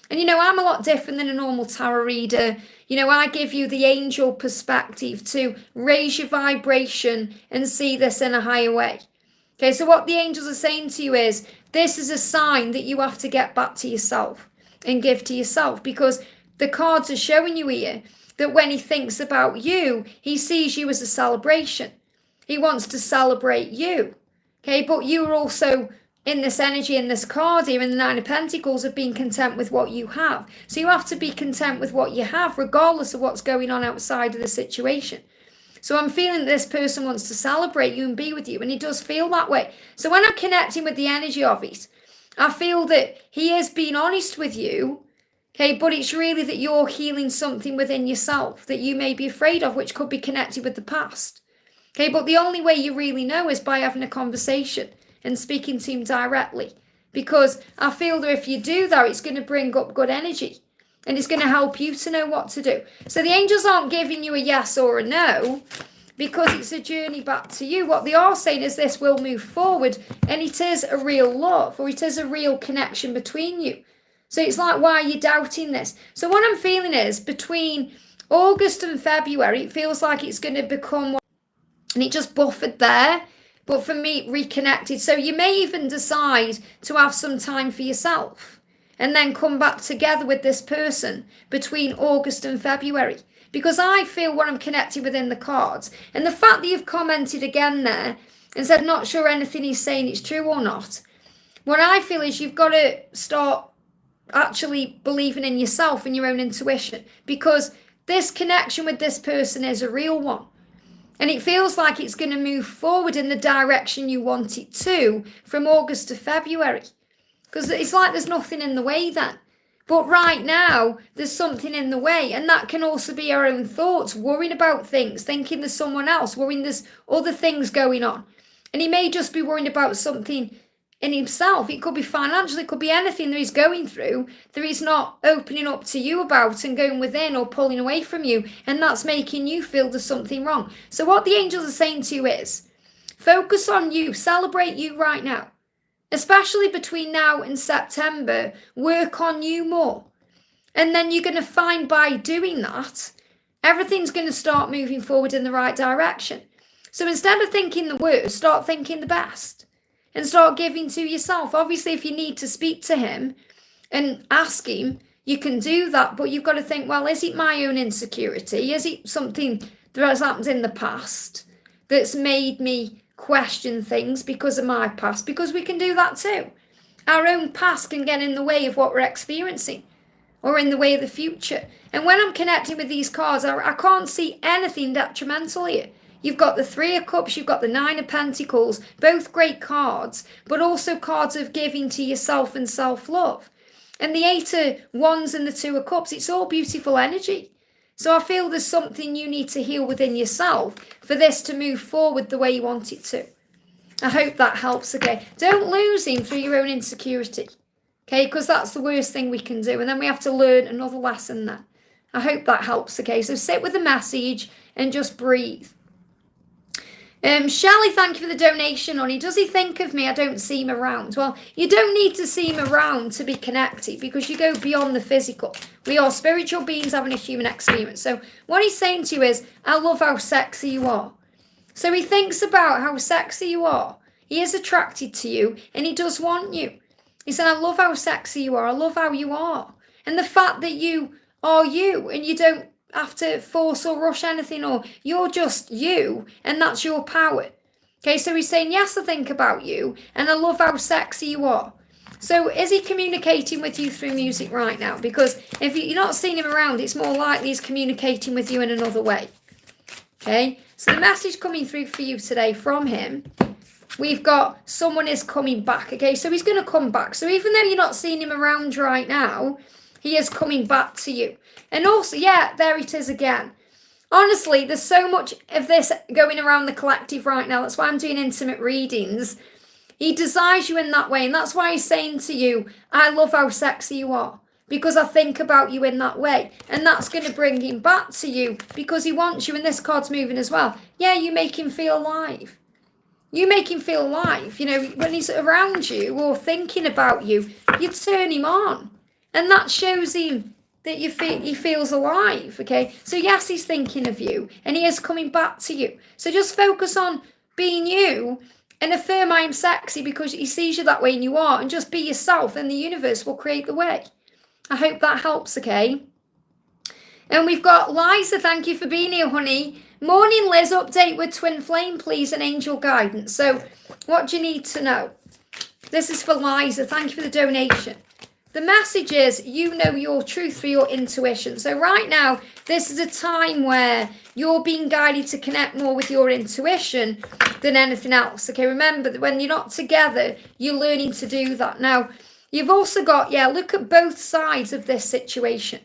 And I'm a lot different than a normal tarot reader. I give you the angel perspective to raise your vibration and see this in a higher way. Okay, so what the angels are saying to you is, this is a sign that you have to get back to yourself and give to yourself, because the cards are showing you here that when he thinks about you, he sees you as a celebration. He wants to celebrate you. Okay, but you are also in this energy, in this card here, in the 9 of Pentacles, of being content with what you have. So you have to be content with what you have, regardless of what's going on outside of the situation. So I'm feeling that this person wants to celebrate you and be with you, and he does feel that way. So when I'm connecting with the energy of it, I feel that he is being honest with you. Okay, but it's really that you're healing something within yourself that you may be afraid of, which could be connected with the past. Okay, but the only way you really know is by having a conversation and speaking to him directly. Because I feel that if you do that, it's going to bring up good energy. And it's going to help you to know what to do. So the angels aren't giving you a yes or a no, because it's a journey back to you. What they are saying is this will move forward, and it is a real love, or it is a real connection between you. So it's like, why are you doubting this? So what I'm feeling is, between August and February, it feels like it's going to become, and it just buffered there, but for me, reconnected. So you may even decide to have some time for yourself and then come back together with this person between August and February. Because I feel when I'm connected within the cards, and the fact that you've commented again there and said not sure anything he's saying is true or not, what I feel is you've got to start actually believing in yourself and your own intuition, because this connection with this person is a real one. And it feels like it's going to move forward in the direction you want it to from August to February. Because it's like there's nothing in the way then. But right now, there's something in the way. And that can also be our own thoughts, worrying about things, thinking there's someone else, worrying there's other things going on. And he may just be worrying about something in himself. It could be financial, it could be anything that he's going through that he's not opening up to you about and going within or pulling away from you. And that's making you feel there's something wrong. So what the angels are saying to you is, focus on you, celebrate you right now. Especially between now and September, work on you more. And then you're going to find by doing that, everything's going to start moving forward in the right direction. So instead of thinking the worst, start thinking the best. And start giving to yourself. Obviously, if you need to speak to him and ask him, you can do that. But you've got to think, well, is it my own insecurity? Is it something that has happened in the past that's made me question things because of my past? Because we can do that too. Our own past can get in the way of what we're experiencing or in the way of the future. And when I'm connecting with these cards, I can't see anything detrimental here. You've got the Three of Cups, you've got the Nine of Pentacles, both great cards, but also cards of giving to yourself and self-love. And the Eight of Wands and the Two of Cups, it's all beautiful energy. So I feel there's something you need to heal within yourself for this to move forward the way you want it to. I hope that helps, okay? Don't lose him through your own insecurity, okay? Because that's the worst thing we can do. And then we have to learn another lesson then. I hope that helps, okay? So sit with the message and just breathe. Shelley, thank you for the donation, honey. Does he think of me? I don't see him around. Well, you don't need to see him around to be connected because you go beyond the physical. We are spiritual beings having a human experience. So what he's saying to you is, I love how sexy you are. So he thinks about how sexy you are. He is attracted to you and he does want you. He said, I love how sexy you are. I love how you are. And the fact that you are you and you don't have to force or rush anything, or you're just you and that's your power. Okay, so he's saying, yes, I think about you and I love how sexy you are. So is he communicating with you through music right now? Because if you're not seeing him around, it's more likely he's communicating with you in another way. Okay, so the message coming through for you today from him, we've got someone is coming back. Okay, so he's going to come back. So even though you're not seeing him around right now, he is coming back to you. And also, yeah, there it is again. Honestly, there's so much of this going around the collective right now. That's why I'm doing intimate readings. He desires you in that way. And that's why he's saying to you, I love how sexy you are. Because I think about you in that way. And that's going to bring him back to you. Because he wants you. And this card's moving as well. Yeah, you make him feel alive. You make him feel alive. You know, when he's around you or thinking about you, you turn him on. And that shows him that he feels alive, okay? So yes, he's thinking of you and he is coming back to you. So just focus on being you and affirm I am sexy because he sees you that way and you are, and just be yourself and the universe will create the way. I hope that helps, okay? And we've got Liza, thank you for being here, honey. Morning, Liz, update with Twin Flame, please, and angel guidance. So what do you need to know? This is for Liza, thank you for the donation. The message is, you know your truth through your intuition. So right now, this is a time where you're being guided to connect more with your intuition than anything else. Okay, remember that when you're not together, you're learning to do that. Now, you've also got, look at both sides of this situation.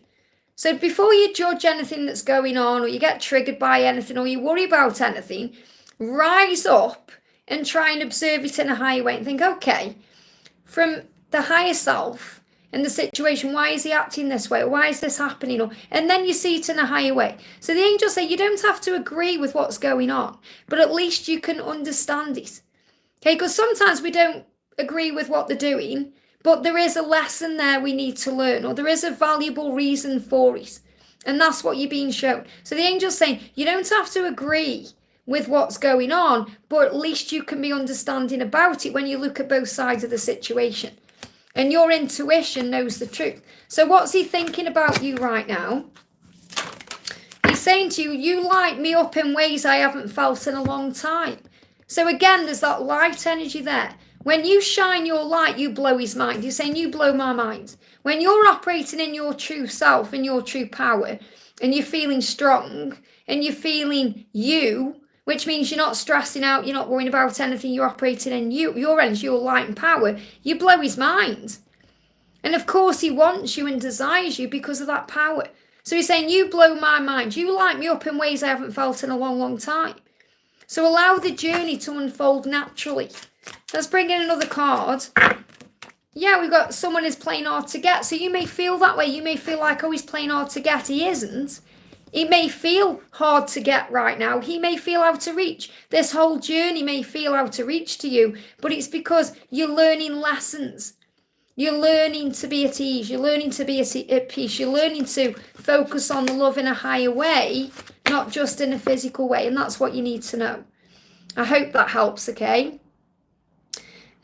So before you judge anything that's going on, or you get triggered by anything, or you worry about anything, rise up and try and observe it in a higher way and think, okay, from the higher self, in the situation, why is he acting this way? Why is this happening? And then you see it in a higher way. So the angels say you don't have to agree with what's going on, but at least you can understand it. Okay, because sometimes we don't agree with what they're doing, but there is a lesson there we need to learn, or there is a valuable reason for it. And that's what you're being shown. So the angel's saying you don't have to agree with what's going on, but at least you can be understanding about it when you look at both sides of the situation. And your intuition knows the truth. So what's he thinking about you right now? He's saying to you, you light me up in ways I haven't felt in a long time. So again, there's that light energy there. When you shine your light, you blow his mind. He's saying, you blow my mind. When you're operating in your true self and your true power, and you're feeling strong, and you're feeling you, which means you're not stressing out, you're not worrying about anything, you're operating in your energy, your light and power. You blow his mind. And of course he wants you and desires you because of that power. So he's saying, you blow my mind. You light me up in ways I haven't felt in a long, long time. So allow the journey to unfold naturally. Let's bring in another card. Yeah, we've got someone is playing hard to get. So you may feel that way. You may feel like, oh, he's playing hard to get. He isn't. It may feel hard to get right now. He may feel out of reach. This whole journey may feel out of reach to you, but it's because you're learning lessons. You're learning to be at ease. You're learning to be at peace. You're learning to focus on the love in a higher way, not just in a physical way. And that's what you need to know. I hope that helps, okay?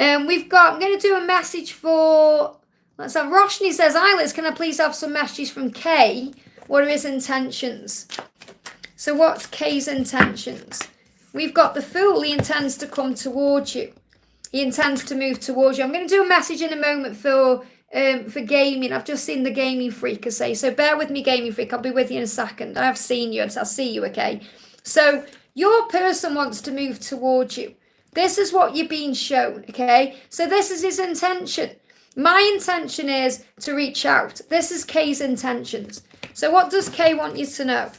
I'm going to do a message for, let's have, Roshni says, hi Liz, can I please have some messages from Kay? What are his intentions? So what's Kay's intentions? We've got the Fool. He intends to come towards you. He intends to move towards you. I'm going to do a message in a moment for gaming. I've just seen the Gaming Freak say. So bear with me, Gaming Freak. I'll be with you in a second. I have seen you. I'll see you, okay? So your person wants to move towards you. This is what you're being shown, okay? So this is his intention. My intention is to reach out. This is Kay's intentions. So what does Kay want you to know?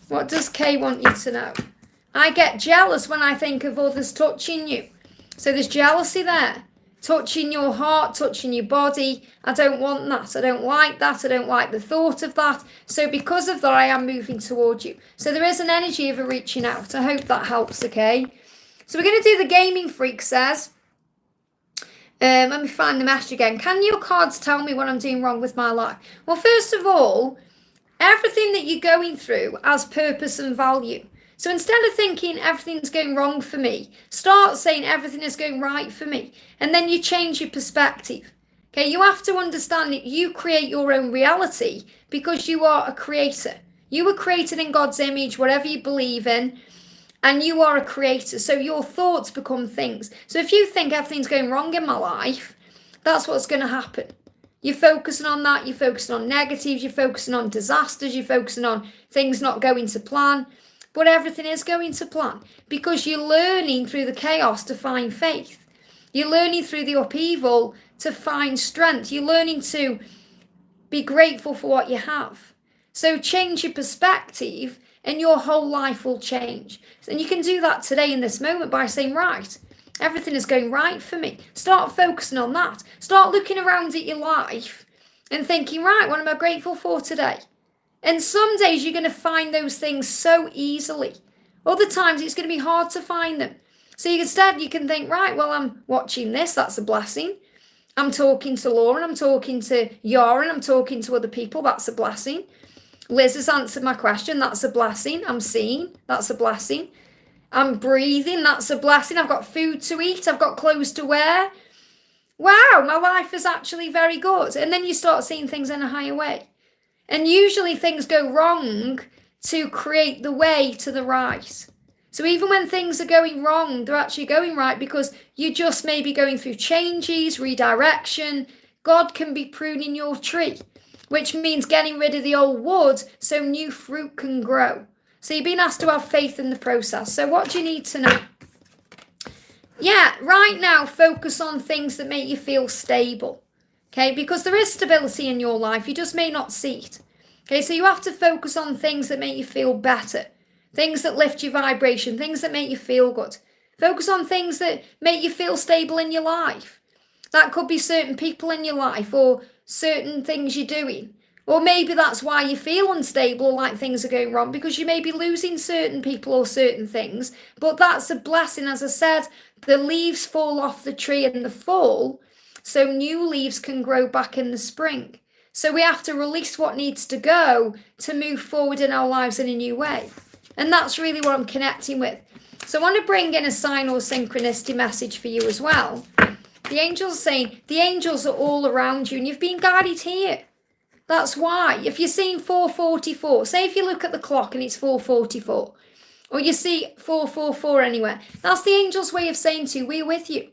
What does Kay want you to know? I get jealous when I think of others touching you. So there's jealousy there. Touching your heart, touching your body. I don't want that. I don't like that. I don't like the thought of that. So because of that, I am moving towards you. So there is an energy of a reaching out. I hope that helps, okay? So we're going to do the Gaming Freak says. Let me find the message again. Can your cards tell me what I'm doing wrong with my life? Well, first of all, everything that you're going through has purpose and value. So instead of thinking everything's going wrong for me, start saying everything is going right for me. And then you change your perspective. Okay, you have to understand that you create your own reality because you are a creator. You were created in God's image, whatever you believe in, and you are a creator. So your thoughts become things. So if you think everything's going wrong in my life, that's what's going to happen. You're focusing on that. You're focusing on negatives. You're focusing on disasters. You're focusing on things not going to plan. But everything is going to plan because you're learning through the chaos to find faith. You're learning through the upheaval to find strength. You're learning to be grateful for what you have. So change your perspective and your whole life will change. And you can do that today in this moment by saying, right, everything is going right for me. Start focusing on that. Start looking around at your life and thinking, right, what am I grateful for today? And some days you're going to find those things so easily. Other times it's going to be hard to find them. So instead you can think, right, well, I'm watching this. That's a blessing. I'm talking to Laura, I'm talking to Yara, and I'm talking to other people. That's a blessing. Liz has answered my question. That's a blessing. I'm seeing. That's a blessing. I'm breathing. That's a blessing. I've got food to eat. I've got clothes to wear. Wow, my life is actually very good. And then you start seeing things in a higher way. And usually things go wrong to create the way to the right. So even when things are going wrong, they're actually going right because you just may be going through changes, redirection. God can be pruning your tree, which means getting rid of the old wood so new fruit can grow. So you're being asked to have faith in the process. So what do you need to know? Yeah, right now focus on things that make you feel stable. Okay, because there is stability in your life. You just may not see it. Okay, so you have to focus on things that make you feel better. Things that lift your vibration. Things that make you feel good. Focus on things that make you feel stable in your life. That could be certain people in your life or certain things you're doing. Or maybe that's why you feel unstable or like things are going wrong because you may be losing certain people or certain things. But that's a blessing. As I said, the leaves fall off the tree in the fall. So new leaves can grow back in the spring. So we have to release what needs to go to move forward in our lives in a new way. And that's really what I'm connecting with. So I want to bring in a sign or synchronicity message for you as well. The angels are saying, the angels are all around you and you've been guided here. That's why. If you're seeing 444, say if you look at the clock and it's 444, or you see 444 anywhere, that's the angels' way of saying to you, we're with you.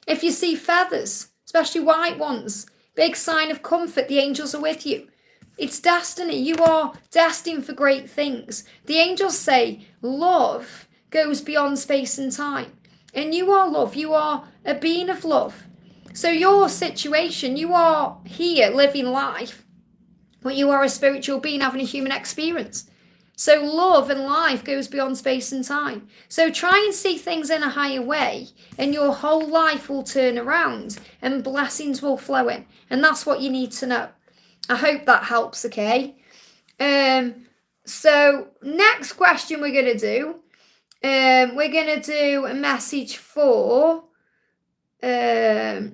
If you see feathers, especially white ones, big sign of comfort, the angels are with you. It's destiny. You are destined for great things. The angels say love goes beyond space and time. And you are love. You are a being of love. So your situation, you are here living life, but you are a spiritual being having a human experience. So love and life goes beyond space and time. So try and see things in a higher way, and your whole life will turn around and blessings will flow in. And that's what you need to know. I hope that helps, okay? So next question we're going to do, a message for, I've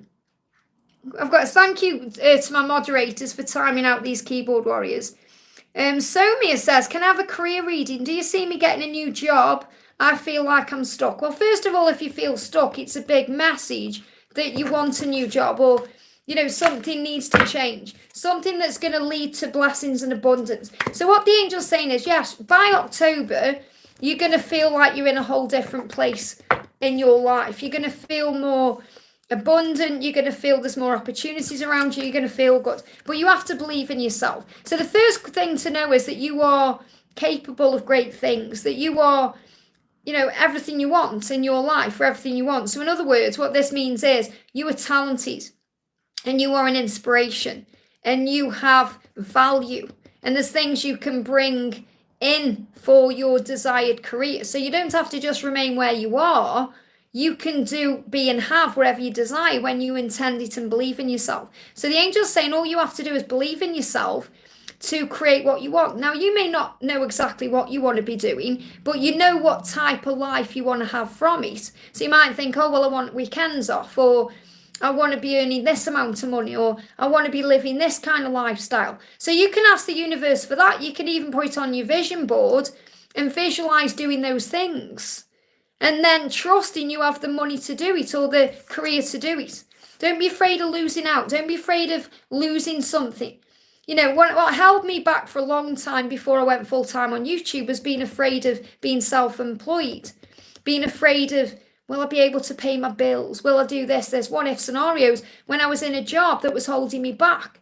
got to thank you to my moderators for timing out these keyboard warriors. Somia says, can I have a career reading? Do you see me getting a new job? I feel like I'm stuck. Well, first of all, if you feel stuck, it's a big message that you want a new job, or, you know, something needs to change. Something that's going to lead to blessings and abundance. So what the angel's saying is, yes, by October, you're going to feel like you're in a whole different place in your life. You're going to feel more abundant, you're going to feel there's more opportunities around you, you're going to feel good, but you have to believe in yourself. So the first thing to know is that you are capable of great things, that you are, you know, everything you want in your life, for everything you want. So in other words, what this means is you are talented, and you are an inspiration, and you have value, and there's things you can bring in for your desired career. So you don't have to just remain where you are. You can do, be, and have whatever you desire when you intend it and believe in yourself. So the angel's saying all you have to do is believe in yourself to create what you want. Now, you may not know exactly what you want to be doing, but you know what type of life you want to have from it. So you might think, oh, well, I want weekends off, or I want to be earning this amount of money, or I want to be living this kind of lifestyle. So you can ask the universe for that. You can even put it on your vision board and visualize doing those things. And then trusting you have the money to do it, or the career to do it. Don't be afraid of losing out. Don't be afraid of losing something. You know, what held me back for a long time before I went full-time on YouTube was being afraid of being self-employed. Being afraid of, will I be able to pay my bills? Will I do this? There's what-if scenarios when I was in a job that was holding me back.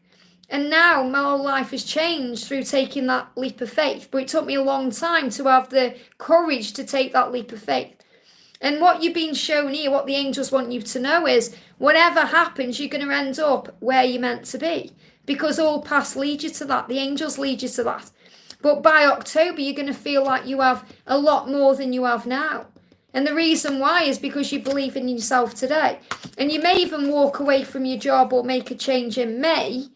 And now my whole life has changed through taking that leap of faith. But it took me a long time to have the courage to take that leap of faith. And what you've been shown here, what the angels want you to know is, whatever happens, you're going to end up where you're meant to be. Because all paths lead you to that. The angels lead you to that. But by October, you're going to feel like you have a lot more than you have now. And the reason why is because you believe in yourself today. And you may even walk away from your job or make a change in May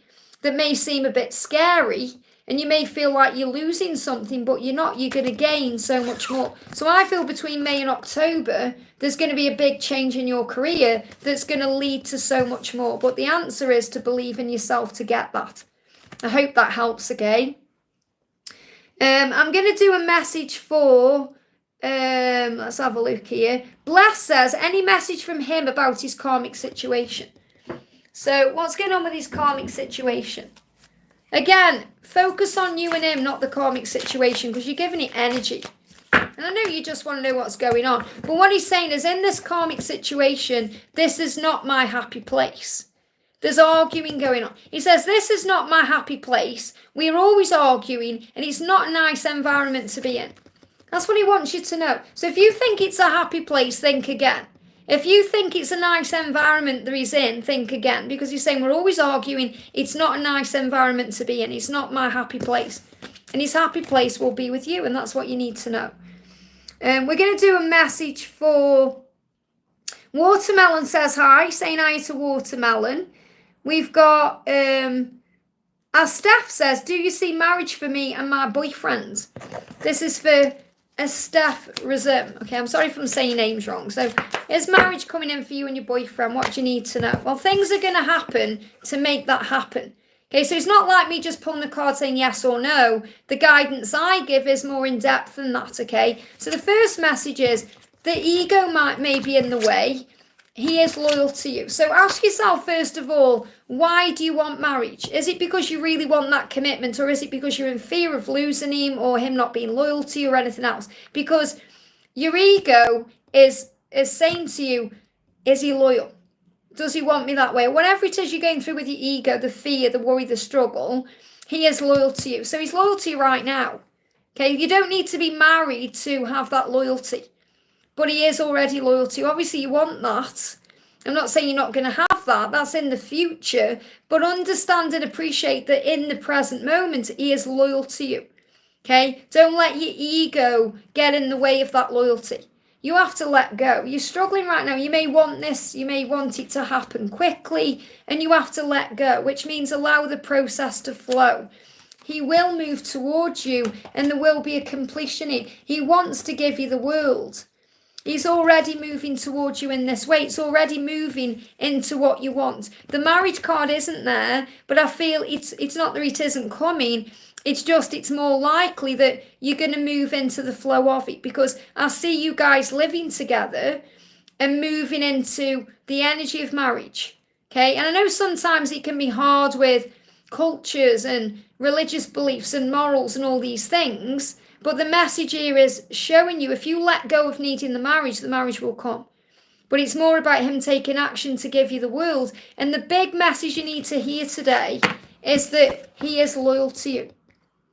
that may seem a bit scary. And you may feel like you're losing something, but you're not. You're going to gain so much more. So I feel between May and October, there's going to be a big change in your career that's going to lead to so much more. But the answer is to believe in yourself to get that. I hope that helps, okay? I'm going to do a message for, let's have a look here. Bless says, any message from him about his karmic situation? So what's going on with his karmic situation? Again, focus on you and him, not the karmic situation, because you're giving it energy. And I know you just want to know what's going on. But what he's saying is, in this karmic situation, this is not my happy place. There's arguing going on. He says, this is not my happy place. We're always arguing, and it's not a nice environment to be in. That's what he wants you to know. So if you think it's a happy place, think again. If you think it's a nice environment that he's in, think again. Because he's saying we're always arguing. It's not a nice environment to be in. It's not my happy place. And his happy place will be with you. And that's what you need to know. We're going to do a message for Watermelon says hi. Saying hi to Watermelon. We've got, as Steph says, do you see marriage for me and my boyfriend? This is for Steph Rizim. Okay, I'm sorry if I'm saying names wrong. So, is marriage coming in for you and your boyfriend? What do you need to know? Well, things are going to happen to make that happen. Okay, so it's not like me just pulling a card saying yes or no. The guidance I give is more in depth than that, okay? So the first message is the ego may be in the way. He is loyal to you. So ask yourself, first of all, why do you want marriage? Is it because you really want that commitment, or is it because you're in fear of losing him or him not being loyal to you or anything else? Because your ego is saying to you, is he loyal? Does he want me that way? Whatever it is you're going through with your ego, the fear, the worry, the struggle, he is loyal to you. So he's loyal to you right now. Okay, you don't need to be married to have that loyalty. but he is already loyal to you. Obviously, you want that. I'm not saying you're not going to have that. That's in the future. But understand and appreciate that in the present moment, he is loyal to you. Okay? Don't let your ego get in the way of that loyalty. You have to let go. You're struggling right now. You may want this. You may want it to happen quickly. And you have to let go, which means allow the process to flow. He will move towards you and there will be a completion here. He wants to give you the world. He's already moving towards you in this way. It's already moving into what you want. The marriage card isn't there, but I feel it's not that it isn't coming. It's more likely that you're going to move into the flow of it, because I see you guys living together and moving into the energy of marriage. Okay, and I know sometimes it can be hard with cultures and religious beliefs and morals and all these things, but the message here is showing you if you let go of needing the marriage will come. But it's more about him taking action to give you the world. And the big message you need to hear today is that he is loyal to you.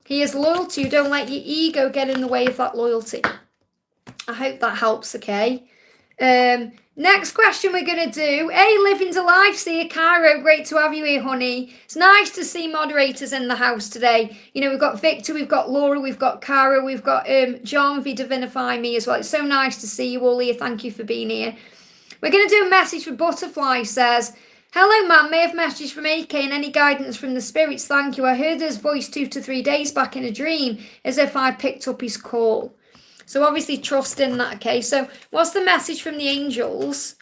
He is loyal to you. Don't let your ego get in the way of that loyalty. I hope that helps, okay? Next question we're going to do. Hey, Living's Alive, see you, Cairo. Great to have you here, honey. It's nice to see moderators in the house today. You know, we've got Victor, we've got Laura, we've got Cairo, we've got John V Divinify Me as well. It's so nice to see you all here. Thank you for being here. We're going to do a message for Butterfly. Says, hello, ma'am. May I have a message from AK and any guidance from the spirits? Thank you. I heard his voice 2 to 3 days back in a dream as if I picked up his call. So obviously trust in that, okay? So what's the message from the angels?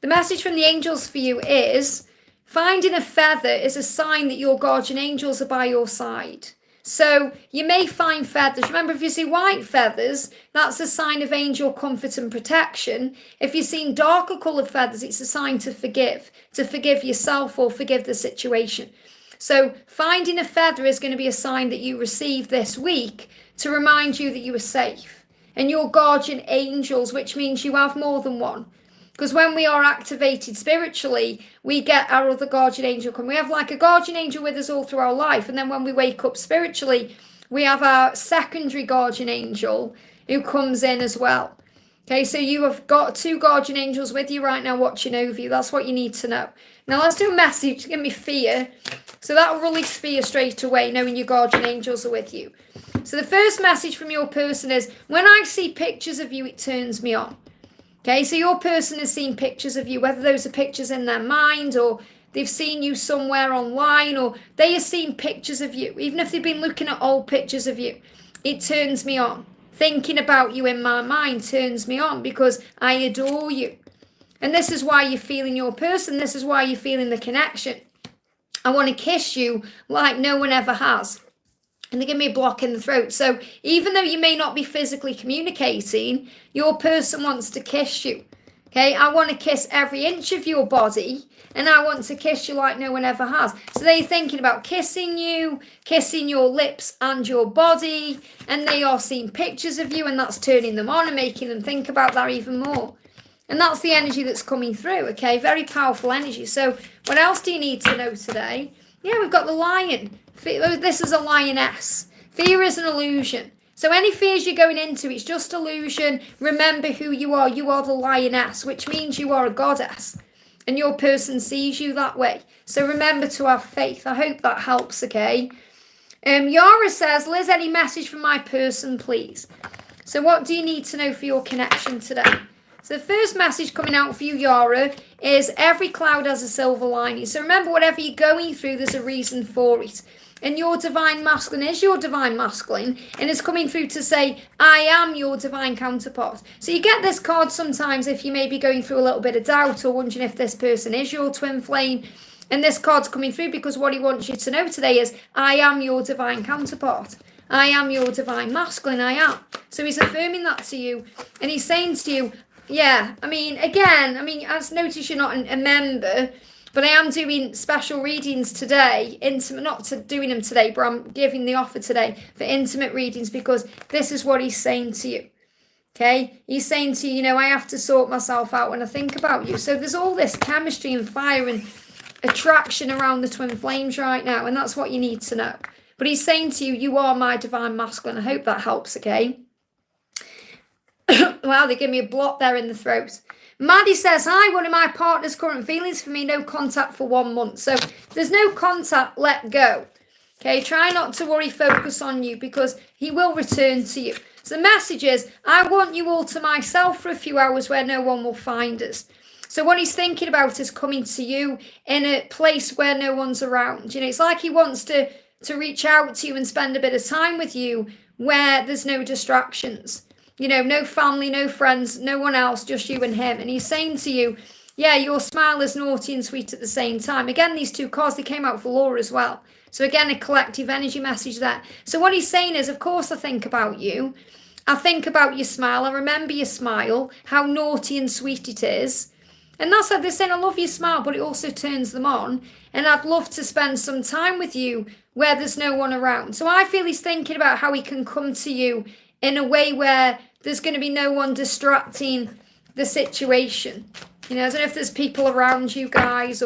The message from the angels for you is finding a feather is a sign that your guardian angels are by your side. So you may find feathers. Remember, if you see white feathers, that's a sign of angel comfort and protection. If you've seen darker coloured feathers, it's a sign to forgive yourself or forgive the situation. So finding a feather is going to be a sign that you receive this week to remind you that you are safe. And your guardian angels, which means you have more than one. Because when we are activated spiritually, we get our other guardian angel come. We have like a guardian angel with us all through our life. And then when we wake up spiritually, we have our secondary guardian angel who comes in as well. Okay, so you have got 2 guardian angels with you right now watching over you. That's what you need to know. Now let's do a message to give me fear. So that will release fear straight away, knowing your guardian angels are with you. So the first message from your person is, when I see pictures of you, it turns me on. Okay, so your person has seen pictures of you, whether those are pictures in their mind or they've seen you somewhere online, or they have seen pictures of you. Even if they've been looking at old pictures of you, it turns me on. Thinking about you in my mind turns me on because I adore you. And this is why you're feeling your person. This is why you're feeling the connection. I want to kiss you like no one ever has. And they give me a block in the throat. So even though you may not be physically communicating, your person wants to kiss you. Okay, I want to kiss every inch of your body, and I want to kiss you like no one ever has. So they're thinking about kissing you, kissing your lips and your body, and they are seeing pictures of you, and that's turning them on and making them think about that even more. And that's the energy that's coming through, okay? Very powerful energy. So what else do you need to know today? Yeah, we've got the lion. This is a lioness. Fear is an illusion. So any fears you're going into, it's just illusion. Remember who you are. You are the lioness, which means you are a goddess. And your person sees you that way. So remember to have faith. I hope that helps, okay? Yara says, Liz, any message from my person, please? So what do you need to know for your connection today? So the first message coming out for you, Yara, is every cloud has a silver lining. So remember, whatever you're going through, there's a reason for it. And your divine masculine is your divine masculine, and it's coming through to say, I am your divine counterpart. So you get this card sometimes if you may be going through a little bit of doubt or wondering if this person is your twin flame. And this card's coming through because what he wants you to know today is, I am your divine counterpart. I am your divine masculine, I am. So he's affirming that to you, and he's saying to you, yeah, I notice you're not a member, but I am doing special readings today, doing them today, but I'm giving the offer today for intimate readings because this is what he's saying to you, okay? He's saying to you, I have to sort myself out when I think about you. So there's all this chemistry and fire and attraction around the twin flames right now, and that's what you need to know. But he's saying to you, you are my divine masculine. I hope that helps, okay? Wow, they give me a block there in the throat. Maddie says, hi, one of my partner's current feelings for me, no contact for 1 month. So if there's no contact, let go. Okay, try not to worry, focus on you, because he will return to you. So the message is, I want you all to myself for a few hours where no one will find us. So what he's thinking about is coming to you in a place where no one's around. You know, it's like he wants to reach out to you and spend a bit of time with you where there's no distractions. You know, no family, no friends, no one else, just you and him. And he's saying to you, yeah, your smile is naughty and sweet at the same time. Again, these two cards, they came out for Laura as well. So again, a collective energy message there. So what he's saying is, of course, I think about you. I think about your smile. I remember your smile, how naughty and sweet it is. And that's like they're saying, I love your smile, but it also turns them on. And I'd love to spend some time with you where there's no one around. So I feel he's thinking about how he can come to you in a way where there's going to be no one distracting the situation. You know, I don't know if there's people around you guys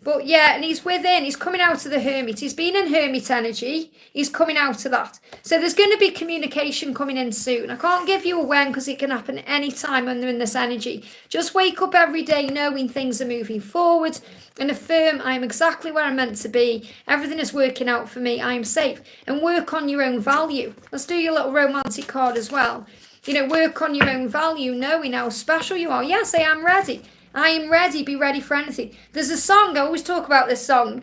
but yeah, and he's within, he's coming out of the hermit. He's been in hermit energy. He's coming out of that. So there's going to be communication coming in soon. I can't give you a when because it can happen any time when they're in this energy. Just wake up every day knowing things are moving forward and affirm, I am exactly where I'm meant to be. Everything is working out for me. I am safe. And work on your own value. Let's do your little romantic card as well. You know, work on your own value, knowing how special you are. Yes, I am ready. I am ready. Be ready for anything. There's a song, I always talk about this song,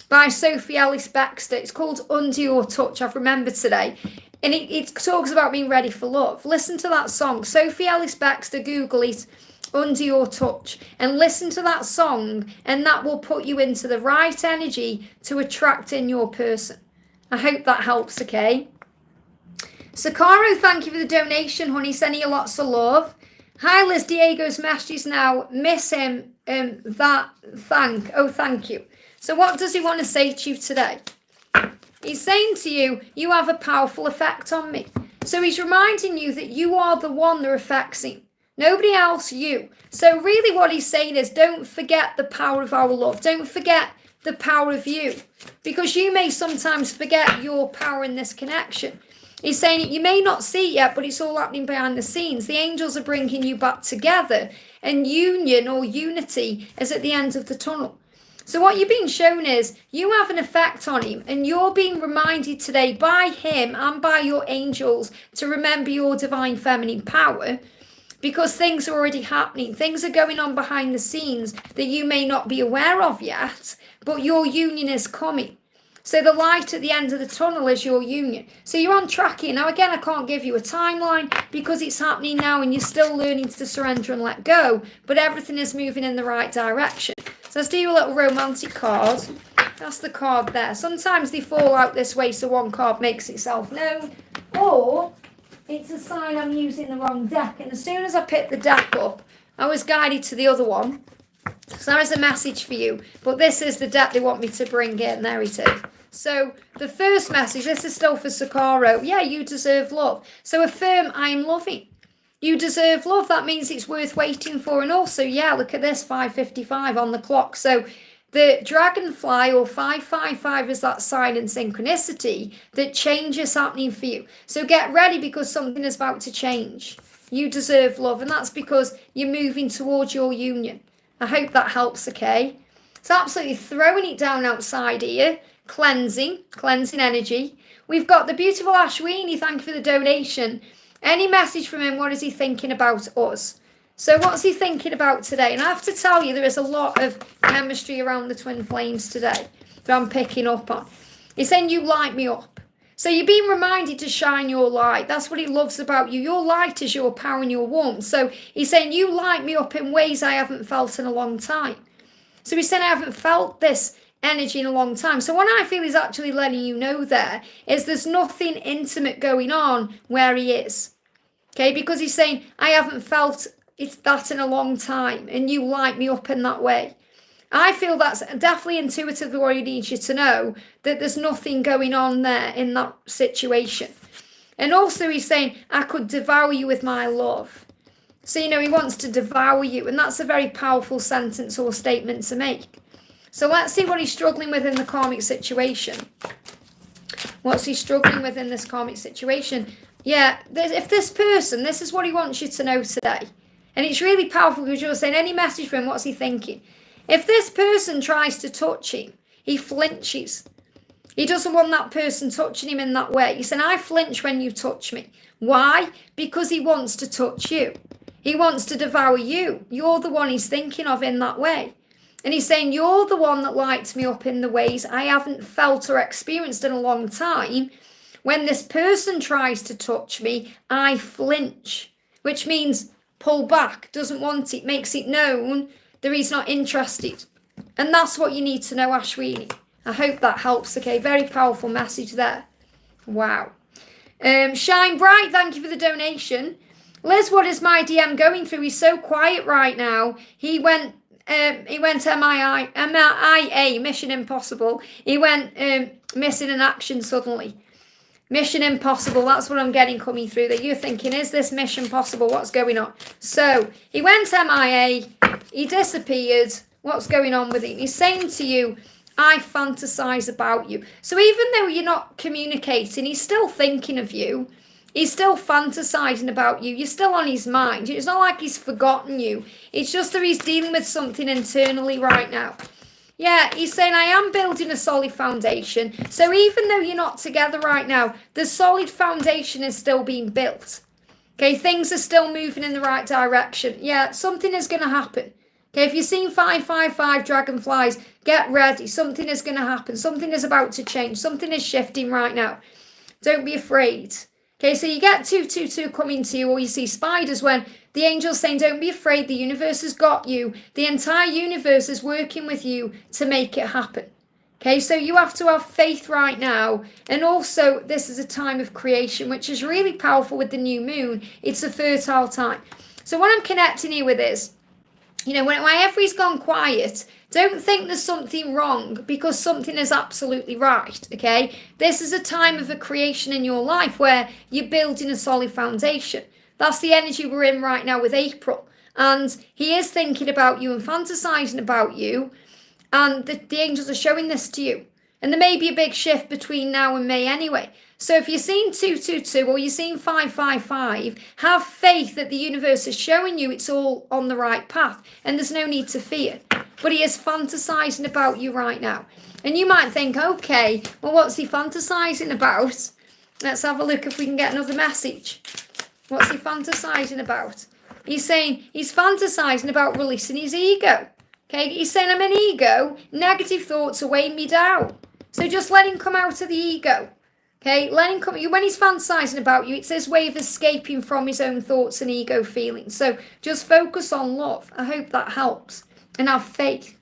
by Sophie Ellis-Bextor. It's called Under Your Touch. I've remembered today. And it talks about being ready for love. Listen to that song. Sophie Ellis-Bextor, Google it, Under Your Touch. And listen to that song, and that will put you into the right energy to attract in your person. I hope that helps, okay? Sakura, thank you for the donation, honey. Sending you lots of love. Hi, Liz. Diego's messages now. Miss him. Thank you. So what does he want to say to you today? He's saying to you, you have a powerful effect on me. So he's reminding you that you are the one they're affecting. Nobody else, you. So really what he's saying is, don't forget the power of our love. Don't forget the power of you. Because you may sometimes forget your power in this connection. He's saying you may not see it yet, but it's all happening behind the scenes. The angels are bringing you back together, and union or unity is at the end of the tunnel. So what you're being shown is you have an effect on him, and you're being reminded today by him and by your angels to remember your divine feminine power, because things are already happening. Things are going on behind the scenes that you may not be aware of yet, but your union is coming. So the light at the end of the tunnel is your union. So you're on track here. Now, again, I can't give you a timeline because it's happening now and you're still learning to surrender and let go. But everything is moving in the right direction. So let's do a little romantic card. That's the card there. Sometimes they fall out this way so one card makes itself known. Or it's a sign I'm using the wrong deck. And as soon as I pick the deck up, I was guided to the other one. So there is a message for you. But this is the deck they want me to bring in. There it is. So the first message, this is still for Sakura. Yeah, you deserve love. So affirm, I'm loving. You deserve love. That means it's worth waiting for. And also, yeah, look at this, 5:55 on the clock. So the dragonfly or 555 is that sign and synchronicity that change is happening for you. So get ready because something is about to change. You deserve love. And that's because you're moving towards your union. I hope that helps, okay? It's absolutely throwing it down outside here. Cleansing energy. We've got the beautiful Ashwini, thank you for the donation. Any message from him? What is he thinking about us? So what's he thinking about today? And I have to tell you, there is a lot of chemistry around the twin flames today that I'm picking up on. He's saying you light me up. So you're being reminded to shine your light. That's what he loves about you. Your light is your power and your warmth. So he's saying you light me up in ways I haven't felt in a long time. So he's saying I haven't felt this energy in a long time. So what I feel is actually letting you know there is there's nothing intimate going on where he is. Okay, because he's saying I haven't felt it's that in a long time and you light me up in that way. I feel that's definitely intuitively what he needs you to know, that there's nothing going on there in that situation. And also he's saying I could devour you with my love. So, you know, he wants to devour you, and that's a very powerful sentence or statement to make. So let's see what he's struggling with in the karmic situation. What's he struggling with in this karmic situation? Yeah, if this person, this is what he wants you to know today. And it's really powerful because you're saying any message for him, what's he thinking? If this person tries to touch him, he flinches. He doesn't want that person touching him in that way. He's saying, I flinch when you touch me. Why? Because he wants to touch you. He wants to devour you. You're the one he's thinking of in that way. And he's saying, you're the one that lights me up in the ways I haven't felt or experienced in a long time. When this person tries to touch me, I flinch, which means pull back, doesn't want it, makes it known that he's not interested. And that's what you need to know, Ashwini. I hope that helps, okay? Very powerful message there. Wow. Shine Bright, thank you for the donation. Liz, what is my DM going through? He's so quiet right now. He went MIA, Mission Impossible. He went missing in action suddenly. Mission Impossible, that's what I'm getting coming through. That you're thinking, is this mission possible? What's going on? So, he went MIA. He disappeared. What's going on with him? He's saying to you, I fantasize about you. So even though you're not communicating, he's still thinking of you. He's still fantasizing about you. You're still on his mind. It's not like he's forgotten you. It's just that he's dealing with something internally right now. Yeah, he's saying, I am building a solid foundation. So even though you're not together right now, the solid foundation is still being built. Okay, things are still moving in the right direction. Yeah, something is going to happen. Okay, if you've seen 555 dragonflies, get ready. Something is going to happen. Something is about to change. Something is shifting right now. Don't be afraid. Okay, so you get 222 coming to you, or you see spiders when the angel's saying, don't be afraid, the universe has got you. The entire universe is working with you to make it happen. Okay, so you have to have faith right now. And also, this is a time of creation, which is really powerful with the new moon. It's a fertile time. So what I'm connecting here with is, you know, when everybody's gone quiet, don't think there's something wrong because something is absolutely right, okay? This is a time of a creation in your life where you're building a solid foundation. That's the energy we're in right now with April. And he is thinking about you and fantasizing about you. And the angels are showing this to you. And there may be a big shift between now and May anyway. So if you're seeing 222 or you're seeing 555, have faith that the universe is showing you it's all on the right path. And there's no need to fear. But he is fantasizing about you right now. And you might think, okay, well, what's he fantasizing about? Let's have a look if we can get another message. What's he fantasizing about? He's saying he's fantasizing about releasing his ego. Okay, he's saying I'm an ego. Negative thoughts are weighing me down. So just let him come out of the ego. Okay, let him come. When he's fantasizing about you, it's his way of escaping from his own thoughts and ego feelings. So just focus on love. I hope that helps. And have faith.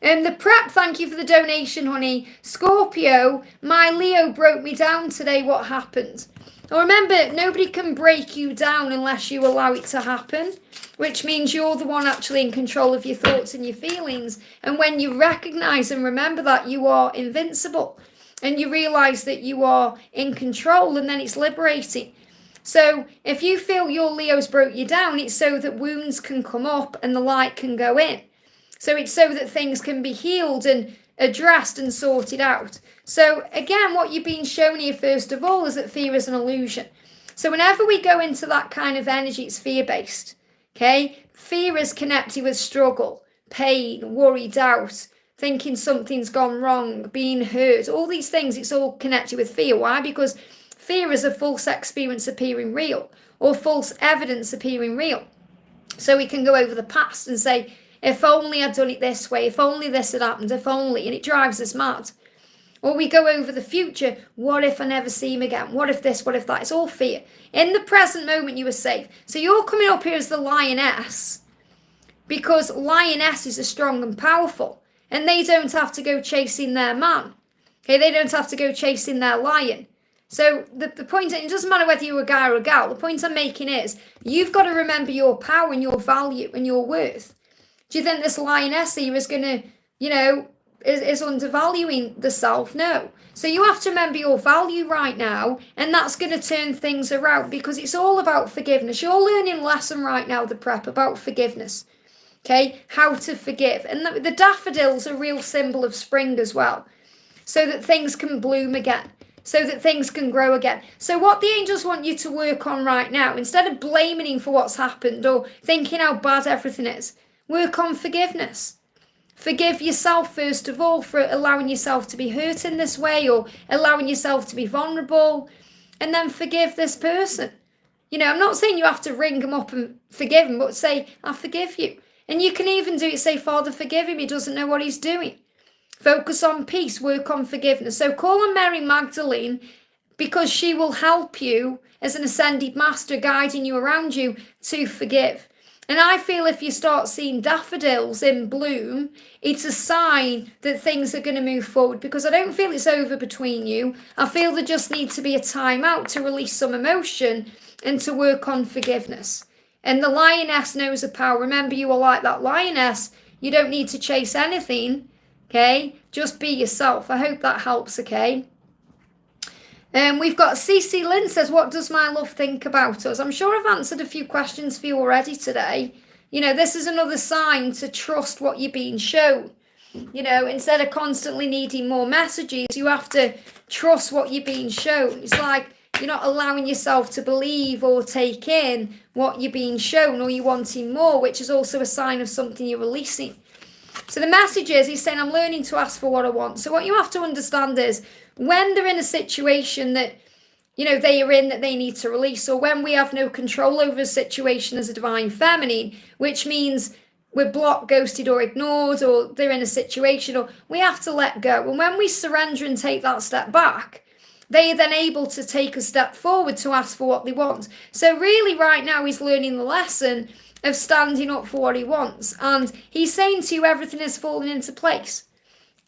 The prep, thank you for the donation, honey. Scorpio, my Leo broke me down today. What happened? Now remember, nobody can break you down unless you allow it to happen, which means you're the one actually in control of your thoughts and your feelings. And when you recognize and remember that, you are invincible. And you realize that you are in control, and then it's liberating. So if you feel your Leo's broke you down, it's so that wounds can come up and the light can go in. So it's so that things can be healed and addressed and sorted out. So again, what you're being shown here first of all is that fear is an illusion. So whenever we go into that kind of energy, it's fear-based. Okay? Fear is connected with struggle, pain, worry, doubt, thinking something's gone wrong, being hurt. All these things, it's all connected with fear. Why? Because fear is a false experience appearing real, or false evidence appearing real. So we can go over the past and say, if only I'd done it this way, if only this had happened, if only, and it drives us mad. Or we go over the future, what if I never see him again? What if this, what if that? It's all fear. In the present moment, you are safe. So you're coming up here as the lioness, because lionesses are strong and powerful, and they don't have to go chasing their man. Okay, they don't have to go chasing their lion. So the point, it doesn't matter whether you're a guy or a gal, the point I'm making is, you've got to remember your power and your value and your worth. Do you think this lioness here is going to, you know, is undervaluing the self? No. So you have to remember your value right now, and that's going to turn things around, because it's all about forgiveness. You're learning a lesson right now, the prep, about forgiveness. Okay, how to forgive. And the daffodil's a real symbol of spring as well, so that things can bloom again. so that things can grow again. So what the angels want you to work on right now, instead of blaming him for what's happened or thinking how bad everything is, work on forgiveness. Forgive yourself, first of all, for allowing yourself to be hurt in this way or allowing yourself to be vulnerable. And then forgive this person. You know, I'm not saying you have to ring them up and forgive them, but say, I forgive you. And you can even do it, say, Father, forgive him. He doesn't know what he's doing. Focus on peace, work on forgiveness. So call on Mary Magdalene, because she will help you as an ascended master, guiding you around you to forgive. And I feel if you start seeing daffodils in bloom, it's a sign that things are going to move forward, because I don't feel it's over between you. I feel there just needs to be a time out to release some emotion and to work on forgiveness. And the lioness knows the power. Remember, you are like that lioness. You don't need to chase anything, okay? Just be yourself. I hope that helps, okay? We've got CC Lynn says, what does my love think about us? I'm sure I've answered a few questions for you already today. You know, this is another sign to trust what you're being shown. You know, instead of constantly needing more messages, you have to trust what you're being shown. It's like you're not allowing yourself to believe or take in what you're being shown, or you're wanting more, which is also a sign of something you're releasing. So the message is, he's saying, I'm learning to ask for what I want. So what you have to understand is, when they're in a situation that, you know, they are in that they need to release, or when we have no control over a situation as a divine feminine, which means we're blocked, ghosted or ignored, or they're in a situation, or we have to let go. And when we surrender and take that step back, they are then able to take a step forward to ask for what they want. So really right now he's learning the lesson of standing up for what he wants. And he's saying to you, everything is falling into place.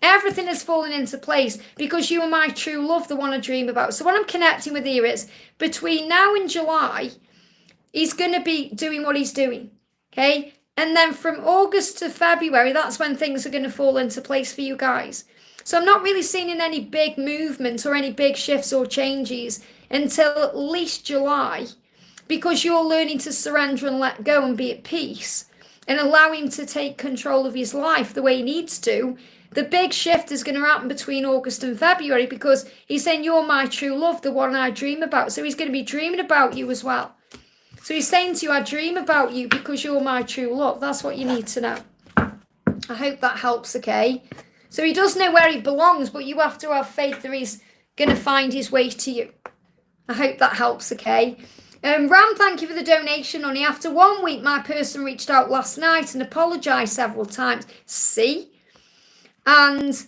Everything is falling into place because you are my true love, the one I dream about. So what I'm connecting with here is, between now and July, he's going to be doing what he's doing, okay? And then from August to February, that's when things are going to fall into place for you guys. So I'm not really seeing in any big movements or any big shifts or changes until at least July, because you're learning to surrender and let go and be at peace and allow him to take control of his life the way he needs to. The big shift is going to happen between August and February, because he's saying you're my true love, the one I dream about. So he's going to be dreaming about you as well. So he's saying to you, I dream about you because you're my true love. That's what you need to know. I hope that helps, okay? So he does know where he belongs, but you have to have faith that he's going to find his way to you. I hope that helps, okay? Ram, thank you for the donation, honey. After 1 week, my person reached out last night and apologised several times. See? And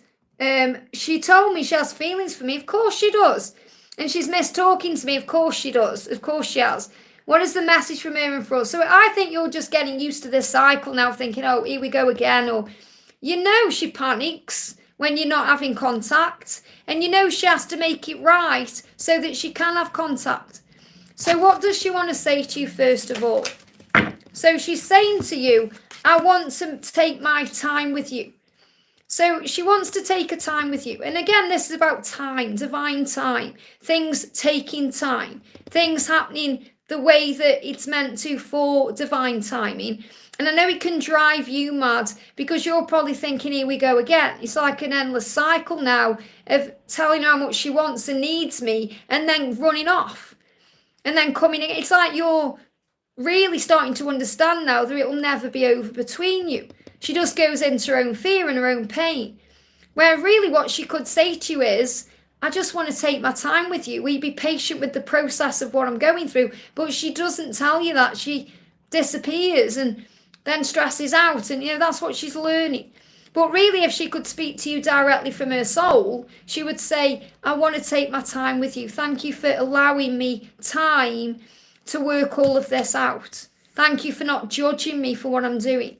she told me she has feelings for me. Of course she does. And she's missed talking to me. Of course she does. Of course she has. What is the message from her and for us? So I think you're just getting used to this cycle now, thinking, oh, here we go again. Or, you know, she panics when you're not having contact. And you know she has to make it right so that she can have contact. So what does she want to say to you first of all? So she's saying to you, I want to take my time with you. So she wants to take a time with you. And again, this is about time, divine time, things taking time, things happening the way that it's meant to for divine timing. And I know it can drive you mad, because you're probably thinking, here we go again. It's like an endless cycle now of telling her how much she wants and needs me and then running off and then coming in. It's like you're really starting to understand now that it will never be over between you. She just goes into her own fear and her own pain. Where really what she could say to you is, I just want to take my time with you. Will you be patient with the process of what I'm going through? But she doesn't tell you that. She disappears and then stresses out. And, you know, that's what she's learning. But really, if she could speak to you directly from her soul, she would say, I want to take my time with you. Thank you for allowing me time to work all of this out. Thank you for not judging me for what I'm doing.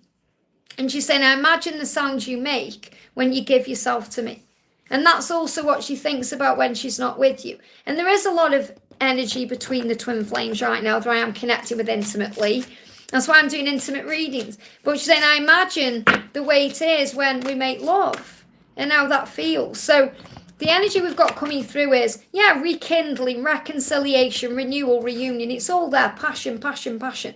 And she's saying, I imagine the sounds you make when you give yourself to me. And that's also what she thinks about when she's not with you. And there is a lot of energy between the twin flames right now that I am connecting with intimately. That's why I'm doing intimate readings. But she's saying, I imagine the way it is when we make love and how that feels. So the energy we've got coming through is, yeah, rekindling, reconciliation, renewal, reunion. It's all there. Passion, passion, passion.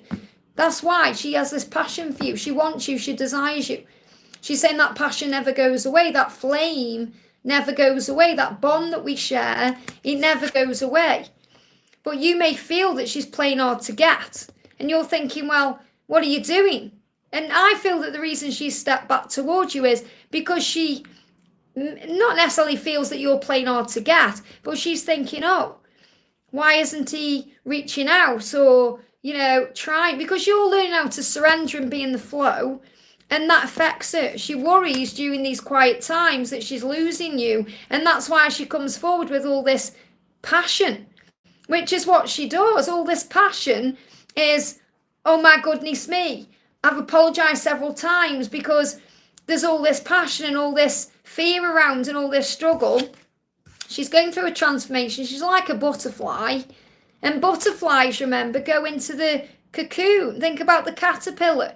That's why she has this passion for you. She wants you. She desires you. She's saying that passion never goes away. That flame never goes away. That bond that we share, it never goes away. But you may feel that she's playing hard to get. And you're thinking, well, what are you doing? And I feel that the reason she's stepped back towards you is because she not necessarily feels that you're playing hard to get, but she's thinking, oh, why isn't he reaching out or, trying? Because you're learning how to surrender and be in the flow, and that affects her. She worries during these quiet times that she's losing you, and that's why she comes forward with all this passion, which is what she does. All this passion is, oh my goodness me, I've apologized several times because there's all this passion and all this fear around and all this struggle. She's going through a transformation. She's like a butterfly. And butterflies, remember, go into the cocoon. Think about the caterpillar.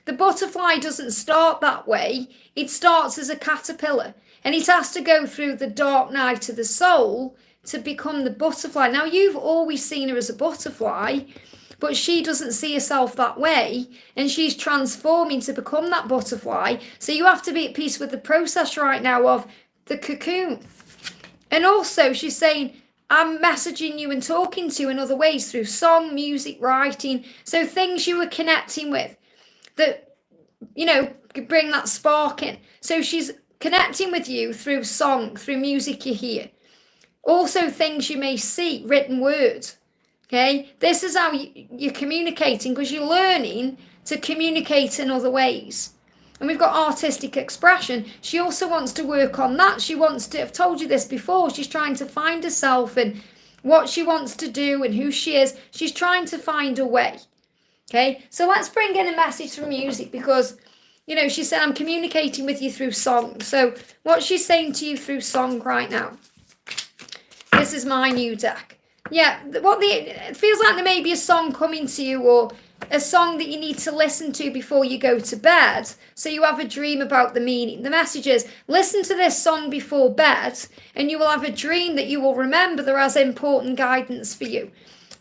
The butterfly doesn't start that way. It starts as a caterpillar. And it has to go through the dark night of the soul to become the butterfly. Now, you've always seen her as a butterfly, but she doesn't see herself that way, and she's transforming to become that butterfly. So you have to be at peace with the process right now of the cocoon. And also she's saying, I'm messaging you and talking to you in other ways through song, music, writing. So things you were connecting with that, bring that spark in. So she's connecting with you through song, through music you hear. Also things you may see, written words. Okay, this is how you're communicating, because you're learning to communicate in other ways. And we've got artistic expression. She also wants to work on that. She wants to, I've told you this before, she's trying to find herself and what she wants to do and who she is. She's trying to find a way. Okay, so let's bring in a message from music, because, she said, I'm communicating with you through song. So what she's saying to you through song right now. This is my new deck. Yeah, it feels like there may be a song coming to you, or a song that you need to listen to before you go to bed, so you have a dream about the meaning. The message is, listen to this song before bed, and you will have a dream that you will remember that has important guidance for you.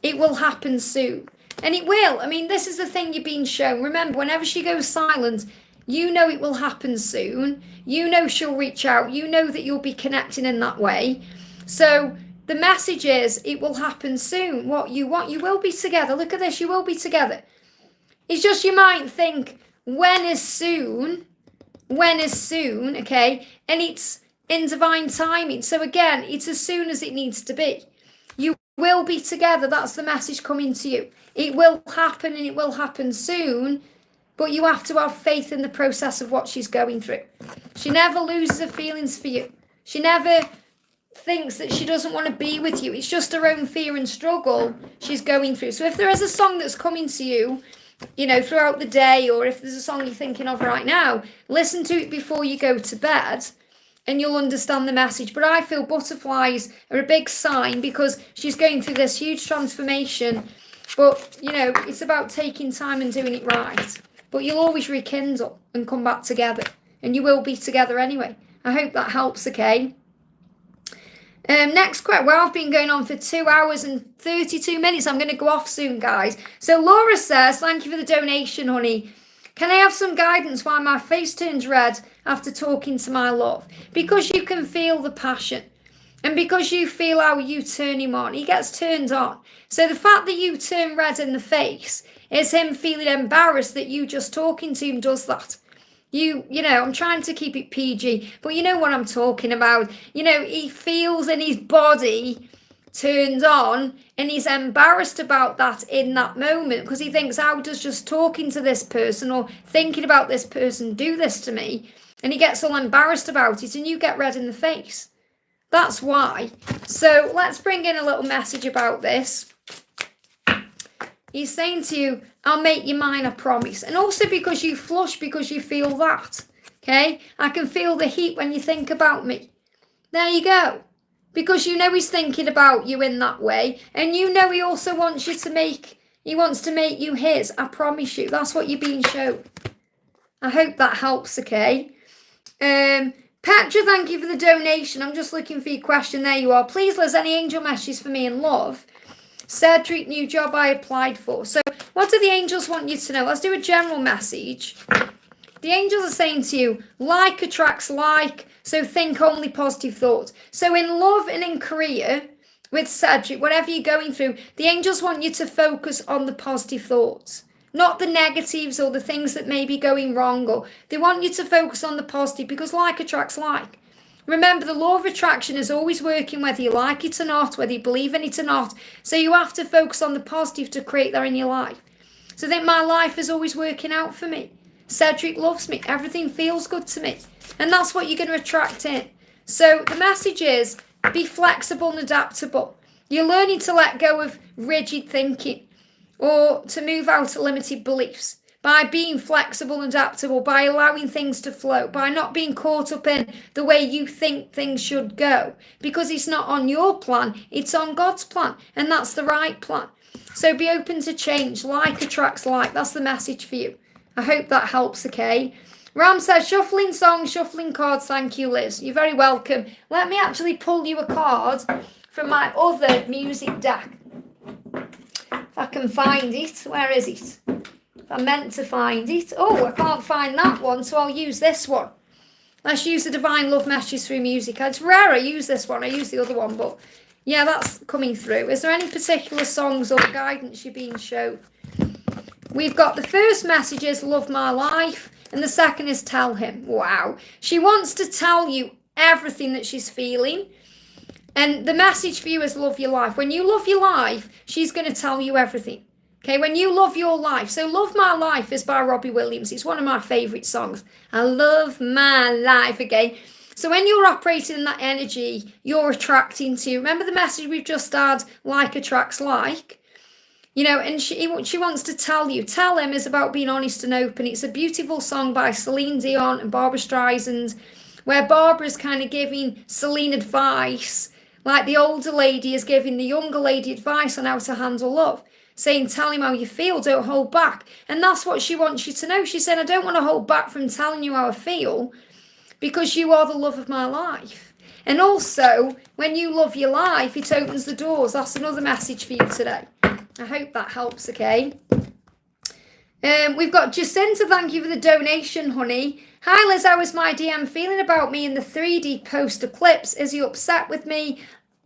It will happen soon. And it will. This is the thing you're being shown. Remember, whenever she goes silent, you know it will happen soon. You know she'll reach out. You know that you'll be connecting in that way. So the message is, it will happen soon. What you want, you will be together. Look at this, you will be together. It's just you might think, when is soon? When is soon, okay? And it's in divine timing. So again, it's as soon as it needs to be. You will be together. That's the message coming to you. It will happen, and it will happen soon. But you have to have faith in the process of what she's going through. She never loses her feelings for you. She never thinks that she doesn't want to be with you. It's just her own fear and struggle she's going through. So if there is a song that's coming to you, throughout the day, or if there's a song you're thinking of right now, listen to it before you go to bed, and you'll understand the message. But I feel butterflies are a big sign, because she's going through this huge transformation. But, it's about taking time and doing it right. But you'll always rekindle and come back together, and you will be together anyway. I hope that helps, okay? Next question. Well, I've been going on for 2 hours and 32 minutes. I'm going to go off soon, guys. So Laura says, thank you for the donation, honey. Can I have some guidance why my face turns red after talking to my love? Because you can feel the passion. And because you feel how you turn him on, he gets turned on. So the fact that you turn red in the face is him feeling embarrassed that you just talking to him does that. I'm trying to keep it PG, but you know what I'm talking about. He feels in his body turned on, and he's embarrassed about that in that moment, because he thinks, how does just talking to this person or thinking about this person do this to me? And he gets all embarrassed about it, and you get red in the face. That's why. So let's bring in a little message about this. He's saying to you, I'll make you mine, I promise. And also because you flush, because you feel that. Okay? I can feel the heat when you think about me. There you go. Because he's thinking about you in that way. And he also wants you to make, he wants to make you his. I promise you. That's what you're being shown. I hope that helps, okay? Petra, thank you for the donation. I'm just looking for your question. There you are. Please, Liz, any angel messages for me in love? Cedric, new job I applied for. So what do the angels want you to know? Let's do a general message. The angels are saying to you, like attracts like, So think only positive thoughts. So in love and in career, with Cedric, whatever you're going through, the angels want you to focus on the positive thoughts, not the negatives or the things that may be going wrong, or they want you to focus on the positive, because like attracts like. Remember, the law of attraction is always working whether you like it or not, whether you believe in it or not. So you have to focus on the positive to create that in your life. So then my life is always working out for me. Cedric loves me. Everything feels good to me. And that's what you're going to attract in. So the message is, be flexible and adaptable. You're learning to let go of rigid thinking or to move out of limited beliefs by being flexible and adaptable, by allowing things to flow, by not being caught up in the way you think things should go, because it's not on your plan, it's on God's plan, and that's the right plan. So be open to change. Like attracts like. That's the message for you. I hope that helps, okay? Ram says, shuffling songs, shuffling cards. Thank you, Liz. You're very welcome. Let me actually pull you a card from my other music deck. If I can find it. Where is it? If I meant to find it. Oh, I can't find that one, so I'll use this one. Let's use the Divine Love Messages through music. It's rare I use this one. I use the other one, but yeah, that's coming through. Is there any particular songs or guidance you're being shown? We've got the first message is love my life, and the second is tell him. Wow. She wants to tell you everything that she's feeling. And the message for you is love your life. When you love your life, she's going to tell you everything. Okay, when you love your life. So Love My Life is by Robbie Williams. It's one of my favourite songs. I love my life, okay? So when you're operating in that energy, you're attracting to, remember the message we've just had, like attracts like? You know, and she wants to tell you. Tell him is about being honest and open. It's a beautiful song by Celine Dion and Barbara Streisand, where Barbara's kind of giving Celine advice, like the older lady is giving the younger lady advice on how to handle love, saying, tell him how you feel, don't hold back. And that's what she wants you to know. She's saying, I don't want to hold back from telling you how I feel, because you are the love of my life. And also, when you love your life, it opens the doors. That's another message for you today. I hope that helps, okay? We've got Jacinta, thank you for the donation, honey. Hi, Liz, how is my DM feeling about me in the 3D poster clips? Is he upset with me?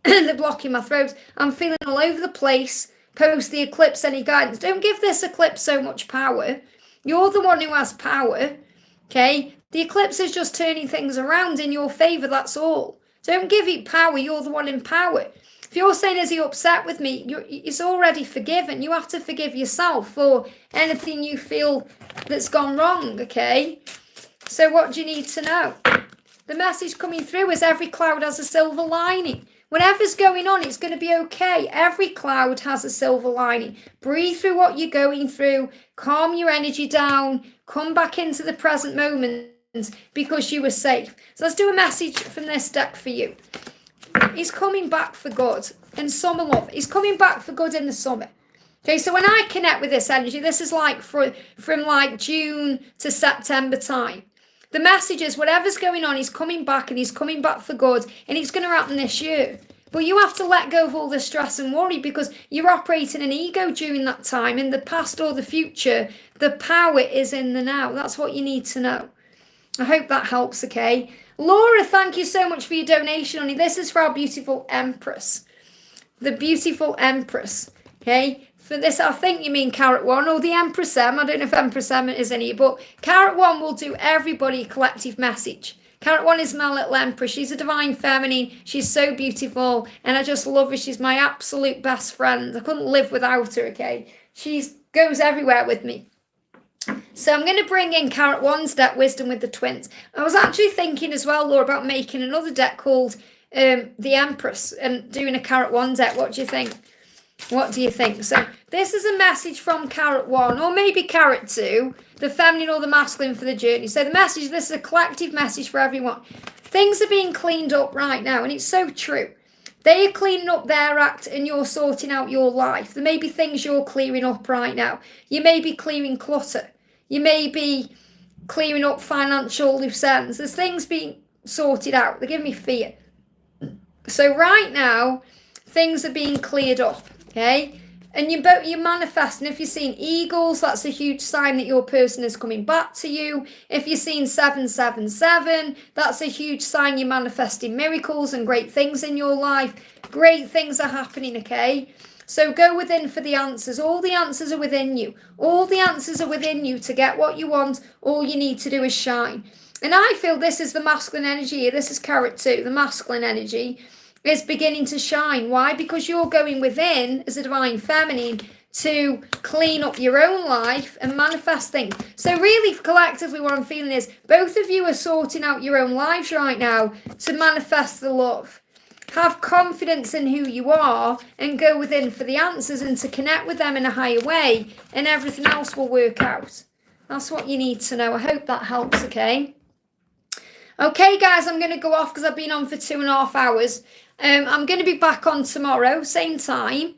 They're blocking my throat. I'm feeling all over the place. Post the eclipse, any guidance? Don't give this eclipse so much power. You're the one who has power, okay? The eclipse is just turning things around in your favour, that's all. Don't give it power, you're the one in power. If you're saying, is he upset with me? It's already forgiven. You have to forgive yourself for anything you feel that's gone wrong, okay? So what do you need to know? The message coming through is every cloud has a silver lining. Whatever's going on, it's going to be okay. Every cloud has a silver lining. Breathe through what you're going through. Calm your energy down. Come back into the present moment because you were safe. So let's do a message from this deck for you. He's coming back for good. And summer love. He's coming back for good in the summer. Okay, so when I connect with this energy, this is like from like June to September time. The message is whatever's going on, he's coming back, and he's coming back for good, and it's going to happen this year. But you have to let go of all the stress and worry, because you're operating an ego during that time. In the past or the future, the power is in the now. That's what you need to know. I hope that helps, okay? Laura, thank you so much for your donation, honey. This is for our beautiful Empress. The beautiful Empress, okay? For this, I think you mean Carrot 1 or the Empress M. I don't know if Empress M is in here, but Carrot 1 will do everybody a collective message. Carrot 1 is my little Empress. She's a divine feminine. She's so beautiful, and I just love her. She's my absolute best friend. I couldn't live without her, okay? She goes everywhere with me. So I'm going to bring in Carrot 1's deck, Wisdom with the Twins. I was actually thinking as well, Laura, about making another deck called the Empress and doing a Carrot 1 deck. What do you think? What do you think? So this is a message from Carrot 1, or maybe Carrot 2, the feminine or the masculine for the journey. So the message, this is a collective message for everyone. Things are being cleaned up right now, and it's so true. They are cleaning up their act, and you're sorting out your life. There may be things you're clearing up right now. You may be clearing clutter. You may be clearing up financial loose ends. There's things being sorted out. They're giving me fear. So right now, things are being cleared up. Okay, And you're manifesting. If you're seeing eagles, that's a huge sign that your person is coming back to you. If you're seeing 777, that's a huge sign you're manifesting miracles and great things in your life. Great things are happening, okay? So go within for the answers. All the answers are within you. All the answers are within you to get what you want. All you need to do is shine. And I feel this is the masculine energy here. This is carrot 2, the masculine energy is beginning to shine. Why? Because you're going within as a divine feminine to clean up your own life and manifest things. So really, collectively, what I'm feeling is both of you are sorting out your own lives right now to manifest the love. Have confidence in who you are and go within for the answers and to connect with them in a higher way, and everything else will work out. That's what you need to know. I hope that helps, okay? Okay, guys, I'm going to go off because I've been on for 2.5 hours. I'm going to be back on tomorrow, same time.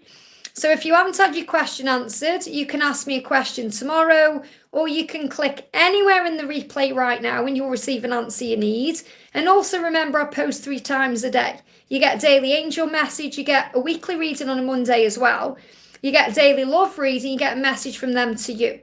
So if you haven't had your question answered, you can ask me a question tomorrow, or you can click anywhere in the replay right now and you'll receive an answer you need. And also remember, I post 3 times a day. You get a daily angel message, you get a weekly reading on a Monday as well. You get a daily love reading, you get a message from them to you.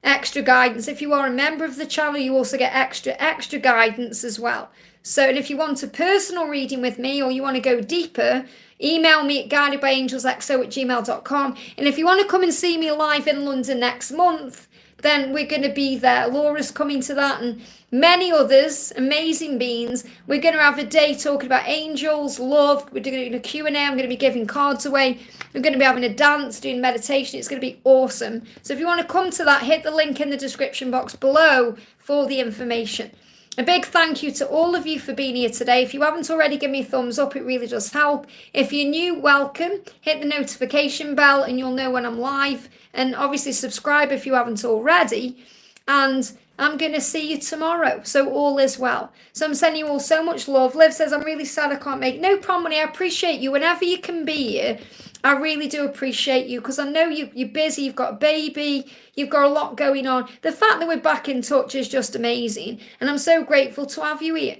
Extra guidance. If you are a member of the channel, you also get extra guidance as well. So, and if you want a personal reading with me or you want to go deeper, email me at guidedbyangelsxo@gmail.com. And if you want to come and see me live in London next month, then we're going to be there. Laura's coming to that and many others, amazing beings. We're going to have a day talking about angels, love. We're doing a Q&A. I'm going to be giving cards away. We're going to be having a dance, doing meditation. It's going to be awesome. So if you want to come to that, hit the link in the description box below for the information. A big thank you to all of you for being here today. If you haven't already, give me a thumbs up. It really does help. If you're new, welcome. Hit the notification bell and you'll know when I'm live. And obviously subscribe if you haven't already. And I'm going to see you tomorrow. So all is well. So I'm sending you all so much love. Liv says, I'm really sad I can't make. No problem, honey. I appreciate you. Whenever you can be here, I really do appreciate you because I know you're busy. You've got a baby. You've got a lot going on. The fact that we're back in touch is just amazing. And I'm so grateful to have you here.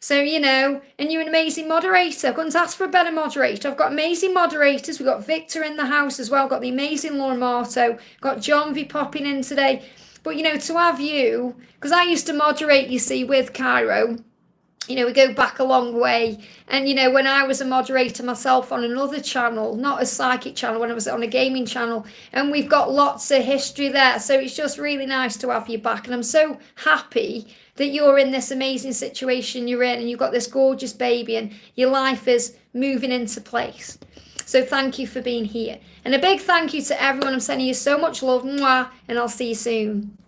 So, you know, and you're an amazing moderator. I couldn't ask for a better moderator. I've got amazing moderators. We've got Victor in the house as well. Got the amazing Laura Marto. Got John V popping in today. But, you know, to have you, because I used to moderate, you see, with Cairo. You know, we go back a long way. And, you know, when I was a moderator myself on another channel, not a psychic channel, when I was on a gaming channel, and we've got lots of history there. So it's just really nice to have you back. And I'm so happy that you're in this amazing situation you're in and you've got this gorgeous baby and your life is moving into place. So thank you for being here. And a big thank you to everyone. I'm sending you so much love. Mwah, and I'll see you soon.